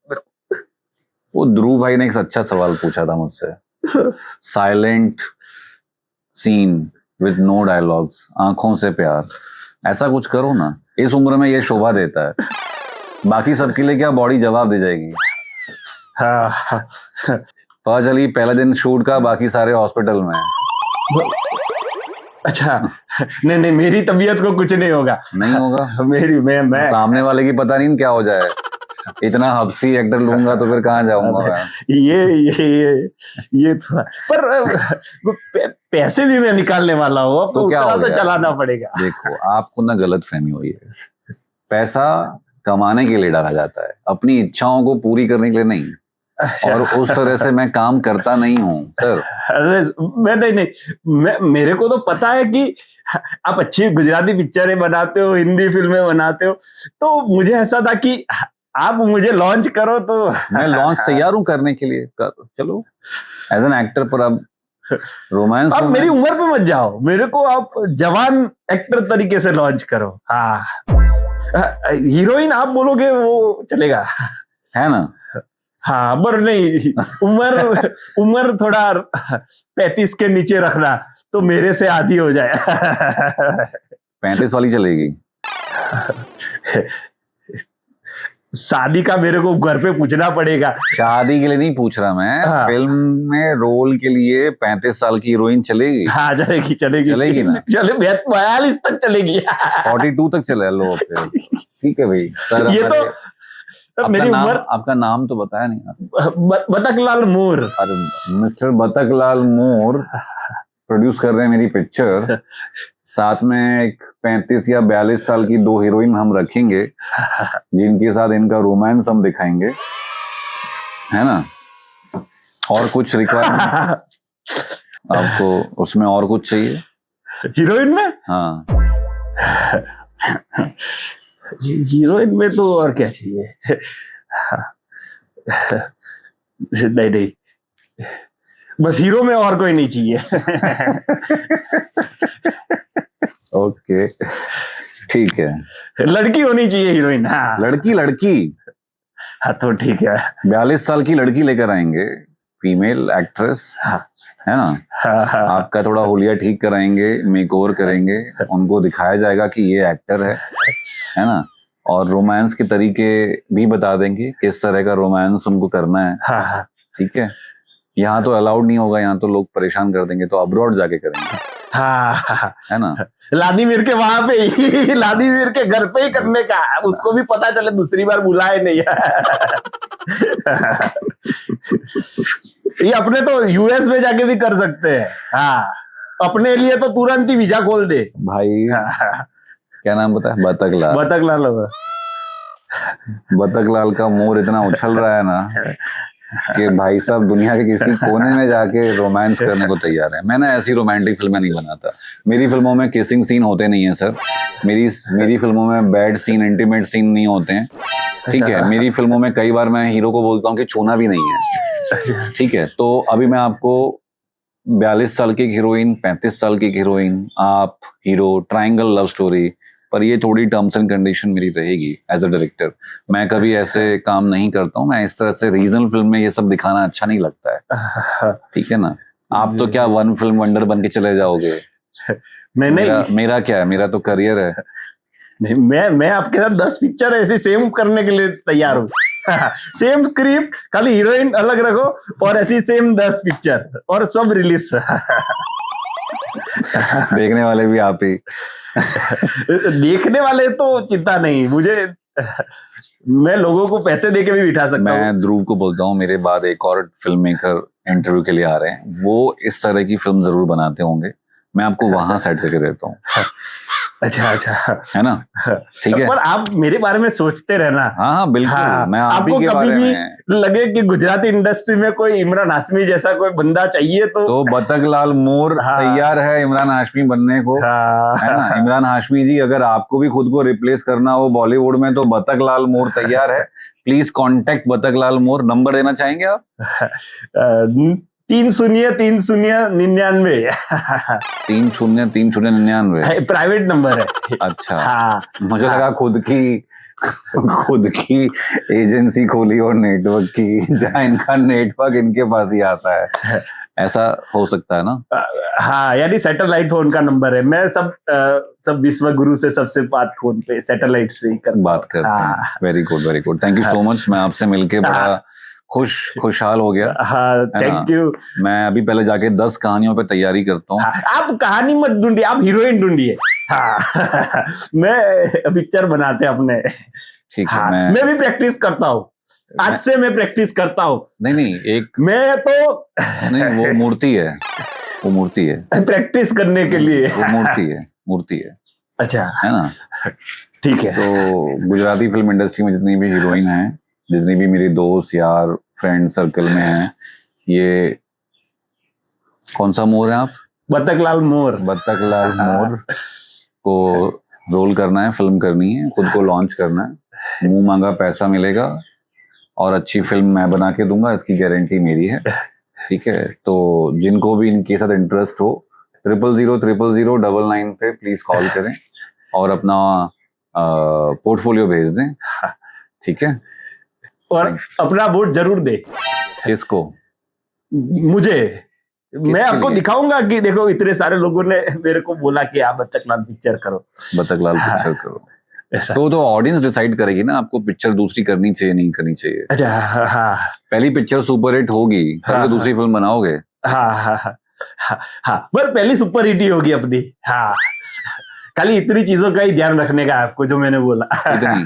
वो ध्रुव भाई ने एक अच्छा सवाल पूछा था मुझसे, silent scene with no dialogues, आंखों से प्यार, ऐसा कुछ करो ना, इस उम्र में ये शोभा देता है, बाकी सबके लिए क्या बॉडी जवाब दे जाएगी। हाँ पता चली पहला दिन शूट का, बाकी सारे हॉस्पिटल में। अच्छा नहीं मेरी तबीयत को कुछ नहीं होगा। नहीं होगा? मेरी मैं सामने वाले की पता नहीं क्या हो जाए, इतना हबसी एक्टर लूंगा तो फिर कहाँ जाऊंगा मैं। ये थोड़ा पर पैसे भी मैं निकालने वाला हूँ, अब तो क्या हो तो गया? चलाना पड़ेगा। देखो आपको ना गलत फहमी हुई है, पैसा कमाने के लिए डाला जाता है, अपनी इच्छाओं को पूरी करने के लिए नहीं। और उस तरह से मैं काम करता नहीं हूँ सर। अरे मैं नहीं मेरे को तो पता है कि आप अच्छी गुजराती पिक्चरें बनाते हो, हिंदी फिल्में बनाते हो, तो मुझे ऐसा था कि आप मुझे लॉन्च करो तो मैं लॉन्च तैयार हूँ करने के लिए, चलो एज एन एक्टर। पर अब रोमांस आप मेरी उम्र पे मत जाओ, मेरे को आप जवान एक्टर तरीके से लॉन्च करो। हाँ हीरोइन आप बोलोगे वो चलेगा, है ना? हाँ पर नहीं, उम्र थोड़ा 35 के नीचे रखना तो मेरे से आधी हो जाए। 35 वाली चलेगी? शादी का मेरे को घर पे पूछना पड़ेगा। शादी के लिए नहीं पूछ रहा मैं, हाँ। फिल्म में रोल के लिए 35 साल की हीरोइन चलेगी? हाँ चलेगी ना? चले 42 तक चलेगी। 42 तक चले लो फिर। ठीक है भाई सर। ये तो मेरी उम्र। आपका नाम तो बताया नहीं। बतकलाल मोर। अरे मिस्टर बतकलाल मोर प्रोड्यूस कर रहे हैं मेरी पिक्चर, साथ में एक 35 या 42 साल की 2 हीरोइन हम रखेंगे जिनके साथ इनका रोमांस हम दिखाएंगे, है ना? और कुछ रिक्वायरमेंट आपको उसमें? और कुछ चाहिए हीरोइन में? हाँ हीरोइन में तो और क्या चाहिए? नहीं बस हीरो में और कोई नहीं चाहिए। ओके ठीक है। लड़की होनी चाहिए हीरोइन। हाँ लड़की हाँ तो ठीक है। 42 साल की लड़की लेकर आएंगे, फीमेल एक्ट्रेस, हाँ है ना? हाँ आपका थोड़ा हुलिया ठीक कराएंगे, मेकओवर करेंगे, उनको दिखाया जाएगा कि ये एक्टर है ना? और रोमांस के तरीके भी बता देंगे, किस तरह का रोमांस उनको करना है। हाँ ठीक है? यहाँ तो अलाउड नहीं होगा, यहाँ तो लोग परेशान कर देंगे, तो अब्रॉड जाके करेंगे, हाँ है ना? लादीमीर के वहां पे ही, लादीमीर के घर पे ही करने का, उसको भी पता चले दूसरी बार बुलाए नहीं। ये अपने तो यूएस में जाके भी कर सकते हैं। हाँ अपने लिए तो तुरंत ही वीजा खोल दे भाई। क्या नाम बताया? बतकलाल। बतकलाल का मोर इतना उछल रहा है ना कि भाई साहब दुनिया के किसी कोने में जाके रोमांस करने को तैयार है। मैं ना ऐसी रोमांटिक फिल्में नहीं बनाता, मेरी फिल्मों में किसिंग सीन होते नहीं है सर, मेरी फिल्मों में बैड सीन, इंटीमेट सीन नहीं होते हैं। ठीक है? मेरी फिल्मों में कई बार मैं हीरो को बोलता हूँ कि छूना भी नहीं है। ठीक है? तो अभी मैं आपको 42 साल की हीरोइन, 35 साल की हीरोइन, आप हीरो, ट्रायंगल लव स्टोरी, पर ये थोड़ी टर्म्स एंड कंडीशन मेरी रहेगी एज अ डायरेक्टर। मैं कभी ऐसे काम नहीं करता हूँ, मैं इस तरह से रीजनल फिल्म में ये सब दिखाना अच्छा नहीं लगता है। ठीक है ना? आप तो क्या वन फिल्म वंडर बन के चले जाओगे? मेरा क्या है, मेरा तो करियर है। नहीं मैं आपके साथ 10 पिक्चर ऐसी सेम करने के लिए तैयार हूँ। सेम स्क्रिप्ट, खाली हीरोइन अलग रखो और ऐसी सेम 10 पिक्चर और सब रिलीज। देखने वाले भी आप ही। देखने वाले तो चिंता नहीं मुझे, मैं लोगों को पैसे देके भी बिठा सकता हूँ। मैं ध्रुव को बोलता हूँ मेरे बाद एक और फिल्म मेकर इंटरव्यू के लिए आ रहे हैं, वो इस तरह की फिल्म जरूर बनाते होंगे, मैं आपको वहां सेट करके देता हूँ। अच्छा अच्छा, है ना? ठीक है। पर आप मेरे बारे में सोचते रहना। हाँ हाँ बिल्कुल, हाँ, मैं आप आपको ही के कभी बारे भी में। लगे कि गुजराती इंडस्ट्री में कोई इमरान हाशमी जैसा कोई बंदा चाहिए तो बतख लाल मोर हाँ। तैयार है इमरान हाशमी बनने को, है ना? हाँ, इमरान हाशमी जी, अगर आपको भी खुद को रिप्लेस करना हो बॉलीवुड में तो बतख लाल मोर तैयार है। प्लीज कांटेक्ट बतख लाल मोर। नंबर देना चाहेंगे आप? 3-0-3-0-99 3-0-3-0-99। प्राइवेट नंबर है। अच्छा, हाँ, मुझे हाँ। लगा खुद की एजेंसी खोली और नेटवर्क की, जहां इनका नेटवर्क इनके पास ही आता है। ऐसा हो सकता है ना? हाँ, यानी सैटेलाइट फोन का नंबर है। मैं सब विश्व गुरु से सबसे बात फोन पे सैटेलाइट से ही बात करते हैं। Very good, very good. Thank you so much. मैं आपसे मिलके बड़ा खुशहाल हो गया। हाँ, थैंक यू। मैं अभी पहले जाके 10 कहानियों पे तैयारी करता हूँ। हाँ, आप कहानी मत ढूंढिए, आप हीरोइन ढूंढिए। हाँ, मैं पिक्चर बनाते अपने। ठीक है। हाँ, मैं भी प्रैक्टिस करता हूँ। आज से मैं प्रैक्टिस करता हूँ। नहीं, एक मैं तो नहीं, वो मूर्ति है, वो मूर्ति है प्रैक्टिस करने के लिए। वो मूर्ति है, अच्छा, है ना? ठीक है। तो गुजराती फिल्म इंडस्ट्री में जितनी भी हीरोइन हैं, जितनी भी मेरी दोस्त यार फ्रेंड सर्कल में हैं, ये कौन सा मोर है आप? बतख लाल मोर। बतख लाल मोर को रोल करना है, फिल्म करनी है, खुद को लॉन्च करना है। मुंह मांगा पैसा मिलेगा और अच्छी फिल्म मैं बना के दूंगा, इसकी गारंटी मेरी है। ठीक है, तो जिनको भी इनके साथ इंटरेस्ट हो 0000099 पे प्लीज कॉल करें और अपना पोर्टफोलियो भेज दें। ठीक है, और अपना वोट जरूर दे। किसको? मुझे, मैं आपको लिए? दिखाऊंगा कि देखो इतने सारे लोगों ने मेरे को बोला कि आप बतख लाल पिक्चर करो। बतख लाल पिक्चर करो। तो ऑडियंस डिसाइड करेगी ना आपको पिक्चर दूसरी करनी चाहिए नहीं करनी चाहिए। अच्छा, हाँ पहली पिक्चर सुपर हिट होगी तब तो दूसरी फिल्म बनाओगे। हाँ हाँ हाँ, पर पहली सुपर हिट ही होगी अपनी। हाँ, खाली इतनी चीजों का ही ध्यान रखने का आपको, जो मैंने बोला। इतनी,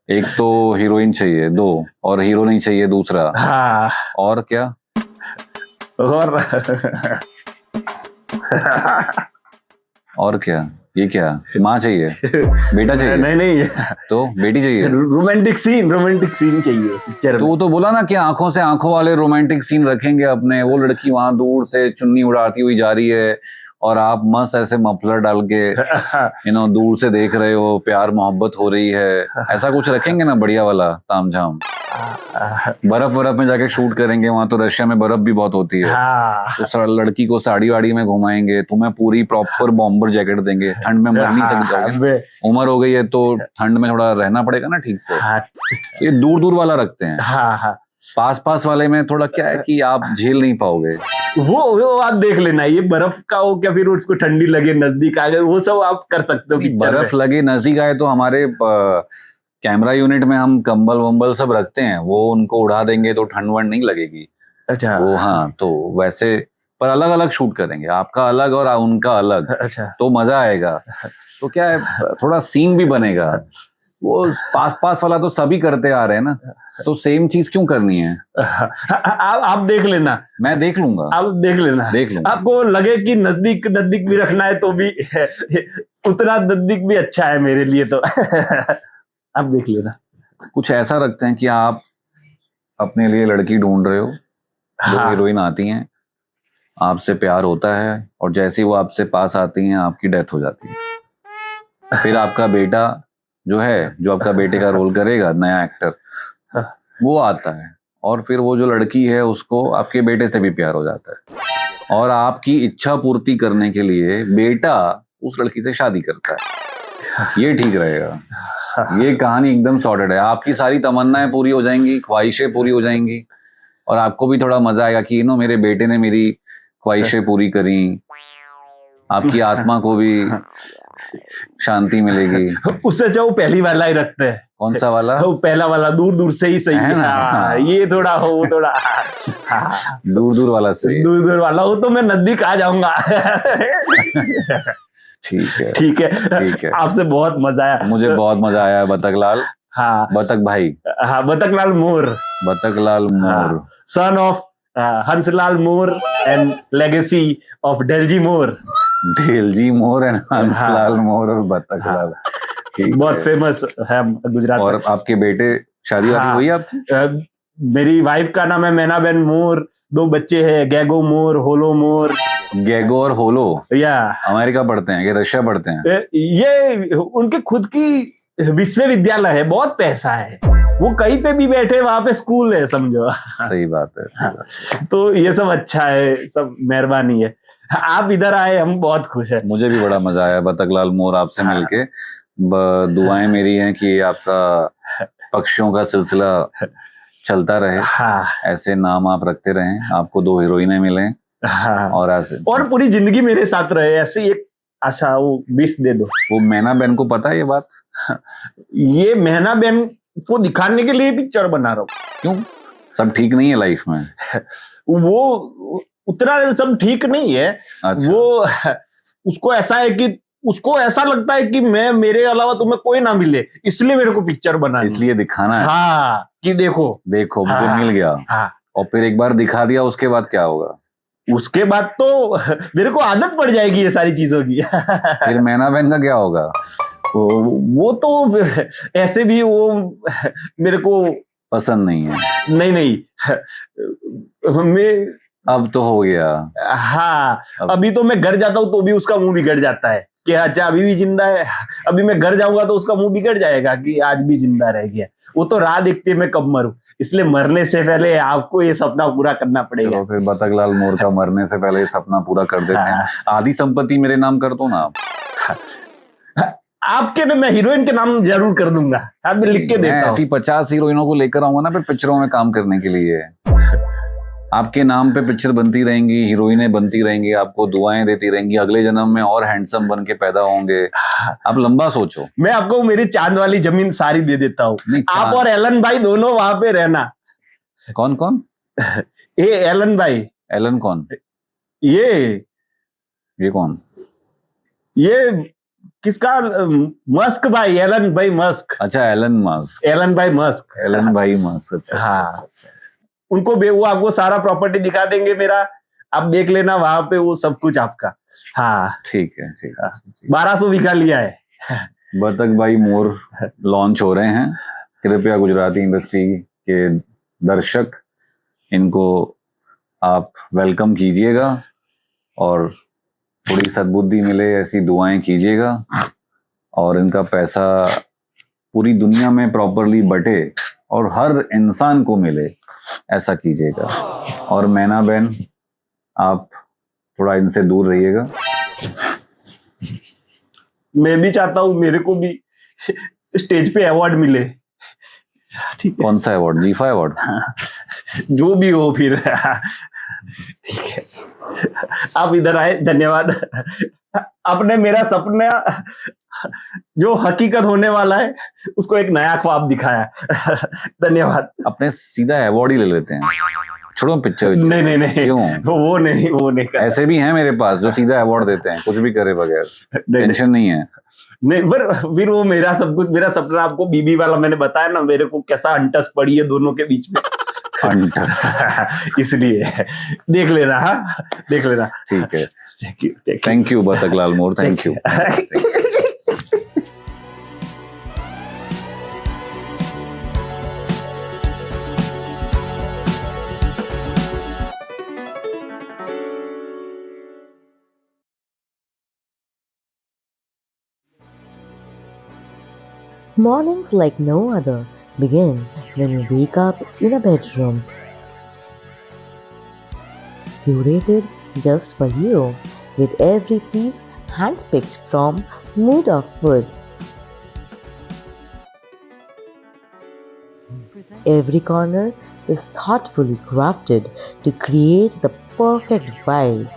एक तो हीरोइन चाहिए, 2 और हीरो नहीं चाहिए दूसरा। हाँ, और क्या? और क्या? ये क्या? माँ चाहिए, बेटा चाहिए? नहीं, तो बेटी चाहिए। रोमांटिक सीन चाहिए पिक्चर में। तो बोला ना कि आंखों से आंखों वाले रोमांटिक सीन रखेंगे अपने। वो लड़की वहां दूर से चुन्नी उड़ाती हुई जा रही है और आप मस्त ऐसे मफलर डाल के दूर से देख रहे हो, प्यार मोहब्बत हो रही है। ऐसा कुछ रखेंगे ना बढ़िया वाला तामझाम। बर्फ में जाके शूट करेंगे, वहां तो रशिया में बर्फ भी बहुत होती है। तो लड़की को साड़ी वाड़ी में घुमाएंगे, तुम्हें पूरी प्रॉपर बॉम्बर जैकेट देंगे, ठंड में मर नहीं सकते। उम्र हो गई है तो ठंड में थोड़ा रहना पड़ेगा ना ठीक से। ये दूर वाला रखते हैं। पास वाले में थोड़ा क्या है कि आप झेल नहीं पाओगे। वो आप देख लेना, ये बर्फ का हो क्या फिर उसको ठंडी लगे, नजदीक आ गए, वो सब आप कर सकते हो। बर्फ लगे नजदीक आए तो हमारे कैमरा यूनिट में हम कंबल वंबल सब रखते हैं, वो उनको उड़ा देंगे तो ठंड वंड नहीं लगेगी। अच्छा, वो हाँ, तो वैसे पर अलग अलग शूट करेंगे, आपका अलग और उनका अलग। अच्छा, तो मजा आएगा। तो क्या है, थोड़ा सीन भी बनेगा। वो पास वाला तो सभी करते आ रहे हैं ना, तो सेम चीज क्यों करनी है? आप देख लेना। मैं देख लूंगा। आप देख लेना। आपको लगे कि नजदीक भी रखना है तो भी उतना नजदीक भी अच्छा है मेरे लिए, तो आप देख लेना। कुछ ऐसा रखते हैं कि आप अपने लिए लड़की ढूंढ रहे हो, 2 हीरोइन आती हैं, आपसे प्यार होता है और जैसे ही वो आपसे पास आती हैं आपकी डेथ हो जाती है। फिर आपका बेटा जो आपका बेटे का रोल करेगा, नया एक्टर, वो आता है और फिर वो जो लड़की है उसको आपके बेटे से भी प्यार हो जाता है और आपकी इच्छा पूर्ति करने के लिए बेटा उस लड़की से शादी करता है। ये ठीक रहेगा। ये कहानी एकदम सॉर्टेड है। आपकी सारी तमन्नाएं पूरी हो जाएंगी, ख्वाहिशें पूरी हो जाएंगी और आपको भी थोड़ा मजा आएगा कि मेरे बेटे ने मेरी ख्वाहिशें पूरी करी। आपकी आत्मा को भी शांति मिलेगी। उससे अच्छा वो पहली वाला ही रखते हैं। कौन सा वाला? वो पहला वाला दूर से ही सही है ना। ये थोड़ा वो थोड़ा दूर वाला सही। दूर वाला हो तो मैं नजदीक आ जाऊंगा। ठीक है। आपसे बहुत मजा आया। मुझे बहुत मजा आया बतख लाल। हाँ, बतख भाई। हाँ, Batakh Lal Mor. Son of Hanslal Mor and legacy of Delji Mor. Dhelji Mor and Hanslal हाँ। मोर और बतख हाँ। लाल। ठीक बहुत है। फेमस है गुजरात में। और आपके बेटे शादी वादी हाँ। हुई आपकी? मेरी वाइफ का नाम है मैनाबेन मोर, 2 बच्चे हैं, गैगो मोर, होलो मोर। गैगो और होलो या अमेरिका पढ़ते हैं कि रशिया पढ़ते हैं? ये उनके खुद की विश्वविद्यालय है, बहुत पैसा है, वो कहीं पे भी बैठे वहां पे स्कूल है, समझो। सही बात है, सही बात है। तो ये सब अच्छा है, सब मेहरबानी है। आप इधर आए, हम बहुत खुश है। मुझे भी बड़ा मजा आया बतखलाल मोर आपसे हाँ। मिलके। दुआएं मेरी हैं कि आपका पक्षियों का सिलसिला चलता रहे, हाँ ऐसे नाम आप रखते रहें, आपको 2 हीरोइनें मिलें हाँ, और ऐसे। और पूरी जिंदगी मेरे साथ रहे, ऐसी एक आशा, वो 20 दे दो। वो मैना बहन को पता है ये बात? ये मैना बहन को दिखाने के लिए पिक्चर बना रहा हूँ। क्यों? सब ठीक नहीं है लाइफ में? वो उतना सब ठीक नहीं है। अच्छा। वो उसको ऐसा है कि उसको ऐसा लगता है कि मैं, मेरे अलावा तुम्हें कोई ना मिले, इसलिए मेरे को पिक्चर बनानी है। इसलिए दिखाना है। हाँ, कि देखो देखो मुझे हाँ, मिल गया। हाँ। और फिर एक बार दिखा दिया, उसके बाद क्या होगा? उसके बाद तो मेरे को आदत पड़ जाएगी ये सारी चीजों की। फिर मैना बहन का क्या होगा? वो तो ऐसे भी वो मेरे को पसंद नहीं है? नहीं मैं, अब तो हो गया। हाँ, अब- अभी तो मैं घर जाता हूँ तो भी उसका मुंह बिगड़ जाता है कि अच्छा अभी भी जिंदा है। अभी मैं घर जाऊंगा तो उसका मुंह बिगड़ जाएगा कि आज भी जिंदा रह गया। वो तो राह देखती है मैं कब मरूं, इसलिए मरने से पहले आपको ये सपना पूरा करना पड़ेगा। चलो फिर बतखलाल मोर का मरने से पहले ये सपना पूरा कर देते हैं। आधी संपत्ति मेरे नाम कर दो ना आप। आपके ना, मैं हीरोइन के नाम जरूर कर दूंगा, आप मैं लिख के मैं देता ऐसी हूँ। 50 हीरोइनों को लेकर आऊंगा ना फिर पिक्चरों में काम करने के लिए। आपके नाम पे पिक्चर बनती रहेंगी, हीरोइनें बनती रहेंगी, आपको दुआएं देती रहेंगी, अगले जन्म में और हैंडसम बन के पैदा होंगे। आप लंबा सोचो। मैं आपको मेरी चांद वाली जमीन सारी दे देता हूँ, नहीं, आप चांद- और एलन भाई दोनों वहां पे रहना। कौन कौन? ए एलन भाई, एलन कौन? ये कौन? ये किसका? मस्क भाई, एलन भाई मस्क। अच्छा, एलन मस्क। एलन भाई मस्क। एलन भाई मस्क। अच्छा, हाँ। अच्छा, अच्छा। उनको वो आपको सारा प्रॉपर्टी दिखा देंगे मेरा, आप देख लेना वहां पे, वो सब कुछ आपका। हाँ, ठीक है, ठीक है, ठीक है। 1200 बीघा लिया है। बतख भाई मोर लॉन्च हो रहे हैं। कृपया गुजराती इंडस्ट्री के दर्शक इनको आप वेलकम कीजिएगा और थोड़ी सद्बुद्धि मिले ऐसी दुआएं कीजिएगा और इनका पैसा पूरी दुनिया में प्रॉपरली बटे और हर इंसान को मिले, ऐसा कीजिएगा। और मैना बहन, आप थोड़ा इनसे दूर रहिएगा। मैं भी चाहता हूँ मेरे को भी स्टेज पे अवार्ड मिले। ठीक है, कौन सा अवार्ड? जीफा अवार्ड? जो भी हो फिर। ठीक है, आप इधर आए, धन्यवाद। आपने मेरा सपना जो हकीकत होने वाला है उसको एक नया ख्वाब दिखाया। धन्यवाद। अपने सीधा अवार्ड ही ले लेते हैं, छोड़ो पिक्चर। नहीं क्यों? वो नहीं कर। ऐसे भी हैं मेरे पास जो सीधा अवार्ड देते हैं, कुछ भी करे बगैर। टेंशन नहीं है। नहीं, पर फिर वो मेरा सब कुछ, मेरा सपना आपको बीबी वाला मैंने बताया ना, मेरे को कैसा अंटस पड़ी है दोनों के बीच में। इसलिए देख लेना। हाँ, देख लेना। ठीक है, thank you. Thank you Batakhlal Mor, thank you. Mornings like no other begin when you wake up in a bedroom curated just for you, with every piece handpicked from Mood of Wood. Every corner is thoughtfully crafted to create the perfect vibe.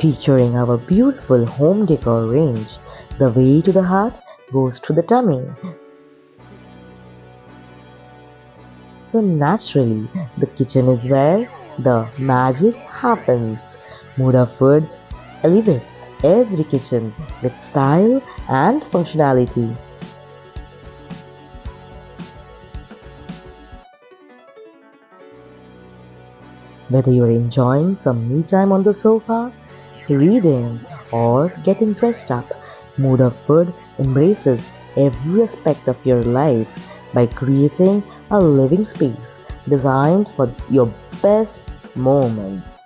Featuring our beautiful home decor range, the way to the heart goes to the tummy. So naturally, the kitchen is where the magic happens. Mood of Wood elevates every kitchen with style and functionality. Whether you're enjoying some me time on the sofa, reading, or getting dressed up, Mood of Food embraces every aspect of your life by creating a living space designed for your best moments.